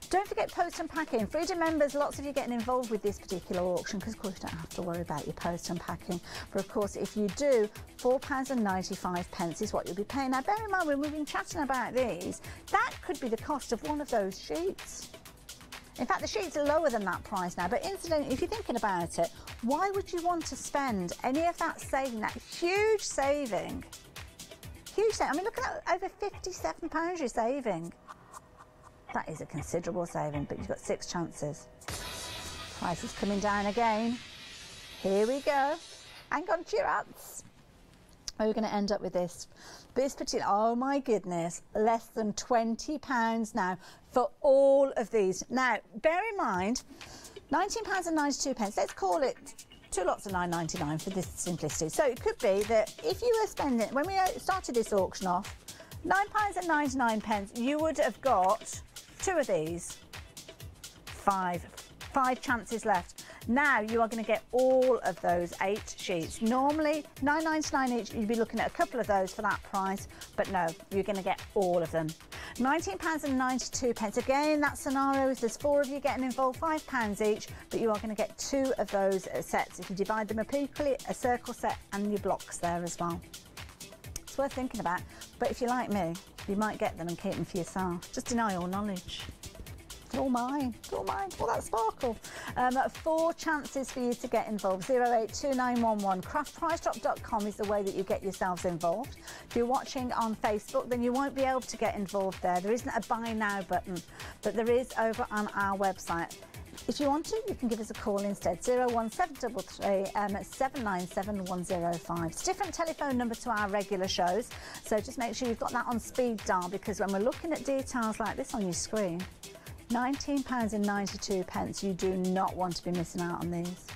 Don't forget post and packing. Freedom members, lots of you getting involved with this particular auction, because of course you don't have to worry about your post and packing. But of course, if you do, £4.95 is what you'll be paying. Now bear in mind, when we've been chatting about these, that could be the cost of one of those sheets. In fact, the sheets are lower than that price now. But incidentally, if you're thinking about it, why would you want to spend any of that saving, that huge saving? Huge saving. I mean, look at that, over £57 you're saving. That is a considerable saving, but you've got 6 chances. Price is coming down again. Here we go. Hang on to your hats. We're going to end up with this. This particular, oh my goodness, less than £20 now for all of these. Now, bear in mind, £19.92. Let's call it 2 lots of £9.99 for this simplicity. So it could be that if you were spending, when we started this auction off, £9.99, you would have got 2 of these. 5 chances left. Now you are going to get all of those 8 sheets. Normally £9.99 each, you'd be looking at a couple of those for that price, but no, you're going to get all of them. £19.92. Again, that scenario is there's 4 of you getting involved, £5 each, but you are going to get 2 of those sets. If you divide them up equally, a circle set and your blocks there as well. It's worth thinking about, but if you're like me, you might get them and keep them for yourself. Just deny all knowledge. It's all mine, it's all mine, all that sparkle. 4 chances for you to get involved. 082911. Craftpricedrop.com is the way that you get yourselves involved. If you're watching on Facebook, then you won't be able to get involved there. There isn't a buy now button, but there is over on our website. If you want to, you can give us a call instead, 01733 797 105. It's a different telephone number to our regular shows, so just make sure you've got that on speed dial, because when we're looking at details like this on your screen, £19.92, you do not want to be missing out on these.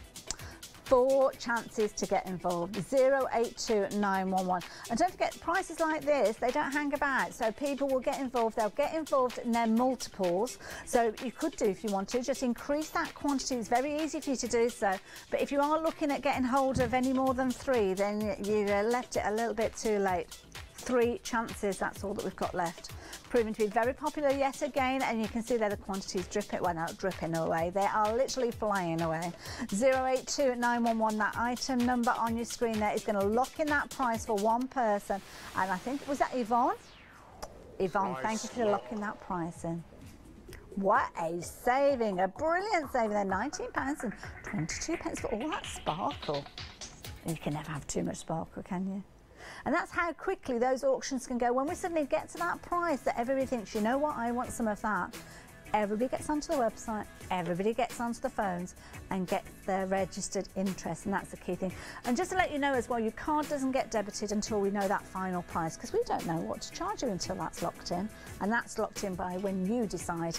4 chances to get involved, 082911. And don't forget, prices like this, they don't hang about, so people will get involved. They'll get involved in their multiples. So you could do, if you want to, just increase that quantity. It's very easy for you to do so. But if you are looking at getting hold of any more than 3, then you left it a little bit too late. 3 chances, that's all that we've got left. Proving to be very popular yet again, and you can see there the quantities dripping, well, not dripping away, they are literally flying away. 082911, that item number on your screen there is going to lock in that price for one person, and I think, was that Yvonne? Yvonne, thank you for locking that price in. What a saving, a brilliant saving there, £19.22 for all that sparkle. You can never have too much sparkle, can you? And that's how quickly those auctions can go. When we suddenly get to that price that everybody thinks, you know what, I want some of that, everybody gets onto the website, everybody gets onto the phones and gets their registered interest, and that's the key thing. And just to let you know as well, your card doesn't get debited until we know that final price, because we don't know what to charge you until that's locked in, and that's locked in by when you decide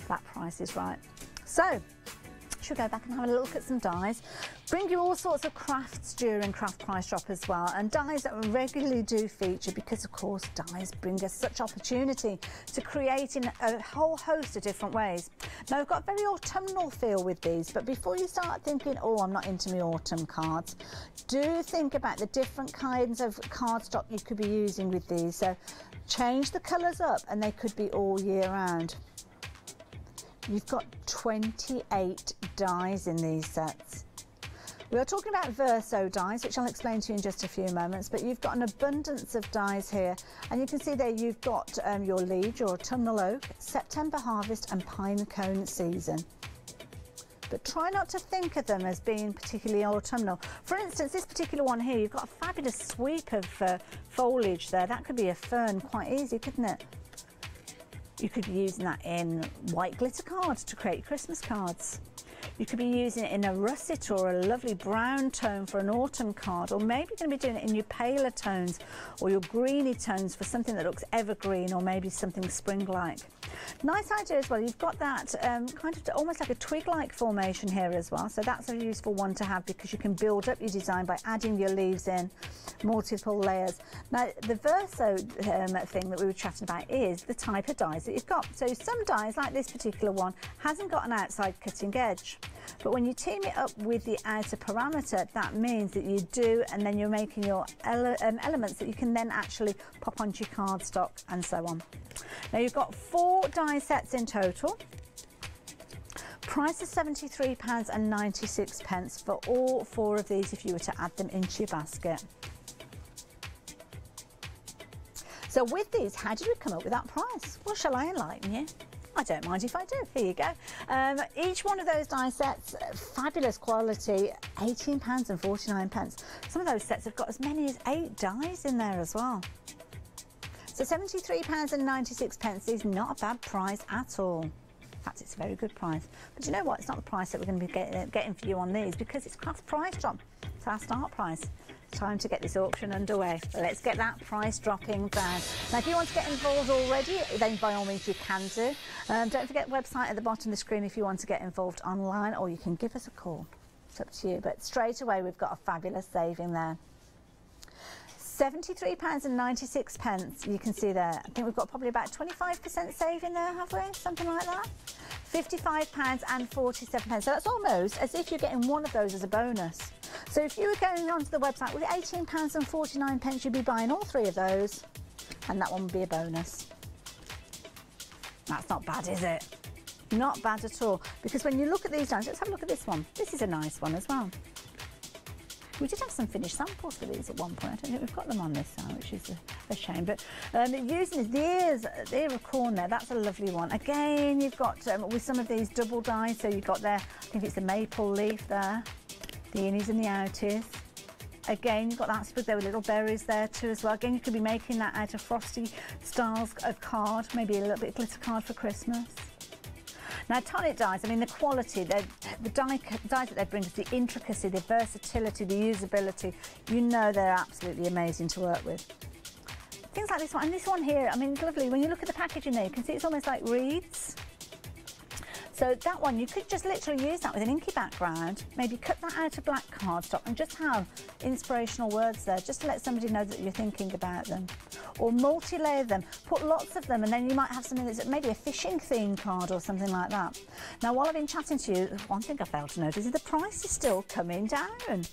that price is right. So, should go back and have a look at some dies. Bring you all sorts of crafts during Craft Price Drop as well, and dies that we regularly do feature, because of course dies bring us such opportunity to create in a whole host of different ways. Now we've got a very autumnal feel with these, but before you start thinking, oh, I'm not into my autumn cards, do think about the different kinds of cardstock you could be using with these. So change the colours up, and they could be all year round. You've got 28 dies in these sets. We are talking about Verso dies, which I'll explain to you in just a few moments, but you've got an abundance of dies here, and you can see there you've got your lead, your autumnal oak, September harvest and pine cone season. But try not to think of them as being particularly autumnal. For instance, this particular one here, you've got a fabulous sweep of foliage there. That could be a fern quite easy, couldn't it? You could be using that in white glitter cards to create Christmas cards. You could be using it in a russet or a lovely brown tone for an autumn card, or maybe you're going to be doing it in your paler tones or your greeny tones for something that looks evergreen, or maybe something spring-like. Nice idea as well, you've got that kind of almost like a twig-like formation here as well, so that's a useful one to have, because you can build up your design by adding your leaves in multiple layers. Now the Verso thing that we were chatting about is the type of dies that you've got. So some dies, like this particular one, hasn't got an outside cutting edge, but when you team it up with the outer parameter, that means that you do, and then you're making your elements that you can then actually pop onto your cardstock and so on. Now you've got 4 die sets in total. Price is £73.96 for all 4 of these if you were to add them into your basket. So with these, how did we come up with that price? Well, shall I enlighten you? I don't mind if I do. Here you go. Each one of those die sets, fabulous quality, £18.49. Some of those sets have got as many as 8 dies in there as well. So £73.96 is not a bad price at all. In fact, it's a very good price. But you know what? It's not the price that we're going to be getting for you on these, because it's class price drop. It's our start price. Time to get this auction underway. Let's get that price dropping down. Now, if you want to get involved already, then by all means you can do. Don't forget the website at the bottom of the screen if you want to get involved online, or you can give us a call. It's up to you. But straight away, we've got a fabulous saving there. £73.96 you can see there. I think we've got probably about 25% saving there, have we? Something like that. £55.47. So that's almost as if you're getting one of those as a bonus. So if you were going onto the website with £18.49, you'd be buying all 3 of those, and that one would be a bonus. That's not bad, is it? Not bad at all. Because when you look at these dies, let's have a look at this one. This is a nice one as well. We did have some finished samples for these at one point. I don't think we've got them on this side, which is a shame. But using the ear of corn there, that's a lovely one. Again, you've got with some of these double dies, so you've got there, I think it's the maple leaf there, the innies and the outies. Again, you've got that sprig there with little berries there too as well. Again, you could be making that out of frosty styles of card, maybe a little bit of glitter card for Christmas. Now, tonic dies, I mean, the quality, the dies that they bring us, the intricacy, the versatility, the usability, you know they're absolutely amazing to work with. Things like this one, and this one here, I mean, it's lovely. When you look at the packaging there, you can see it's almost like reeds. So that one, you could just literally use that with an inky background, maybe cut that out of black cardstock and just have inspirational words there, just to let somebody know that you're thinking about them. Or multi-layer them, put lots of them, and then you might have something that's maybe a fishing theme card or something like that. Now, while I've been chatting to you, one thing I failed to notice is the price is still coming down.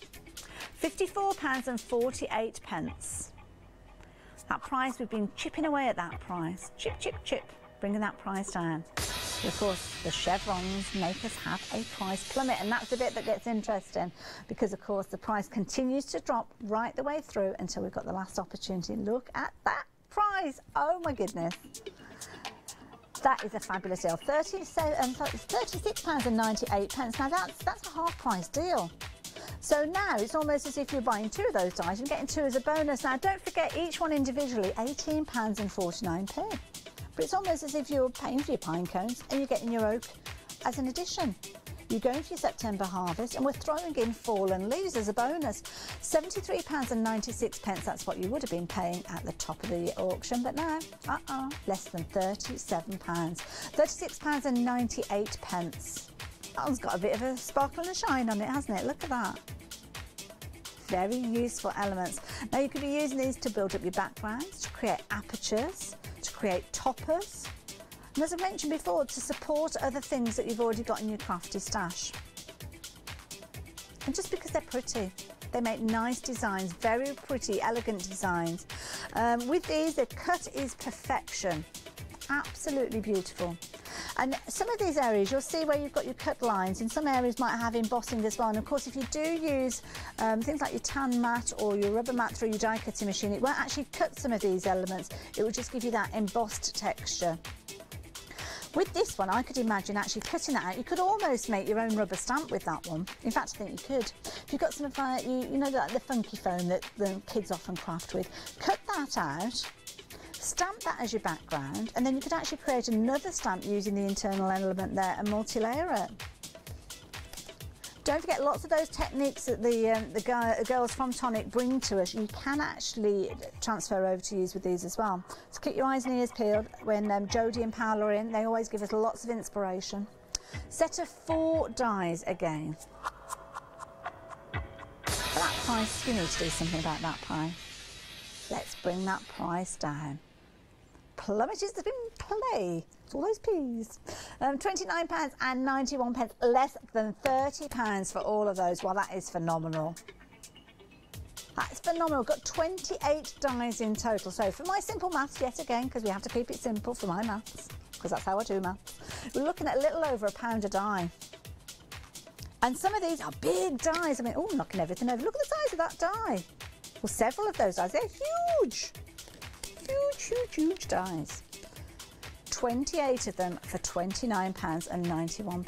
£54.48. That price, we've been chipping away at that price. Chip, chip, chip, bringing that price down. Of course, the chevrons make us have a price plummet, and that's the bit that gets interesting, because of course the price continues to drop right the way through until we've got the last opportunity. Look at that price. Oh my goodness. That is a fabulous deal. £36.98. Now that's a half price deal. So now it's almost as if you're buying 2 of those dies and getting 2 as a bonus. Now don't forget, each one individually, £18.49. But it's almost as if you're paying for your pine cones and you're getting your oak as an addition. You're going for your September harvest, and we're throwing in fall and leaves as a bonus. £73.96, that's what you would have been paying at the top of the auction, but now, less than £37. £36.98. That one's got a bit of a sparkle and a shine on it, hasn't it? Look at that. Very useful elements. Now you could be using these to build up your backgrounds, to create apertures, to create toppers, and as I mentioned before, to support other things that you've already got in your crafty stash. And just because they're pretty, they make nice designs, very pretty, elegant designs. With these, the cut is perfection, absolutely beautiful. And some of these areas, you'll see where you've got your cut lines, and some areas might have embossing as well. And of course, if you do use things like your tan mat or your rubber mat through your die cutting machine, it won't actually cut some of these elements. It will just give you that embossed texture. With this one, I could imagine actually cutting that out. You could almost make your own rubber stamp with that one. In fact, I think you could. If you've got some of you know, the funky foam that the kids often craft with, cut that out, stamp that as your background, and then you could actually create another stamp using the internal element there and multi-layer it. Don't forget, lots of those techniques that the girls from Tonic bring to us, you can actually transfer over to use with these as well. So keep your eyes and ears peeled when Jodie and Paola are in. They always give us lots of inspiration. Set of 4 dies again. That price, we need to do something about that price. Let's bring that price down. Plummet is in play. It's all those P's. £29.91, less than £30 for all of those. Well, that is phenomenal. That's phenomenal. Got 28 dies in total. So for my simple maths, yet again, because we have to keep it simple for my maths, because that's how I do maths, we're looking at a little over £1 a die. And some of these are big dies. I mean, oh, knocking everything over. Look at the size of that die. Well, several of those dies, they're huge. Huge, huge, huge dies. 28 of them for £29.91.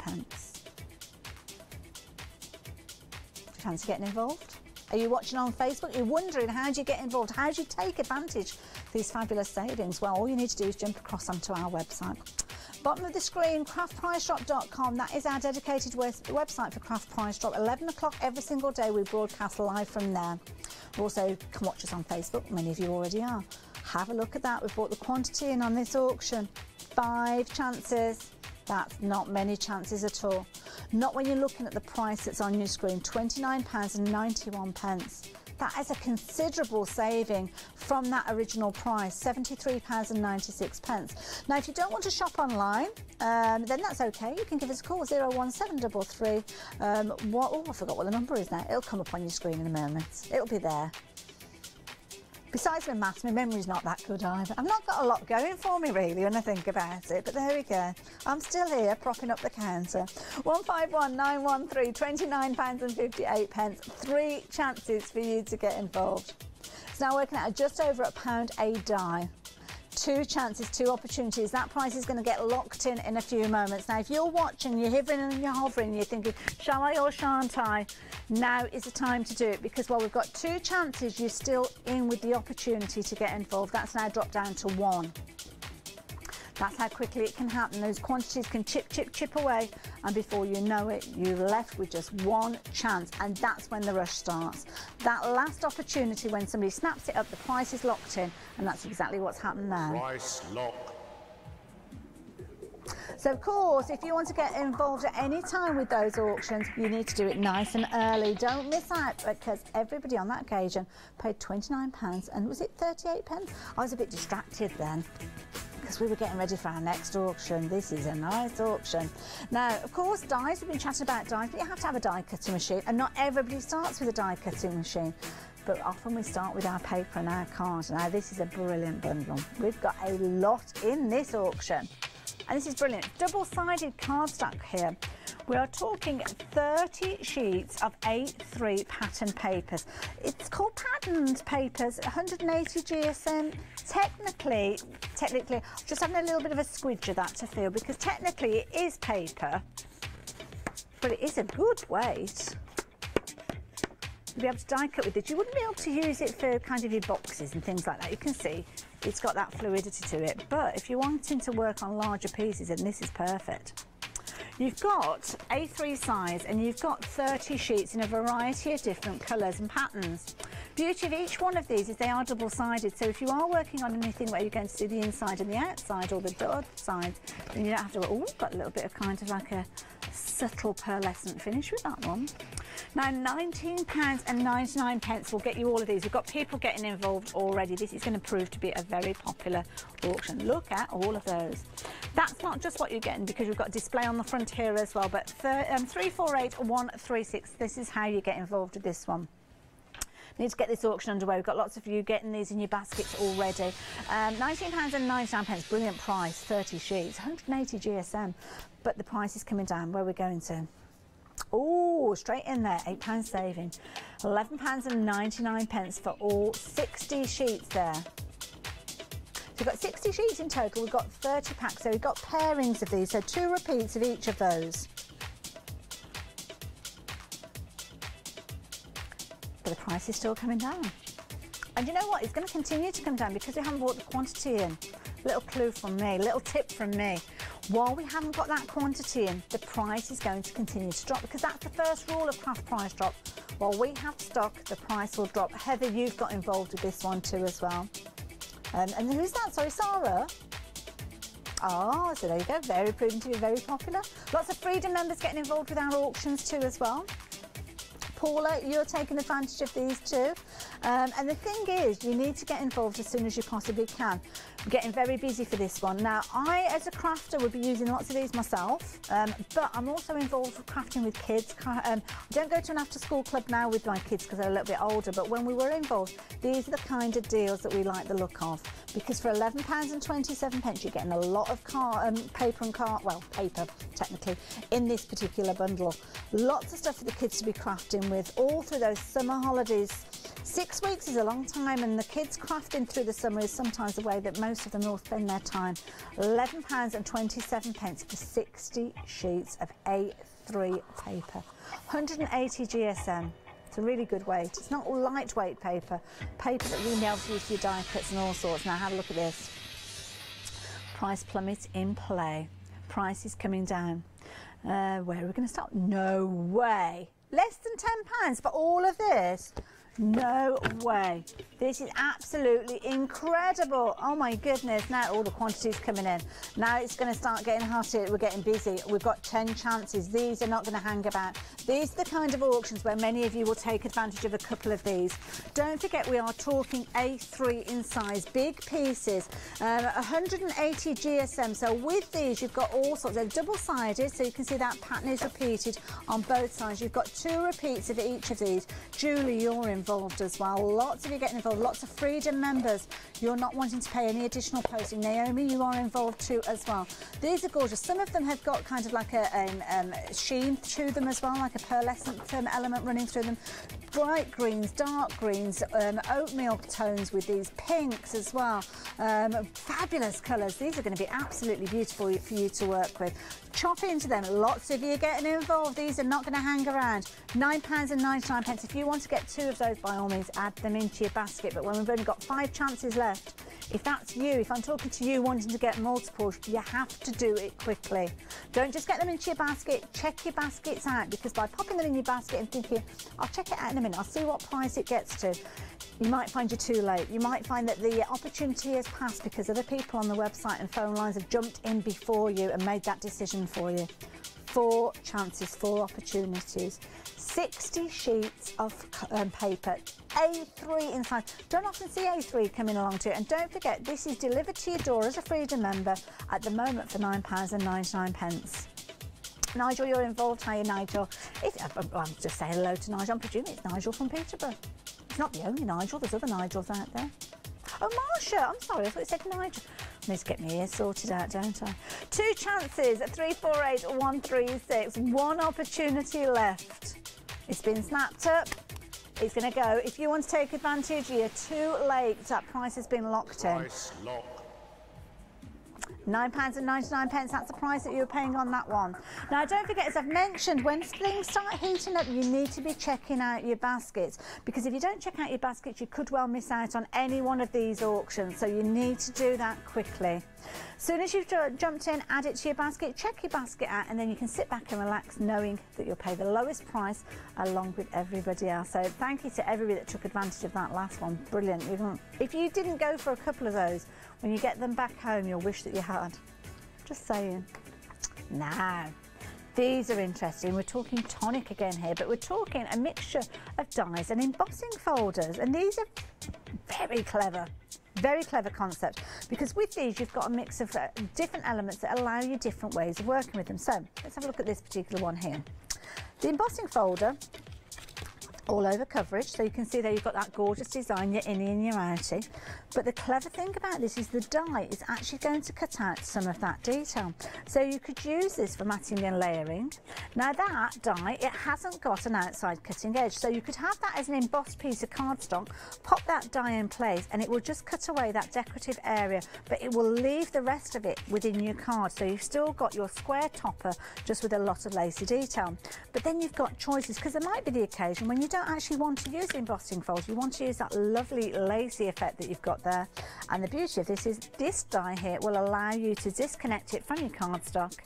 Fancy getting involved? Are you watching on Facebook? You're wondering how do you get involved? How do you take advantage of these fabulous savings? Well, all you need to do is jump across onto our website. Bottom of the screen, craftpricedrop.com. That is our dedicated website for Craft Price Drop. 11 o'clock every single day we broadcast live from there. Also, come watch us on Facebook. Many of you already are. Have a look at that. We've brought the quantity in on this auction. 5 chances. That's not many chances at all. Not when you're looking at the price that's on your screen, £29.91. That is a considerable saving from that original price, £73.96. Now, if you don't want to shop online, then that's okay. You can give us a call, 01733. I forgot what the number is now. It'll come up on your screen in a moment. It'll be there. Besides my maths, my memory's not that good either. I've not got a lot going for me, really, when I think about it, but there we go. I'm still here, propping up the counter. 151913, £29.58. 3 chances for you to get involved. It's now working out at just over £1 a die. 2 chances, 2 opportunities. That price is going to get locked in a few moments. Now, if you're watching, you're hovering and you're hovering, you're thinking, shall I or shan't I? Now is the time to do it, because while we've got 2 chances, you're still in with the opportunity to get involved. That's now dropped down to 1. That's how quickly it can happen. Those quantities can chip away, and before you know it, you're left with just 1 chance, and that's when the rush starts. That last opportunity, when somebody snaps it up, the price is locked in, and that's exactly what's happened now. Price lock. So, of course, if you want to get involved at any time with those auctions, you need to do it nice and early. Don't miss out, because everybody on that occasion paid £29, and was it 38 pence? I was a bit distracted then, because we were getting ready for our next auction. This is a nice auction. Now, of course, dies, we've been chatting about dies, but you have to have a die cutting machine, and not everybody starts with a die cutting machine. But often we start with our paper and our card. Now, this is a brilliant bundle. We've got a lot in this auction. And this is brilliant. Double-sided cardstock here. We are talking 30 sheets of A3 pattern papers. It's called patterned papers, 180 GSM. Technically, just having a little bit of a squidge of that to feel, because technically it is paper, but it is a good weight. You'll be able to die cut with it. You wouldn't be able to use it for kind of your boxes and things like that. You can see it's got that fluidity to it. But if you're wanting to work on larger pieces, then this is perfect. You've got A3 size, and you've got 30 sheets in a variety of different colours and patterns. Beauty of each one of these is they are double-sided, so if you are working on anything where you're going to see the inside and the outside, or the dotted sides, then you don't have to go, oh, got a little bit of kind of like a subtle pearlescent finish with that one. Now, £19.99 will get you all of these. We've got people getting involved already. This is going to prove to be a very popular auction. Look at all of those. That's not just what you're getting, because we've got a display on the front here as well, but 348136, this is how you get involved with this one. Need to get this auction underway. We've got lots of you getting these in your baskets already. £19.99, brilliant price, 30 sheets, 180 GSM, but the price is coming down. Where are we going to? Oh, straight in there, £8 saving. £11.99 for all 60 sheets there. So we've got 60 sheets in total, we've got 30 packs, so we've got pairings of these, so 2 repeats of each of those. But the price is still coming down. And you know what, it's going to continue to come down because we haven't brought the quantity in. Little clue from me, little tip from me. While we haven't got that quantity in, the price is going to continue to drop, because that's the first rule of Craft Price Drop. While we have stock, the price will drop. Heather, you've got involved with this one too as well. And who's that? Sorry, Sarah? Oh, so there you go. Very proven to be very popular. Lots of Freedom members getting involved with our auctions too as well. Paula, you're taking advantage of these too. And the thing is, you need to get involved as soon as you possibly can. I'm getting very busy for this one. Now, I, as a crafter, would be using lots of these myself, but I'm also involved with crafting with kids. I don't go to an after-school club now with my kids because they're a little bit older, but when we were involved, these are the kind of deals that we like the look of, because for £11.27, you're getting a lot of paper and paper, technically, in this particular bundle. Lots of stuff for the kids to be crafting with all through those summer holidays. 6 weeks is a long time, and the kids crafting through the summer is sometimes the way that most of them will spend their time. £11.27 for 60 sheets of A3 paper. 180 GSM. It's a really good weight. It's not lightweight paper. Paper that really helps you with your die cuts and all sorts. Now have a look at this. Price plummet in play. Price is coming down. Where are we going to start? No way. Less than £10 for all of this? No way. This is absolutely incredible. Oh my goodness. Now all the quantities coming in. Now it's going to start getting hotter. We're getting busy. We've got 10 chances. These are not going to hang about. These are the kind of auctions where many of you will take advantage of a couple of these. Don't forget, we are talking A3 in size, big pieces, 180 GSM. So with these, you've got all sorts. They're double-sided, so you can see that pattern is repeated on both sides. You've got 2 repeats of each of these. Julie, you're involved as well. Lots of you getting involved. Lots of Freedom members. You're not wanting to pay any additional posting. Naomi, you are involved too as well. These are gorgeous. Some of them have got kind of like a sheen to them as well, like a pearlescent element running through them. Bright greens, dark greens, oatmeal tones with these pinks as well. Fabulous colours. These are going to be absolutely beautiful for you to work with. Chop into them. Lots of you getting involved. These are not going to hang around. £9.99. If you want to get 2 of those, by all means, add them into your basket. But when we've only got 5 chances left, if that's you, if I'm talking to you wanting to get multiples, you have to do it quickly. Don't just get them into your basket. Check your baskets out, because by popping them in your basket and thinking, I'll check it out in a minute, I'll see what price it gets to, you might find you're too late. You might find that the opportunity has passed because other people on the website and phone lines have jumped in before you and made that decision for you. 4 chances, 4 opportunities. 60 sheets of paper, A3 inside. Don't often see A3 coming along to it. And don't forget, this is delivered to your door as a Freedom member at the moment for £9.99. Nigel, you're involved. Hiya, Nigel. I'll just say hello to Nigel. I'm presuming it's Nigel from Peterborough. It's not the only Nigel. There's other Nigels out there. Oh, Marsha. I'm sorry. I thought it said Nigel. I need to get my ears sorted out, don't I? 2 chances at 348 136. 1 opportunity left. It's been snapped up. It's going to go. If you want to take advantage, you're too late. That price has been locked in. Price lock. £9.99, that's the price that you're paying on that one. Now, don't forget, as I've mentioned, when things start heating up, you need to be checking out your baskets, because if you don't check out your baskets, you could well miss out on any one of these auctions, so you need to do that quickly. As soon as you've jumped in, add it to your basket, check your basket out, and then you can sit back and relax knowing that you'll pay the lowest price along with everybody else. So thank you to everybody that took advantage of that last one. Brilliant. If you didn't go for a couple of those, when you get them back home, you'll wish that you had. Just saying. Now, these are interesting. We're talking tonic again here, but we're talking a mixture of dies and embossing folders, and these are very clever. Very clever concept, because with these you've got a mix of different elements that allow you different ways of working with them. So let's have a look at this particular one here. The embossing folder, all over coverage, so you can see there you've got that gorgeous design, your innie and your outie. But the clever thing about this is the die is actually going to cut out some of that detail. So you could use this for matting and layering. Now that die, it hasn't got an outside cutting edge, so you could have that as an embossed piece of cardstock, pop that die in place, and it will just cut away that decorative area, but it will leave the rest of it within your card. So you've still got your square topper, just with a lot of lacy detail. But then you've got choices, because there might be the occasion when you don't actually want to use embossing folders, you want to use that lovely lacy effect that you've got there. And the beauty of this is this die here will allow you to disconnect it from your cardstock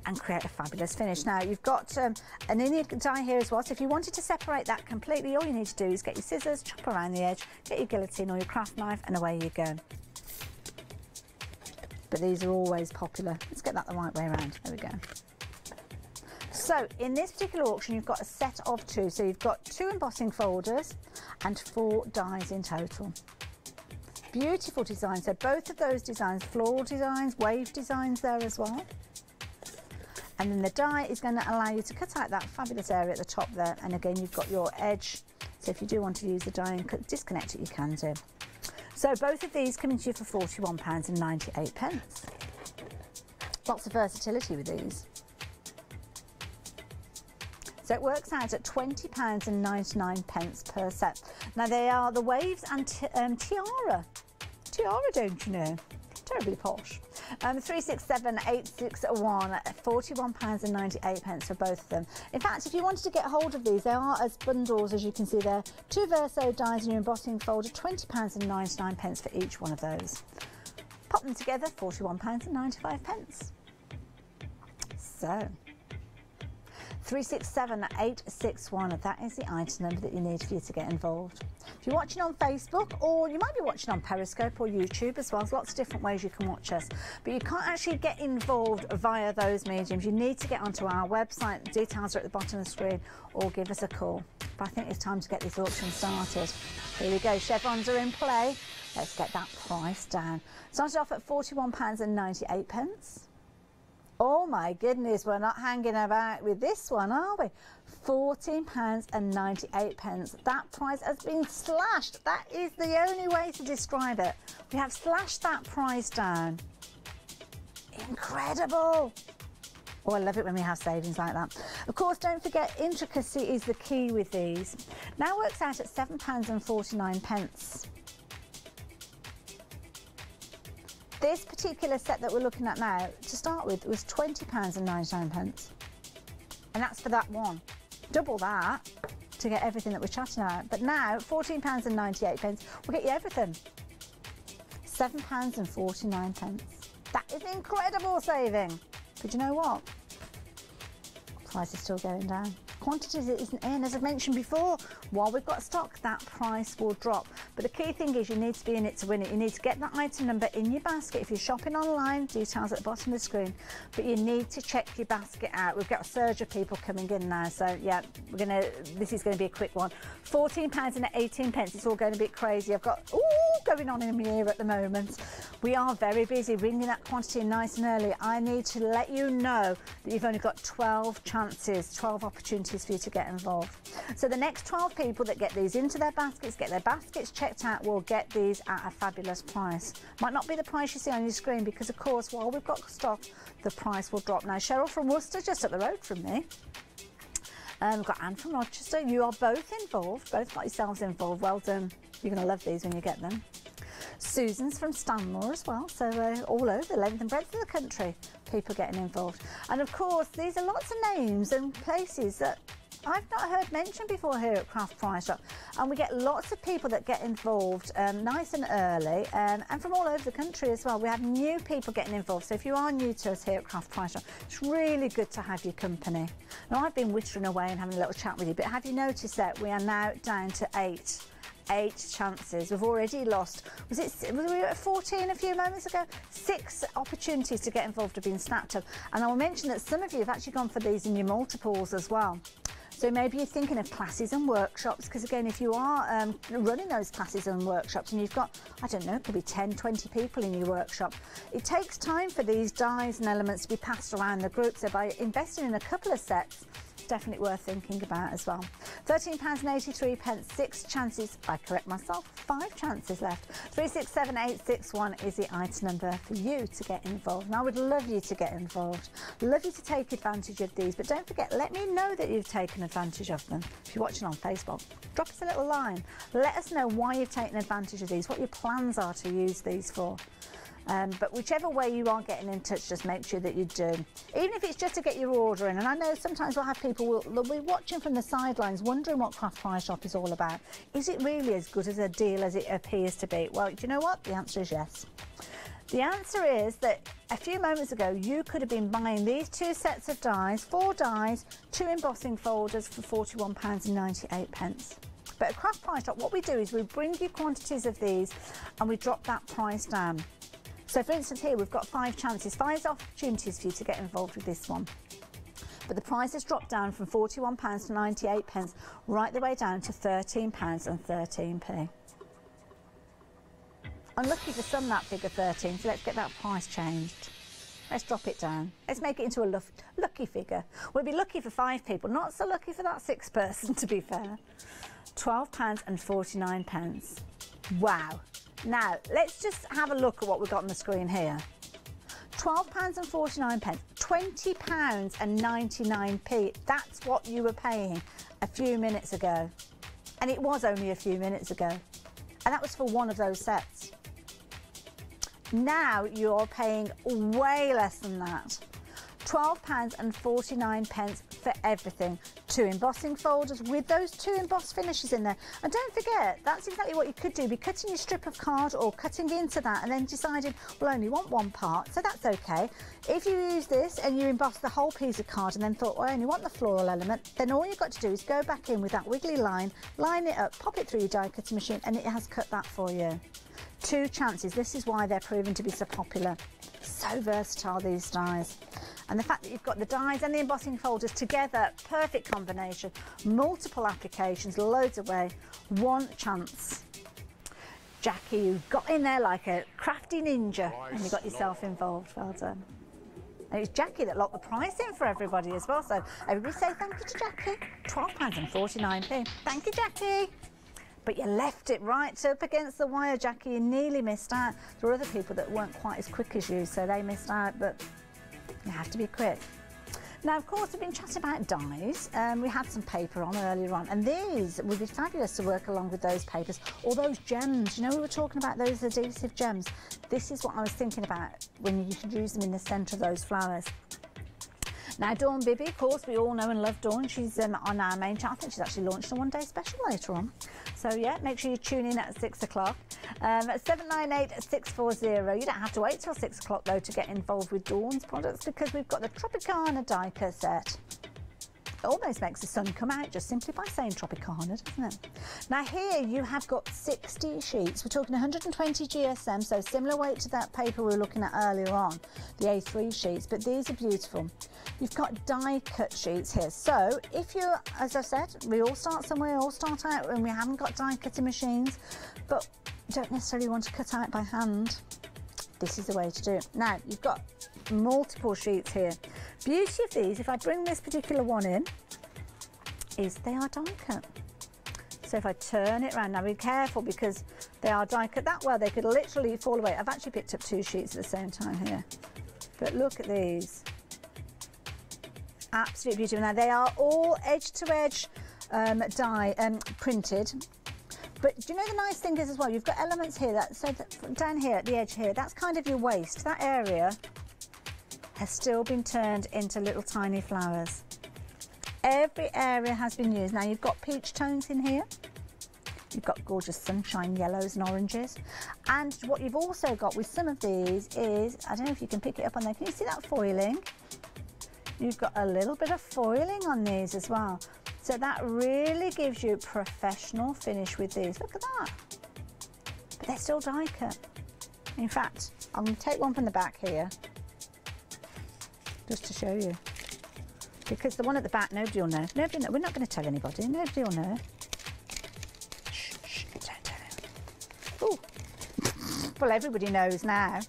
and create a fabulous finish. Now you've got an inner die here as well, so if you wanted to separate that completely, all you need to do is get your scissors, chop around the edge, get your guillotine or your craft knife, and away you go. But these are always popular. Let's get that the right way around. There we go. So in this particular auction, you've got a set of 2. So you've got 2 embossing folders and 4 dies in total. Beautiful design. So both of those designs, floral designs, wave designs there as well. And then the die is going to allow you to cut out that fabulous area at the top there. And again, you've got your edge. So if you do want to use the die and disconnect it, you can do. So both of these come into you for £41.98. Lots of versatility with these. So it works out at £20.99 per set. Now they are the Waves and Tiara. Tiara, don't you know? Terribly posh. 367861, £41.98 for both of them. In fact, if you wanted to get hold of these, they are as bundles, as you can see there. 2 Verso dies in your embossing folder, £20.99 for each one of those. Pop them together, £41.95. So 367861, that is the item number that you need for you to get involved. If you're watching on Facebook, or you might be watching on Periscope or YouTube as well, there's lots of different ways you can watch us, but you can't actually get involved via those mediums. You need to get onto our website, the details are at the bottom of the screen, or give us a call. But I think it's time to get this auction started. Here we go, chevrons are in play. Let's get that price down. Started off at £41.98. Oh my goodness, we're not hanging about with this one, are we? £14.98. That price has been slashed. That is the only way to describe it. We have slashed that price down. Incredible. Oh, I love it when we have savings like that. Of course, don't forget, intricacy is the key with these. Now works out at £7.49. This particular set that we're looking at now, to start with, was £20.99. And that's for that one. Double that to get everything that we're chatting about. But now, £14.98 will get you everything. £7.49. That is an incredible saving. But you know what? Price is still going down. Quantity isn't in, as I've mentioned before. While we've got stock, that price will drop. But the key thing is you need to be in it to win it. You need to get that item number in your basket. If you're shopping online, details at the bottom of the screen. But you need to check your basket out. We've got a surge of people coming in now, so yeah, this is going to be a quick one. £14.18. It's all going a bit crazy. I've got going on in my ear at the moment. We are very busy ringing that quantity in nice and early. I need to let you know that you've only got 12 chances, 12 opportunities for you to get involved. So the next 12 people that get these into their baskets, get their baskets checked out, will get these at a fabulous price. Might not be the price you see on your screen because, of course, while we've got stock, the price will drop. Now, Cheryl from Worcester, just up the road from me. We've got Anne from Rochester. You are both involved, both got yourselves involved. Well done. You're going to love these when you get them. Susan's from Stanmore as well, so all over the length and breadth of the country, people getting involved. And of course, these are lots of names and places that I've not heard mentioned before here at Craft Price Shop, and we get lots of people that get involved nice and early, and from all over the country as well. We have new people getting involved, so if you are new to us here at Craft Price Shop, it's really good to have your company. Now, I've been whittering away and having a little chat with you, but have you noticed that we are now down to 8 chances? We've already lost, was we at 14 a few moments ago? 6 opportunities to get involved have been snapped up, and I will mention that some of you have actually gone for these in your multiples as well. So maybe you're thinking of classes and workshops, because again, if you are running those classes and workshops and you've got, I don't know, it could be 10, 20 people in your workshop, it takes time for these dies and elements to be passed around the group. So by investing in a couple of sets, definitely worth thinking about as well. £13.83, 6 chances. I correct myself, 5 chances left. 367861 is the item number for you to get involved. And I would love you to get involved. Love you to take advantage of these, but don't forget, let me know that you've taken advantage of them. If you're watching on Facebook, drop us a little line. Let us know why you've taken advantage of these, what your plans are to use these for. But whichever way you are getting in touch, just make sure that you do. Even if it's just to get your order in. And I know sometimes we'll have people who'll be watching from the sidelines wondering what Craft Price Shop is all about. Is it really as good as a deal as it appears to be? Well, do you know what? The answer is yes. The answer is that a few moments ago, you could have been buying these 2 sets of dies, 4 dies, 2 embossing folders for £41.98. But at Craft Price Shop, what we do is we bring you quantities of these and we drop that price down. So for instance here, we've got 5 chances, 5 opportunities for you to get involved with this one. But the price has dropped down from £41.98 right the way down to £13.13. Unlucky for some, that figure 13, so let's get that price changed. Let's drop it down. Let's make it into a lucky figure. We'll be lucky for 5 people, not so lucky for that 6th person, to be fair. £12.49. Wow. Now, let's just have a look at what we've got on the screen here. £12.49, £20.99. That's what you were paying a few minutes ago. And it was only a few minutes ago. And that was for one of those sets. Now you're paying way less than that. £12.49 for everything. 2 embossing folders with those 2 embossed finishes in there. And don't forget, that's exactly what you could do. Be cutting your strip of card or cutting into that and then deciding, well, I only want one part, so that's okay. If you use this and you emboss the whole piece of card and then thought, well, I only want the floral element, then all you've got to do is go back in with that wiggly line, line it up, pop it through your die cutting machine, and it has cut that for you. 2 chances. This is why they're proven to be so popular. So versatile, these dies. And the fact that you've got the dies and the embossing folders together, perfect combination, multiple applications, loads of way, 1 chance. Jackie, you got in there like a crafty ninja and you got yourself involved. Well done. And it's Jackie that locked the price in for everybody as well. So everybody say thank you to Jackie. £12.49. Thank you, Jackie. But you left it right up against the wire, Jackie. You nearly missed out. There were other people that weren't quite as quick as you, so they missed out, but you have to be quick. Now, of course, we've been chatting about dies. We had some paper on earlier on, and these would be fabulous to work along with those papers or those gems. You know, we were talking about those adhesive gems. This is what I was thinking about when you could use them in the centre of those flowers. Now, Dawn Bibby, of course, we all know and love Dawn. She's on our main channel. I think she's actually launched a one-day special later on. So, yeah, make sure you tune in at 6 o'clock. 798-640. You don't have to wait till 6 o'clock, though, to get involved with Dawn's products because we've got the Tropicana die cut set. It almost makes the sun come out just simply by saying Tropicana, doesn't it? Now here you have got 60 sheets. We're talking 120 GSM, so similar weight to that paper we were looking at earlier on, the A3 sheets, but these are beautiful. You've got die cut sheets here. So if you, as I said, we all start somewhere, all start out when we haven't got die cutting machines, but don't necessarily want to cut out by hand. This is the way to do it. Now, you've got multiple sheets here. Beauty of these, if I bring this particular one in, is they are die cut. So if I turn it around, now be careful because they are die cut that well, they could literally fall away. I've actually picked up 2 sheets at the same time here. But look at these. Absolutely beautiful. Now, they are all edge-to-edge die printed. But do you know the nice thing is as well, you've got elements here, that, so that down here at the edge here, that's kind of your waist. That area has still been turned into little tiny flowers. Every area has been used. Now you've got peach tones in here. You've got gorgeous sunshine yellows and oranges. And what you've also got with some of these is, I don't know if you can pick it up on there, can you see that foiling? You've got a little bit of foiling on these as well. So that really gives you a professional finish with these. Look at that. But they're still die cut. In fact, I'm going to take one from the back here, just to show you. Because the one at the back, nobody will know. Nobody will know. We're not going to tell anybody. Nobody will know. Shh, shh, don't tell them. Ooh. Well, everybody knows now.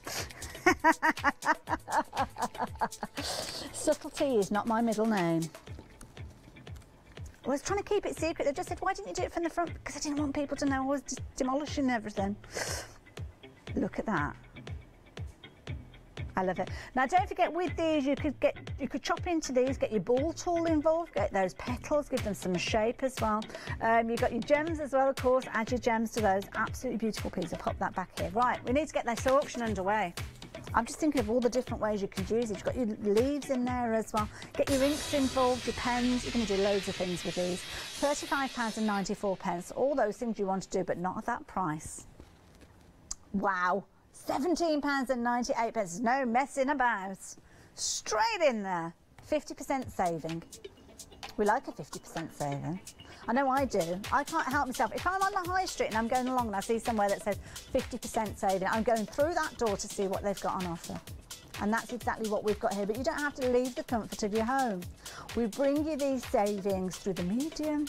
Subtlety is not my middle name. I was trying to keep it secret. They just said, why didn't you do it from the front? Because I didn't want people to know I was just demolishing everything. Look at that. I love it. Now, don't forget, with these, you could chop into these, get your ball tool involved, get those petals, give them some shape as well. You've got your gems as well, of course. Add your gems to those. Absolutely beautiful piece. I'll pop that back here. Right, we need to get this auction underway. I'm just thinking of all the different ways you can use it. You've got your leaves in there as well. Get your inks involved, your pens. You're going to do loads of things with these. £35.94. All those things you want to do, but not at that price. Wow. £17.98. No messing about. Straight in there. 50% saving. We like a 50% saving. I know I do. I can't help myself. If I'm on the high street and I'm going along and I see somewhere that says 50% saving, I'm going through that door to see what they've got on offer. And that's exactly what we've got here. But you don't have to leave the comfort of your home. We bring you these savings through the medium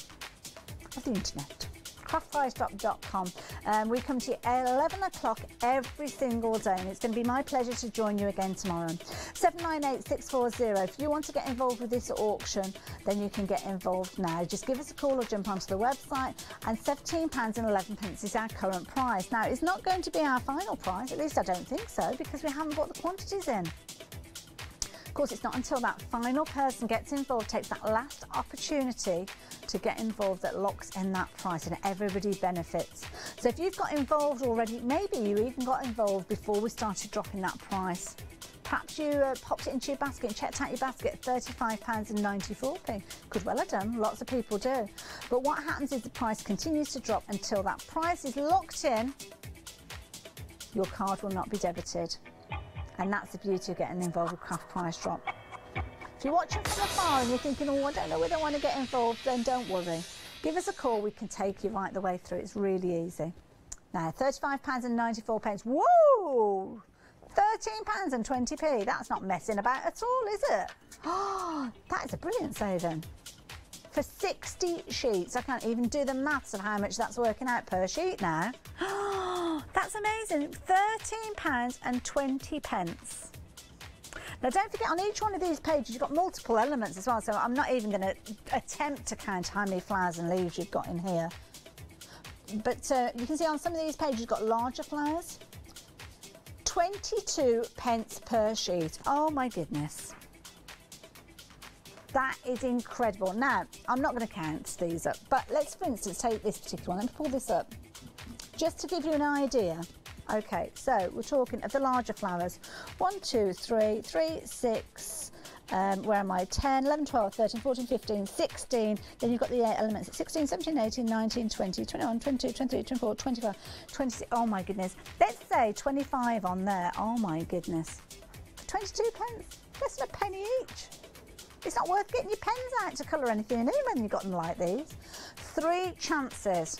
of the internet. craftpricepdrop.com. We come to you at 11 o'clock every single day, and it's going to be my pleasure to join you again tomorrow. 798-640. If you want to get involved with this auction, then you can get involved now. Just give us a call or jump onto the website, and £17.11 is our current price. Now, it's not going to be our final price, at least I don't think so, because we haven't bought the quantities in. Of course, it's not until that final person gets involved, takes that last opportunity to get involved, that locks in that price, and everybody benefits. So if you've got involved already, maybe you even got involved before we started dropping that price. Perhaps you popped it into your basket and checked out your basket at £35.94. Could well have done, lots of people do. But what happens is the price continues to drop until that price is locked in. Your card will not be debited. And that's the beauty of getting involved with Craft Price Drop. If you're watching from afar and you're thinking, oh, I don't know whether I want to get involved, then don't worry. Give us a call, we can take you right the way through. It's really easy. Now, £35.94. Whoa! £13.20. That's not messing about at all, is it? Oh, that is a brilliant saving. For 60 sheets, I can't even do the maths of how much that's working out per sheet now. Oh, that's amazing. £13.20. Now, don't forget, on each one of these pages, you've got multiple elements as well, so I'm not even going to attempt to count how many flowers and leaves you've got in here. But you can see on some of these pages, you've got larger flowers. 22p per sheet. Oh my goodness. That is incredible. Now, I'm not going to count these up, but let's, for instance, take this particular one. Let me pull this up just to give you an idea. Okay, so we're talking of the larger flowers. 1, 2, 3, 6, where am I? 10, 11, 12, 13, 14, 15, 16. Then you've got the elements at 16, 17, 18, 19, 20, 21, 22, 23, 24, 25, 26. Oh my goodness. Let's say 25 on there. Oh my goodness. 22p, less than a penny each. It's not worth getting your pens out to colour anything in when you've got them like these. 3 chances.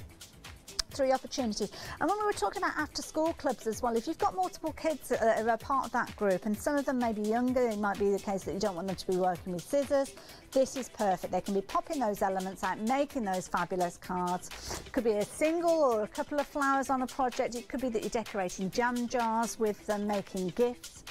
3 opportunities. And when we were talking about after school clubs as well, if you've got multiple kids that are part of that group and some of them may be younger, it might be the case that you don't want them to be working with scissors, this is perfect. They can be popping those elements out, making those fabulous cards. It could be a single or a couple of flowers on a project. It could be that you're decorating jam jars with them, making gifts.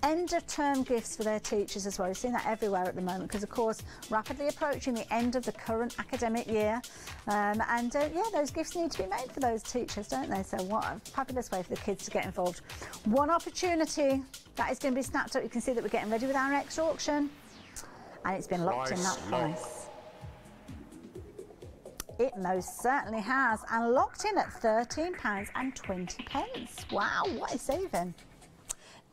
End of term gifts for their teachers as well. You're seeing that everywhere at the moment because, of course, rapidly approaching the end of the current academic year. Yeah, those gifts need to be made for those teachers, don't they? So what a fabulous way for the kids to get involved. One opportunity that is going to be snapped up. You can see that we're getting ready with our next auction. And it's been locked in that price. It most certainly has. And locked in at £13.20. Wow, what a saving.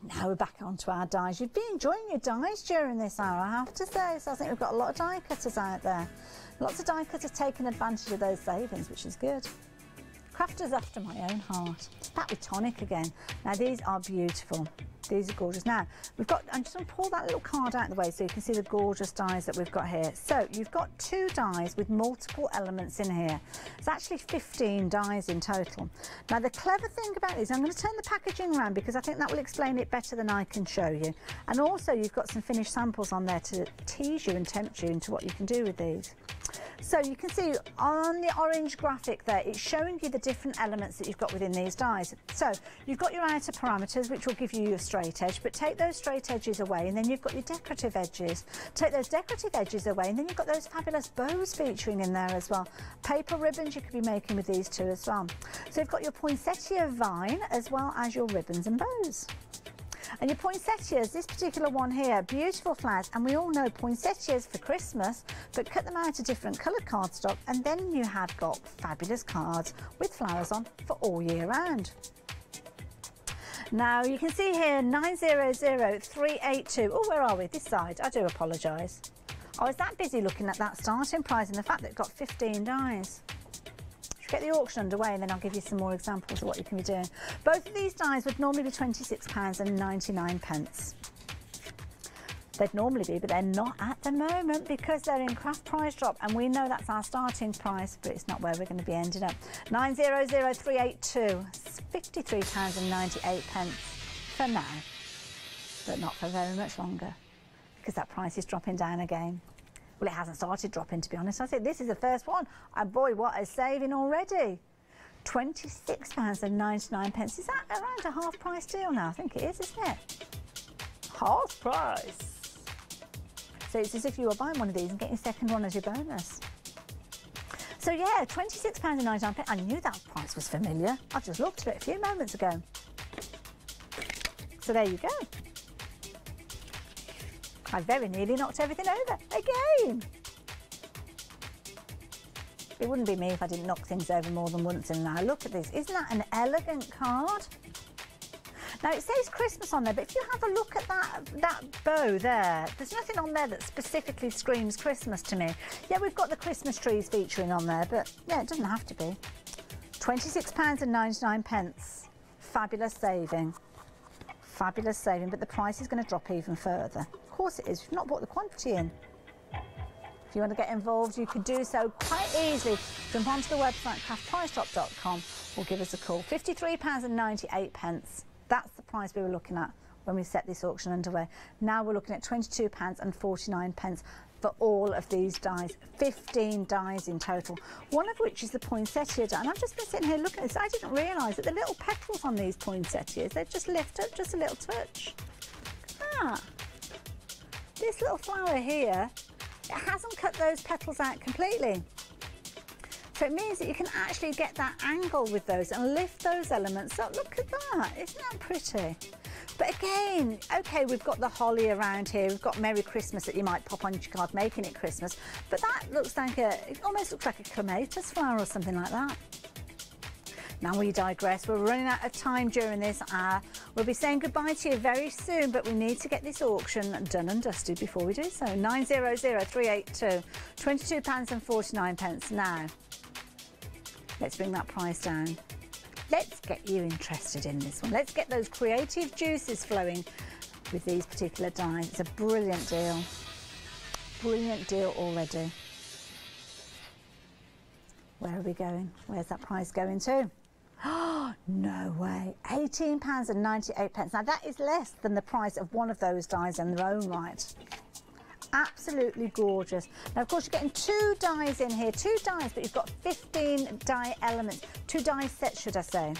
Now we're back onto our dies. You've been enjoying your dies during this hour, I have to say. So I think we've got a lot of die cutters out there. Lots of die cutters taking advantage of those savings, which is good. Crafters after my own heart. Back with tonic again. Now these are beautiful. These are gorgeous. Now we've got, I'm just going to pull that little card out of the way so you can see the gorgeous dies that we've got here. So you've got 2 dies with multiple elements in here. It's actually 15 dies in total. Now the clever thing about these, I'm going to turn the packaging around because I think that will explain it better than I can show you. And also you've got some finished samples on there to tease you and tempt you into what you can do with these. So you can see on the orange graphic there, it's showing you the different elements that you've got within these dies. So you've got your outer parameters, which will give you your straight edge, but take those straight edges away and then you've got your decorative edges. Take those decorative edges away and then you've got those fabulous bows featuring in there as well. Paper ribbons you could be making with these too as well. So you've got your poinsettia vine as well as your ribbons and bows. And your poinsettias, this particular one here, beautiful flowers, and we all know poinsettias for Christmas, but cut them out of different coloured cardstock and then you have got fabulous cards with flowers on for all year round. Now you can see here 900382. Oh, where are we? This side. I do apologise. I was that busy looking at that starting price and the fact that it's got 15 dies. Get the auction underway and then I'll give you some more examples of what you can be doing. Both of these dies would normally be £26.99. They'd normally be, but they're not at the moment because they're in Craft Price Drop and we know that's our starting price, but it's not where we're going to be ending up. 900382, it's £53.98 for now, but not for very much longer because that price is dropping down again. Well, it hasn't started dropping, to be honest. I think this is the first one. And boy, what a saving already. £26.99. Is that around a half price deal now? I think it is, isn't it? Half price. So it's as if you were buying one of these and getting a second one as your bonus. So yeah, £26.99. I knew that price was familiar. I just looked at it a few moments ago. So there you go. I very nearly knocked everything over again. It wouldn't be me if I didn't knock things over more than once in now. Look at this. Isn't that an elegant card? Now it says Christmas on there, but if you have a look at that bow there, there's nothing on there that specifically screams Christmas to me. Yeah, we've got the Christmas trees featuring on there, but yeah, it doesn't have to be. £26.99. Fabulous saving. Fabulous saving, but the price is going to drop even further. Of course it is. You've not bought the quantity in. If you want to get involved, you could do so quite easily. Jump onto the website craftpricedrop.com or give us a call. £53.98. That's the price we were looking at when we set this auction underway. Now we're looking at £22.49 for all of these dies. 15 dies in total, one of which is the poinsettia die. And I've just been sitting here looking at this. I didn't realise that the little petals on these poinsettias, they just lift up just a little touch. Look at that. This little flower here, it hasn't cut those petals out completely. So it means that you can actually get that angle with those and lift those elements up. Look at that, isn't that pretty? But again, okay, we've got the holly around here. We've got Merry Christmas that you might pop on your card, making it Christmas. But that looks like it almost looks like a clematis flower or something like that. Now we digress. We're running out of time during this hour. We'll be saying goodbye to you very soon, but we need to get this auction done and dusted before we do so. 900382, £22.49 now. Let's bring that price down. Let's get you interested in this one. Let's get those creative juices flowing with these particular dies. It's a brilliant deal. Brilliant deal already. Where are we going? Where's that price going to? Oh, no way. £18.98. Now that is less than the price of one of those dies in their own right. Absolutely gorgeous. Now, of course, you're getting 2 dies in here, 2 dies, but you've got 15 die elements, 2 die sets, should I say.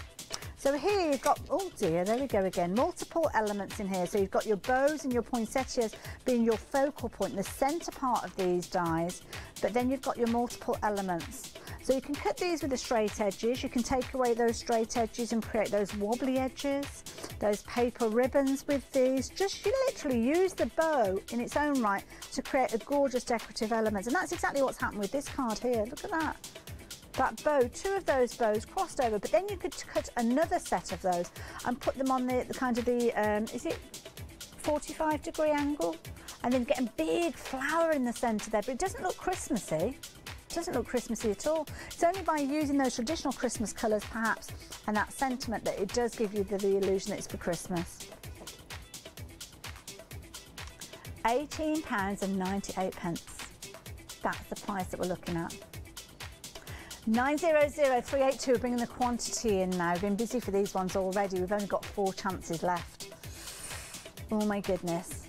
So here you've got, oh dear, there we go again, multiple elements in here. So you've got your bows and your poinsettias being your focal point, the centre part of these dies, but then you've got your multiple elements. So you can cut these with the straight edges, you can take away those straight edges and create those wobbly edges, those paper ribbons with these. Just you literally use the bow in its own right to create a gorgeous decorative element. And that's exactly what's happened with this card here. Look at that. That bow, 2 of those bows crossed over, but then you could cut another set of those and put them on the kind of the, is it 45-degree angle? And then get a big flower in the centre there, but it doesn't look Christmassy. It doesn't look Christmassy at all. It's only by using those traditional Christmas colours perhaps and that sentiment that it does give you the illusion that it's for Christmas. £18.98. That's the price that we're looking at. 900382, we're bringing the quantity in now. We've been busy for these ones already. We've only got 4 chances left. Oh my goodness.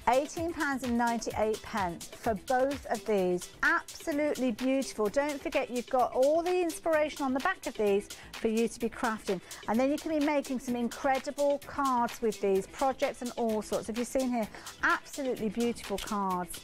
£18.98 for both of these. Absolutely beautiful. Don't forget you've got all the inspiration on the back of these for you to be crafting, and then you can be making some incredible cards with these projects and all sorts. Have you seen here? Absolutely beautiful cards.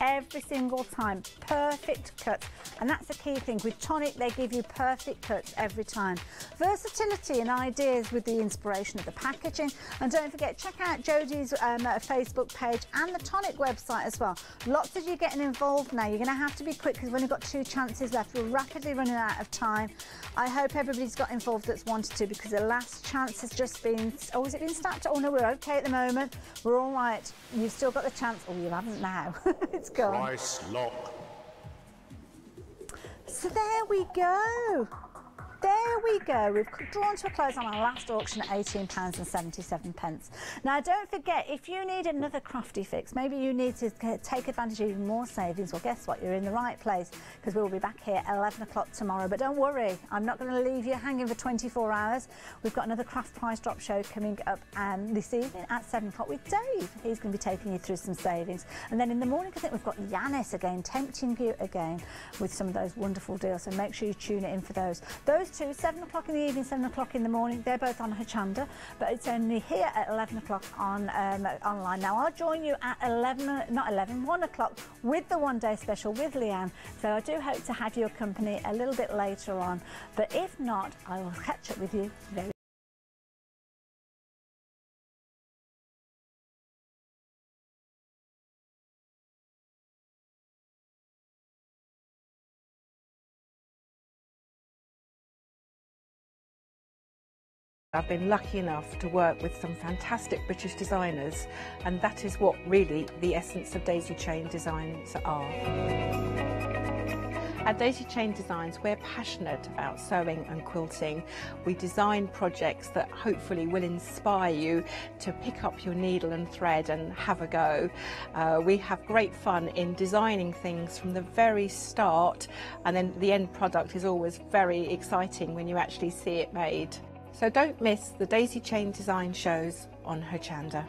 Every single time, perfect cuts, and that's the key thing. With Tonic, they give you perfect cuts every time. Versatility and ideas with the inspiration of the packaging. And don't forget, check out Jodie's Facebook page and the Tonic website as well. Lots of you getting involved now. You're going to have to be quick because we've only got 2 chances left. We're rapidly running out of time. I hope everybody's got involved that's wanted to, because the last chance has just been, oh, has it been snapped? Oh no, we're okay at the moment. We're all right. You've still got the chance. Oh, you haven't now. It's gone. Price lock. So there we go. There we go. We've drawn to a close on our last auction at £18.77. Now, don't forget, if you need another crafty fix, maybe you need to take advantage of even more savings, well, guess what? You're in the right place, because we'll be back here at 11 o'clock tomorrow. But don't worry, I'm not going to leave you hanging for 24 hours. We've got another Craft Price Drop show coming up this evening at 7 o'clock with Dave. He's going to be taking you through some savings. And then in the morning, I think we've got Yanis again, tempting you again with some of those wonderful deals. So make sure you tune in for those. Those two, 7 o'clock in the evening, 7 o'clock in the morning, they're both on Hochanda, but it's only here at 11 o'clock on online. Now I'll join you at 1 o'clock with the one-day special with Leanne, so I do hope to have your company a little bit later on, but if not, I will catch up with you very I've been lucky enough to work with some fantastic British designers, and that is what really the essence of daisy chain designs are. At Daisy Chain Designs, we're passionate about sewing and quilting. We design projects that hopefully will inspire you to pick up your needle and thread and have a go. We have great fun in designing things from the very start, and then the end product is always very exciting when you actually see it made. So don't miss the Daisy Chain Design shows on Hochanda.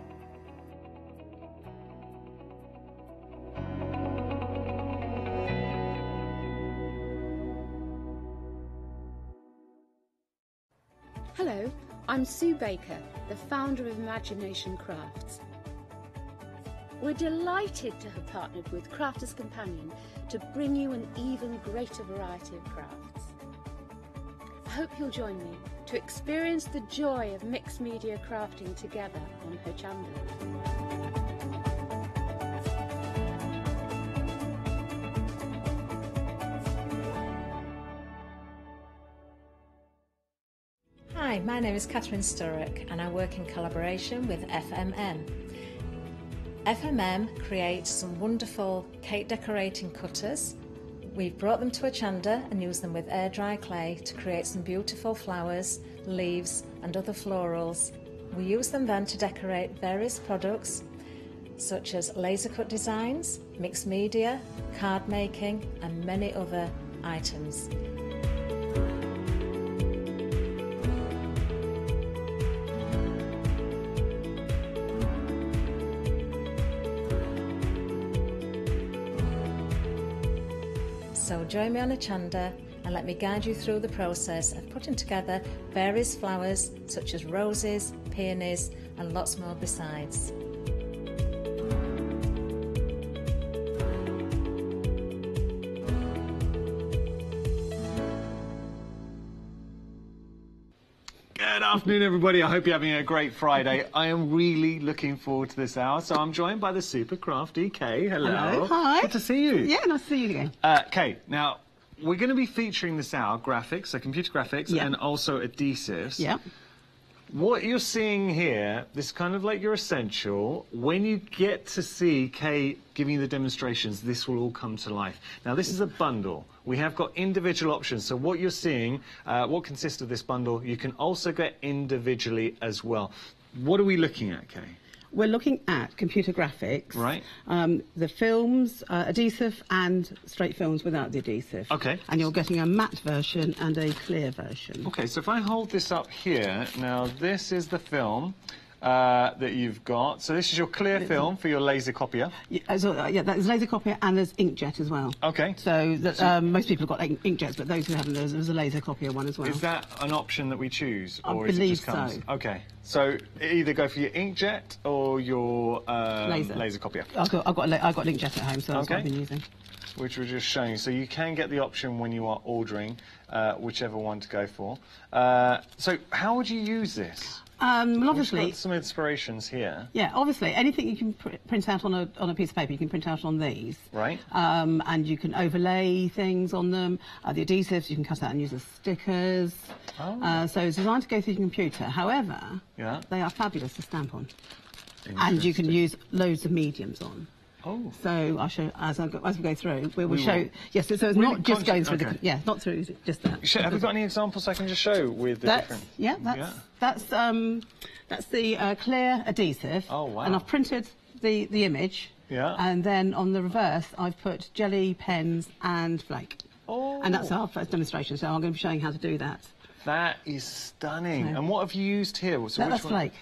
Hello, I'm Sue Baker, the founder of Imagination Crafts. We're delighted to have partnered with Crafters Companion to bring you an even greater variety of crafts. I hope you'll join me to experience the joy of mixed media crafting together on Hochanda. Hi, my name is Catherine Sturrock and I work in collaboration with FMM. FMM creates some wonderful cake decorating cutters. We've brought them to Hochanda and used them with air dry clay to create some beautiful flowers, leaves and other florals. We use them then to decorate various products such as laser cut designs, mixed media, card making and many other items. So join me on Hochanda and let me guide you through the process of putting together various flowers such as roses, peonies and lots more besides. Good afternoon, everybody. I hope you're having a great Friday. I am really looking forward to this hour. So I'm joined by the super crafty Kay. Hello. Hello. Hi. Good to see you. Yeah, nice to see you again. Kay, now, we're going to be featuring this hour, graphics, so computer graphics, and also adhesives. Yeah. What you're seeing here, this is kind of like your essential. When you get to see Kay giving you the demonstrations, this will all come to life. Now, this is a bundle. We have got individual options. So what you're seeing, what consists of this bundle, you can also get individually as well. What are we looking at, Kay? We're looking at computer graphics. Right. The films, adhesive and straight films without the adhesive. Okay. And you're getting a matte version and a clear version. Okay, so if I hold this up here, now this is the film that you've got. So this is your clear film for your laser copier. Yeah, there's laser copier and there's inkjet as well. Okay. So most people have got inkjets, but those who haven't, there's a laser copier one as well. Is that an option that we choose? I or believe is it just comes? so. Okay. So either go for your inkjet or your laser copier. I've got an inkjet at home, so that's what I've been using. Which we're just showing. So you can get the option when you are ordering whichever one to go for. So how would you use this? Well, obviously, we've got some inspirations here. Yeah, obviously, anything you can print out on a piece of paper, you can print out on these. Right. And you can overlay things on them. The adhesives you can cut out and use as stickers. Oh. So it's designed to go through the computer. However, they are fabulous to stamp on. And you can use loads of mediums on. Oh. So I'll show as we go through. We will show. Yes, so it's not just going through the. Not through just that. Have you got any examples I can just show with the different? Yeah, that's the clear adhesive. Oh wow! And I've printed the image. Yeah. And then on the reverse, I've put jelly pens and flake. Oh. And that's our first demonstration. So I'm going to be showing how to do that. That is stunning. And what have you used here? So that's flake.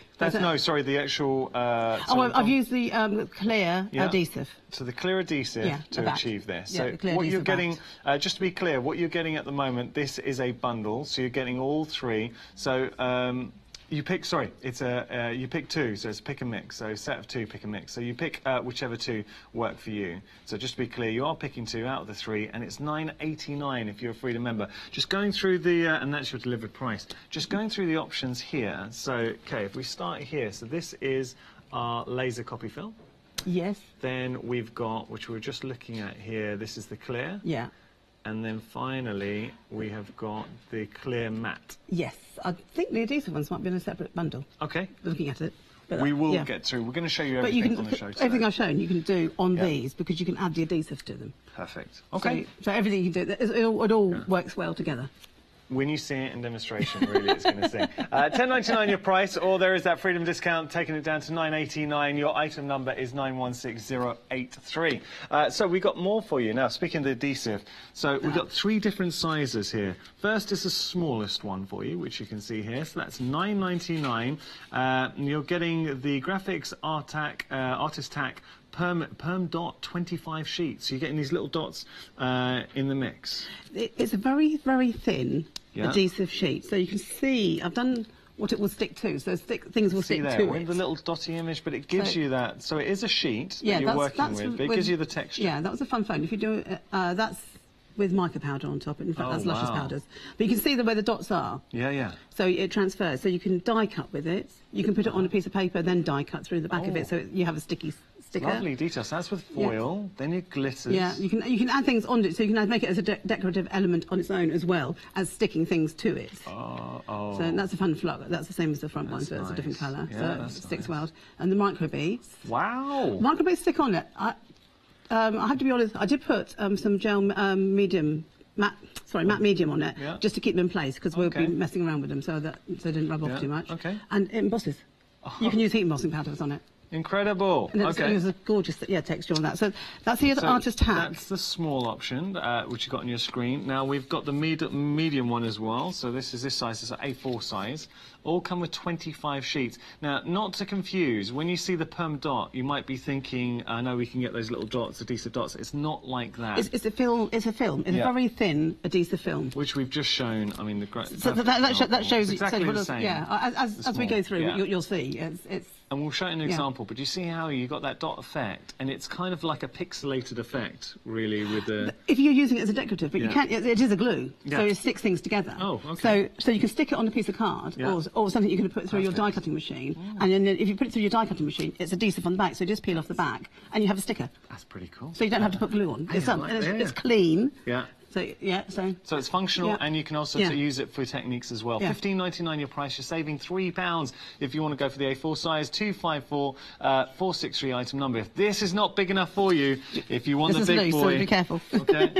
Sorry, the actual... I've used the clear adhesive. So the clear adhesive to achieve this. Yeah, so what you're getting, just to be clear, what you're getting at the moment, this is a bundle, so you're getting all three. So you pick, you pick two, so it's pick and mix. So set of two, pick and mix. So you pick whichever two work for you. So just to be clear, you are picking two out of the three, and it's $9.89 if you're a Freedom member. Just going through the, and that's your delivered price. Just going through the options here. So, okay, if we start here, so this is our laser copy film. Yes. Then we've got, which we're just looking at here, this is the clear. Yeah. And then finally, we have got the clear matte. Yes, I think the adhesive ones might be in a separate bundle. Okay. Looking at it. But we will get through. We're going to show you everything on the show today. Everything I've shown you can do on these because you can add the adhesive to them. Perfect. Okay. So everything you can do, it all works well together. When you see it in demonstration, really, it's going to sing. $10.99 your price, or there is that freedom discount, taking it down to $9.89. Your item number is 916083. So we got more for you. Now, speaking of the adhesive, so we've got 3 different sizes here. First is the smallest one for you, which you can see here. So that's $9.99. You're getting the Graphics Artist Tack Perm Dot 25 sheets. So you're getting these little dots in the mix. It's a very, very thin adhesive sheet. So you can see, I've done what it will stick to. So things will stick to with it. The little dotty image, but it gives you that. So it is a sheet that you're working with, but it gives you the texture. Yeah, that was a fun phone. If you do it, that's with mica powder on top. In fact, that's Luscious powders. But you can see where the dots are. Yeah, yeah. So it transfers. So you can die cut with it. You can put it on a piece of paper, then die cut through the back of it, so you have a sticky sticker. Lovely details. So that's with foil, then your glitters. Yeah, you can add things on it, so you can make it as a decorative element on its own as well as sticking things to it. So that's a fun flock. That's the same as the front one, so it's a different colour. Yeah, so it sticks well. And the micro beads. Wow. Micro beads stick on it. I have to be honest. I did put some gel matte medium on it, just to keep them in place because we'll be messing around with them so that they didn't rub off too much. Okay. And it embosses. You can use heat embossing powders on it. Incredible. And it was a gorgeous texture on that. So that's the other Artist Tack. That's the small option, which you've got on your screen. Now we've got the medium one as well. So this is this size, it's an A4 size. All come with 25 sheets. Now, not to confuse, when you see the Perm Dot, you might be thinking, I know we can get those little dots, adhesive dots. It's not like that. It's a film. It's a very thin adhesive film. Which we've just shown. I mean, the so that shows exactly the same. Yeah, as we go through, you'll see. It's and we'll show you an example, but you see how you got that dot effect, and it's kind of like a pixelated effect, really, with the... If you're using it as a decorative, but you can't, it is a glue, so it sticks things together. Oh, okay. So you can stick it on a piece of card, or something you can put through your die-cutting machine, and then if you put it through your die-cutting machine, it's adhesive on the back, so you just peel off the back, and you have a sticker. That's pretty cool. So you don't have to put glue on. It's clean. Yeah. So it's functional, and you can also use it for techniques as well. $15.99 your price. You're saving £3 if you want to go for the A4 size. 254463 item number. If this is not big enough for you, if you want the big boy, so be careful. Okay.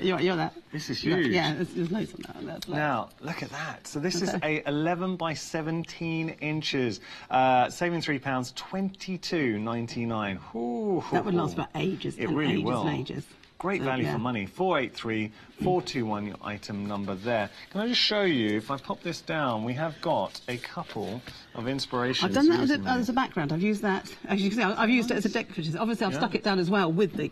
you're that. This is huge. Yeah, there's loads on that. That's now look at that. So this is a 11 by 17 inches. Saving £3, $22.99. That would last for ages. It really will. And ages. Great value for money. 483421, your item number there. Can I just show you, if I pop this down, we have got a couple of inspirations. I've done that as a background. I've used that, as you can see, I've used it as a decorative. Obviously, I've stuck it down as well with the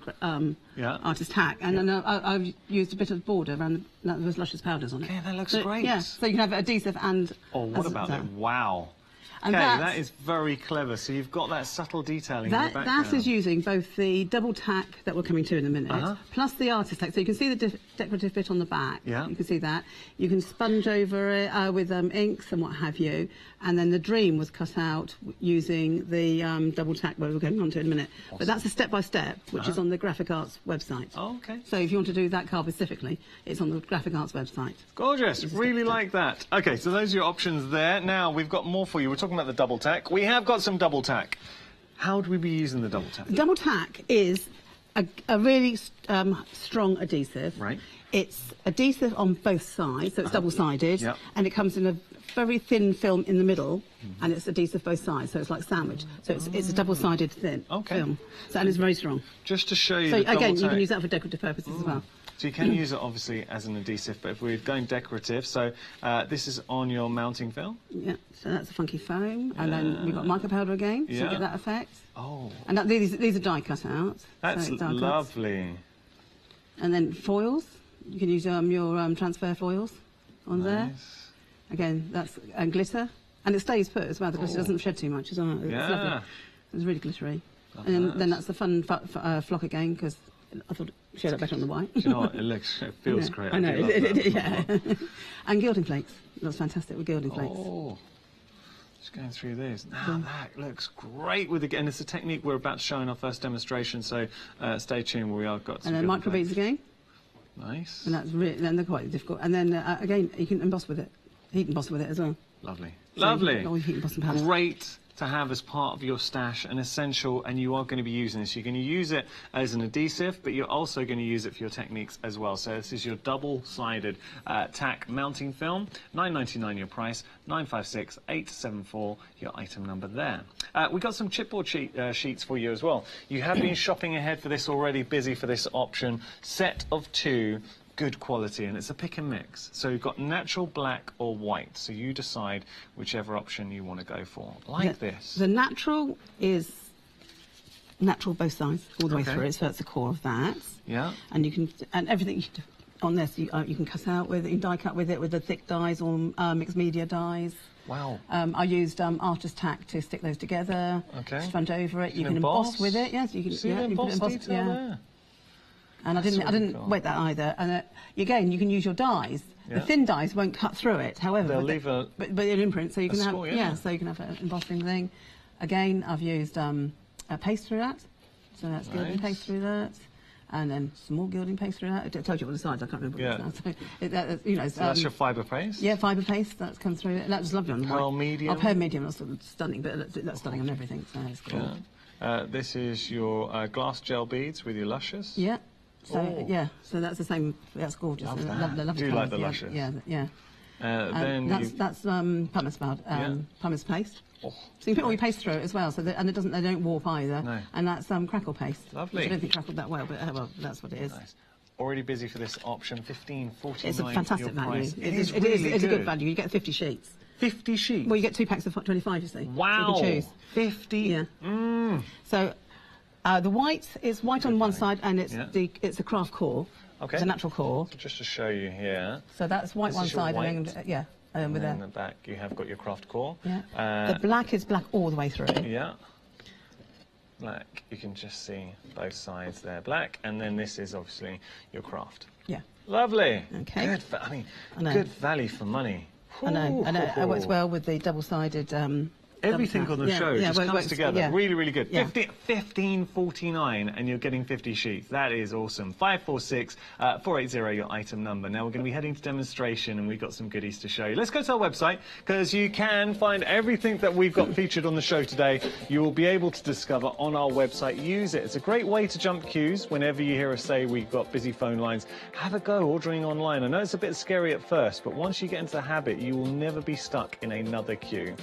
Artist Tack, and then I've used a bit of border around those Luscious powders on it. Okay, that looks great. Yeah, so you can have adhesive and... Oh, what about it? Wow. And okay, that is very clever. So you've got that subtle detailing in the background. That is using both the double tack that we're coming to in a minute, plus the Artist Tack. So you can see the decorative bit on the back. Yeah. You can see that. You can sponge over it with inks and what have you. And then the Dream was cut out using the double tack, where we're going on to in a minute. Awesome. But that's a step-by-step, which is on the Graphic Arts website. Oh, okay. So if you want to do that card specifically, it's on the Graphic Arts website. Gorgeous. Really like that. Okay, so those are your options there. Now, we've got more for you. We're talking about the double tack. We have got some double tack. How would we be using the double tack? Double tack is a really strong adhesive. Right. It's adhesive on both sides, so it's double-sided, and it comes in a very thin film in the middle, and it's adhesive both sides, so it's like sandwich. So it's a double-sided thin film, and it's very strong. Just to show you, so again, you can use that for decorative purposes as well. So you can use it obviously as an adhesive, but if we're going decorative, so this is on your mounting film. Yeah, so that's a funky foam, and then we've got mica powder again, so you get that effect. Oh. And these are die cut out. That's lovely. And then foils. You can use your transfer foils on there. Again, that's glitter, and it stays put as well. The glitter doesn't shed too much as well. It's lovely. It's really glittery. And then that's the fun flock again, because I thought it showed up better on the white. Do you know what? It feels great. I know. Yeah. And gilding flakes. That's fantastic with gilding flakes. Oh. Just going through these. Now that looks great with and it's a technique we're about to show in our first demonstration. So stay tuned. We are got. Some and then micro beads again. Nice. And that's really, then they're quite difficult. And then, again, you can emboss with it. Heat emboss with it as well. Lovely. So Lovely. Heat emboss and powder. Great to have as part of your stash, an essential, and you are going to be using this. You're going to use it as an adhesive, but you're also going to use it for your techniques as well. So this is your double-sided tack mounting film. $9.99 your price, 956-874 your item number there. We got some chipboard sheets for you as well. You have been shopping ahead for this already, busy for this option. Set of 2. Good quality, and it's a pick and mix. So you've got natural, black or white. So you decide whichever option you want to go for. Like this. The natural is natural both sides, all the way through it. So that's the core of that. Yeah. And you can, and everything you do on this, you can cut out with, you can die cut with it with the thick dies or mixed media dies. Wow. I used artist tack to stick those together. Okay. Sponge over it. You can emboss emboss with it. Yes, you can. See Yeah, the you can emboss put detail there? And I didn't wait that either. And again, you can use your dies. The thin dies won't cut through it. However, they'll leave a but an imprint, so you can have score, so you can have an embossing thing. Again, I've used a paste through that, so that's gilding paste through that, and then some more gilding paste through that. I told you on the sides. I can't remember what it is now. So, you know, so that's your fibre paste. Yeah, fibre paste that's come through. And that was lovely on pearl medium. Pearl medium. That's stunning, but that's stunning on everything. So it's cool. Yeah. This is your glass gel beads with your luscious. Yeah. So so that's the same. That's gorgeous. Love that. Lovely Do you like the luscious? Yeah. Then that's pumice powder, pumice paste. Oh, so you can put all your paste through it as well, so and they don't warp either. No. And that's crackle paste. Lovely. Which I don't think crackled that well, but well, that's what it is. Nice. Already busy for this option. $15.49. It's a fantastic value. It's a good value. You get 50 sheets. 50 sheets. Well, you get 2 packs of 25. You see. Wow. So you can choose 50. Yeah. So. The white is white on one side, and it's a craft core. Okay. It's a natural core. So just to show you here. So that's white one side, and then and with then the back you have got your craft core. Yeah. The black is black all the way through. Yeah. Black. You can just see both sides there, black, and then this is obviously your craft. Yeah. Lovely. Okay. Good. Good value for money. I know. And it works well with the double-sided. Everything on the show just comes together. Yeah. Really, really good. Yeah. $15.49 and you're getting 50 sheets. That is awesome. 546-480 your item number. Now we're going to be heading to demonstration and we've got some goodies to show you. Let's go to our website because you can find everything that we've got featured on the show today. You will be able to discover on our website. Use it. It's a great way to jump queues. Whenever you hear us say we've got busy phone lines, have a go ordering online. I know it's a bit scary at first, but once you get into the habit, you will never be stuck in another queue.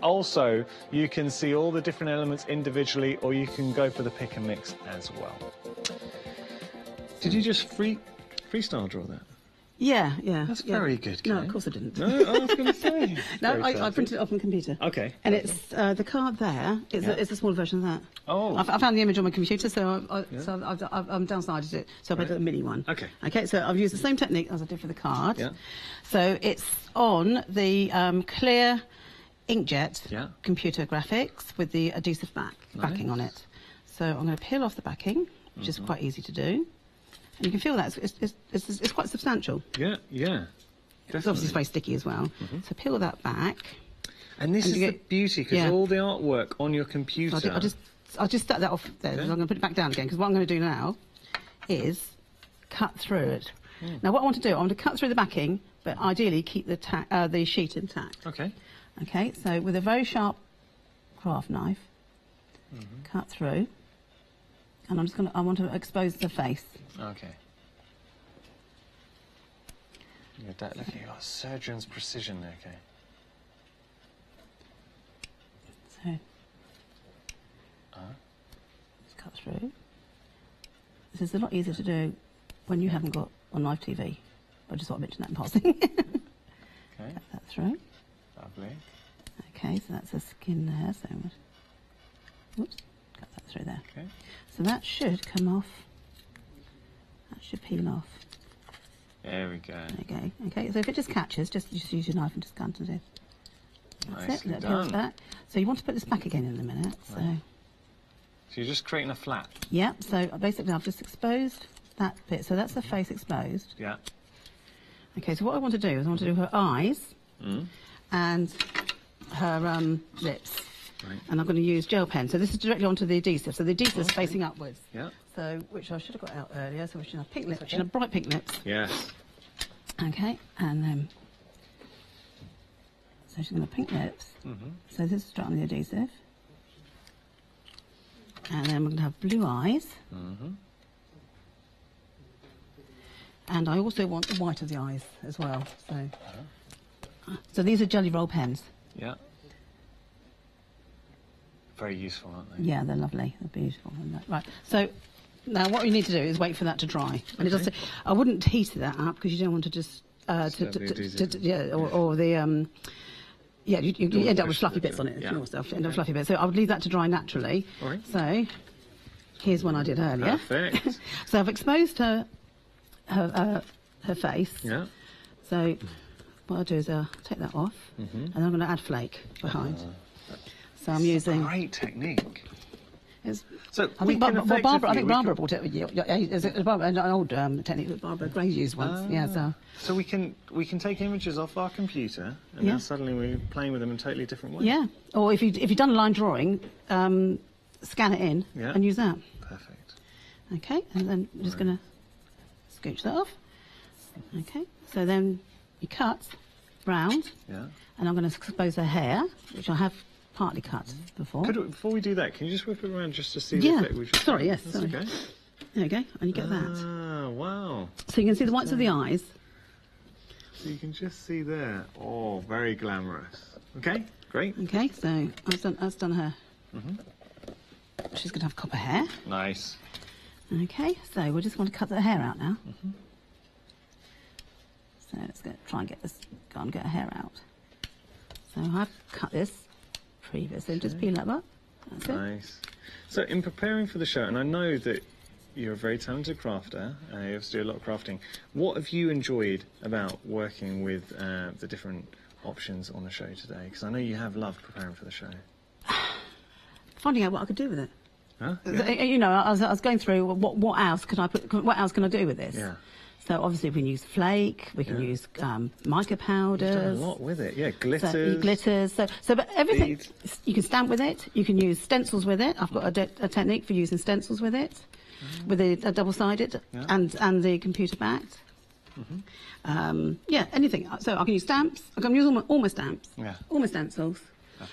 Also, you can see all the different elements individually, or you can go for the pick and mix as well. Did you just freestyle draw that? Yeah. That's very good. No, of course I didn't. No, I was going to say. No, I printed it off on the computer. Okay. And it's the card there. It's a small version of that. Oh. I found the image on my computer, so I've downsided it. So I made a mini one. Okay. Okay. So I've used the same technique as I did for the card. Yeah. So it's on the clear inkjet computer graphics with the adhesive backing on it. So I'm going to peel off the backing, which is quite easy to do. And you can feel that it's quite substantial. Yeah. It's obviously very sticky as well. So peel that back. And this is the beauty, because all the artwork on your computer. So I'll just start that off there. Okay. I'm going to put it back down again, because what I'm going to do now is cut through it. Now what I want to do, I want to cut through the backing, but ideally keep the sheet intact. Okay. Okay, so with a very sharp craft knife, cut through, and I want to expose the face. Okay. Look at your surgeon's precision there, okay. So, just cut through. This is a lot easier to do when you haven't got on live TV. I just thought I'd mention that in passing. Okay. Cut that through. Lovely. Okay, so that's the skin there. So, whoops, cut that through there. Okay. So that should come off. That should peel off. There we go. There you go. Okay, so if it just catches, just use your knife and just cut it. That's it. That peels back. So you want to put this back again in a minute. So you're just creating a flap. Yeah. So basically, I've just exposed that bit. So that's the face exposed. Yeah. Okay. So what I want to do is I want to do her eyes and her lips. Right. And I'm going to use gel pen. So this is directly onto the adhesive. So the adhesive is facing upwards. Yeah. so which I should have got out earlier. So we should have pink lips. We should have bright pink lips. Yes. Okay, and then so she's going to have pink lips. So this is straight on the adhesive, and then we're going to have blue eyes. And I also want the white of the eyes as well. So these are jelly roll pens. Yeah. Very useful, aren't they? Yeah, they're lovely. They're beautiful. Right. So now what you need to do is wait for that to dry. And it does. I wouldn't heat that up because you don't want to just or the you end up with fluffy bits on it. More stuff. End up with fluffy bits. So I would leave that to dry naturally. All right. So here's one I did earlier. Perfect. So I've exposed her face. Yeah. So what I'll do is I'll take that off, and I'm going to add flake behind. So I'm using great technique. So I think Barbara brought it. It's an old technique that Barbara Gray used once. So we can take images off our computer, and then suddenly we're playing with them in a totally different way. Yeah. Or if you've done a line drawing, scan it in and use that. Perfect. Okay, and then I'm just going to scooch that off. Okay. So then you cut round. Yeah. And I'm going to expose her hair, which I have partly cut before. Before we do that, can you just whip it around just to see the effect we've just sorry, yes, That's sorry. Okay. There you go, and you get that. Ah, wow. So you can see the whites of the eyes. So you can just see there. Oh, very glamorous. Okay, great. Okay, so I've done her. She's going to have copper hair. Nice. Okay, so we just want to cut the hair out now. So let's try and go and get her hair out. So I've cut this previously, just peel that up. That's nice. So in preparing for the show, and I know that you're a very talented crafter, you have to do a lot of crafting. What have you enjoyed about working with the different options on the show today? Because I know you have loved preparing for the show. Finding out what I could do with it. Huh? Yeah. You know, I was going through what else can I put? What else can I do with this? Yeah. So obviously we can use flake, we can use mica powders. You've done a lot with it, yeah. Glitters. Glitters. So but everything you can stamp with it. You can use stencils with it. I've got a technique for using stencils with it, with a double-sided and the computer backed. Yeah, anything. So I can use stamps. I can use all my stamps. Yeah. All my stencils,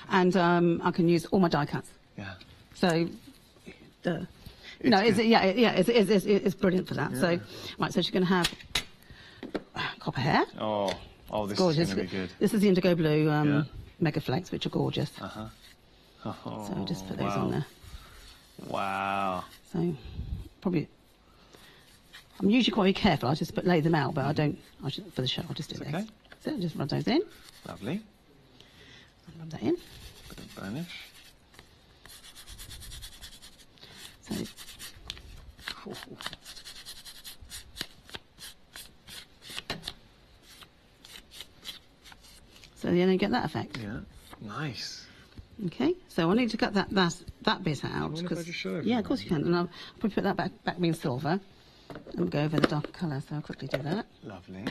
and I can use all my die cuts. Yeah. So. It's brilliant for that. Yeah. So, right, so she's going to have copper hair. Oh, this gorgeous. is going to be good. This is the indigo blue Mega Flakes, which are gorgeous. Oh, so I'll just put those on there. Wow. So, probably, I'm usually quite careful. I just lay them out, but I don't. For the show, I'll just do this. Okay. So just rub those in. Lovely. Rub that in. Bit of burnish. So then you get that effect. Yeah, nice. Okay, so I need to cut that bit out. If I just show yeah, of course you can. And I'll probably put that back being silver and go over the darker colour. So I'll quickly do that. Lovely.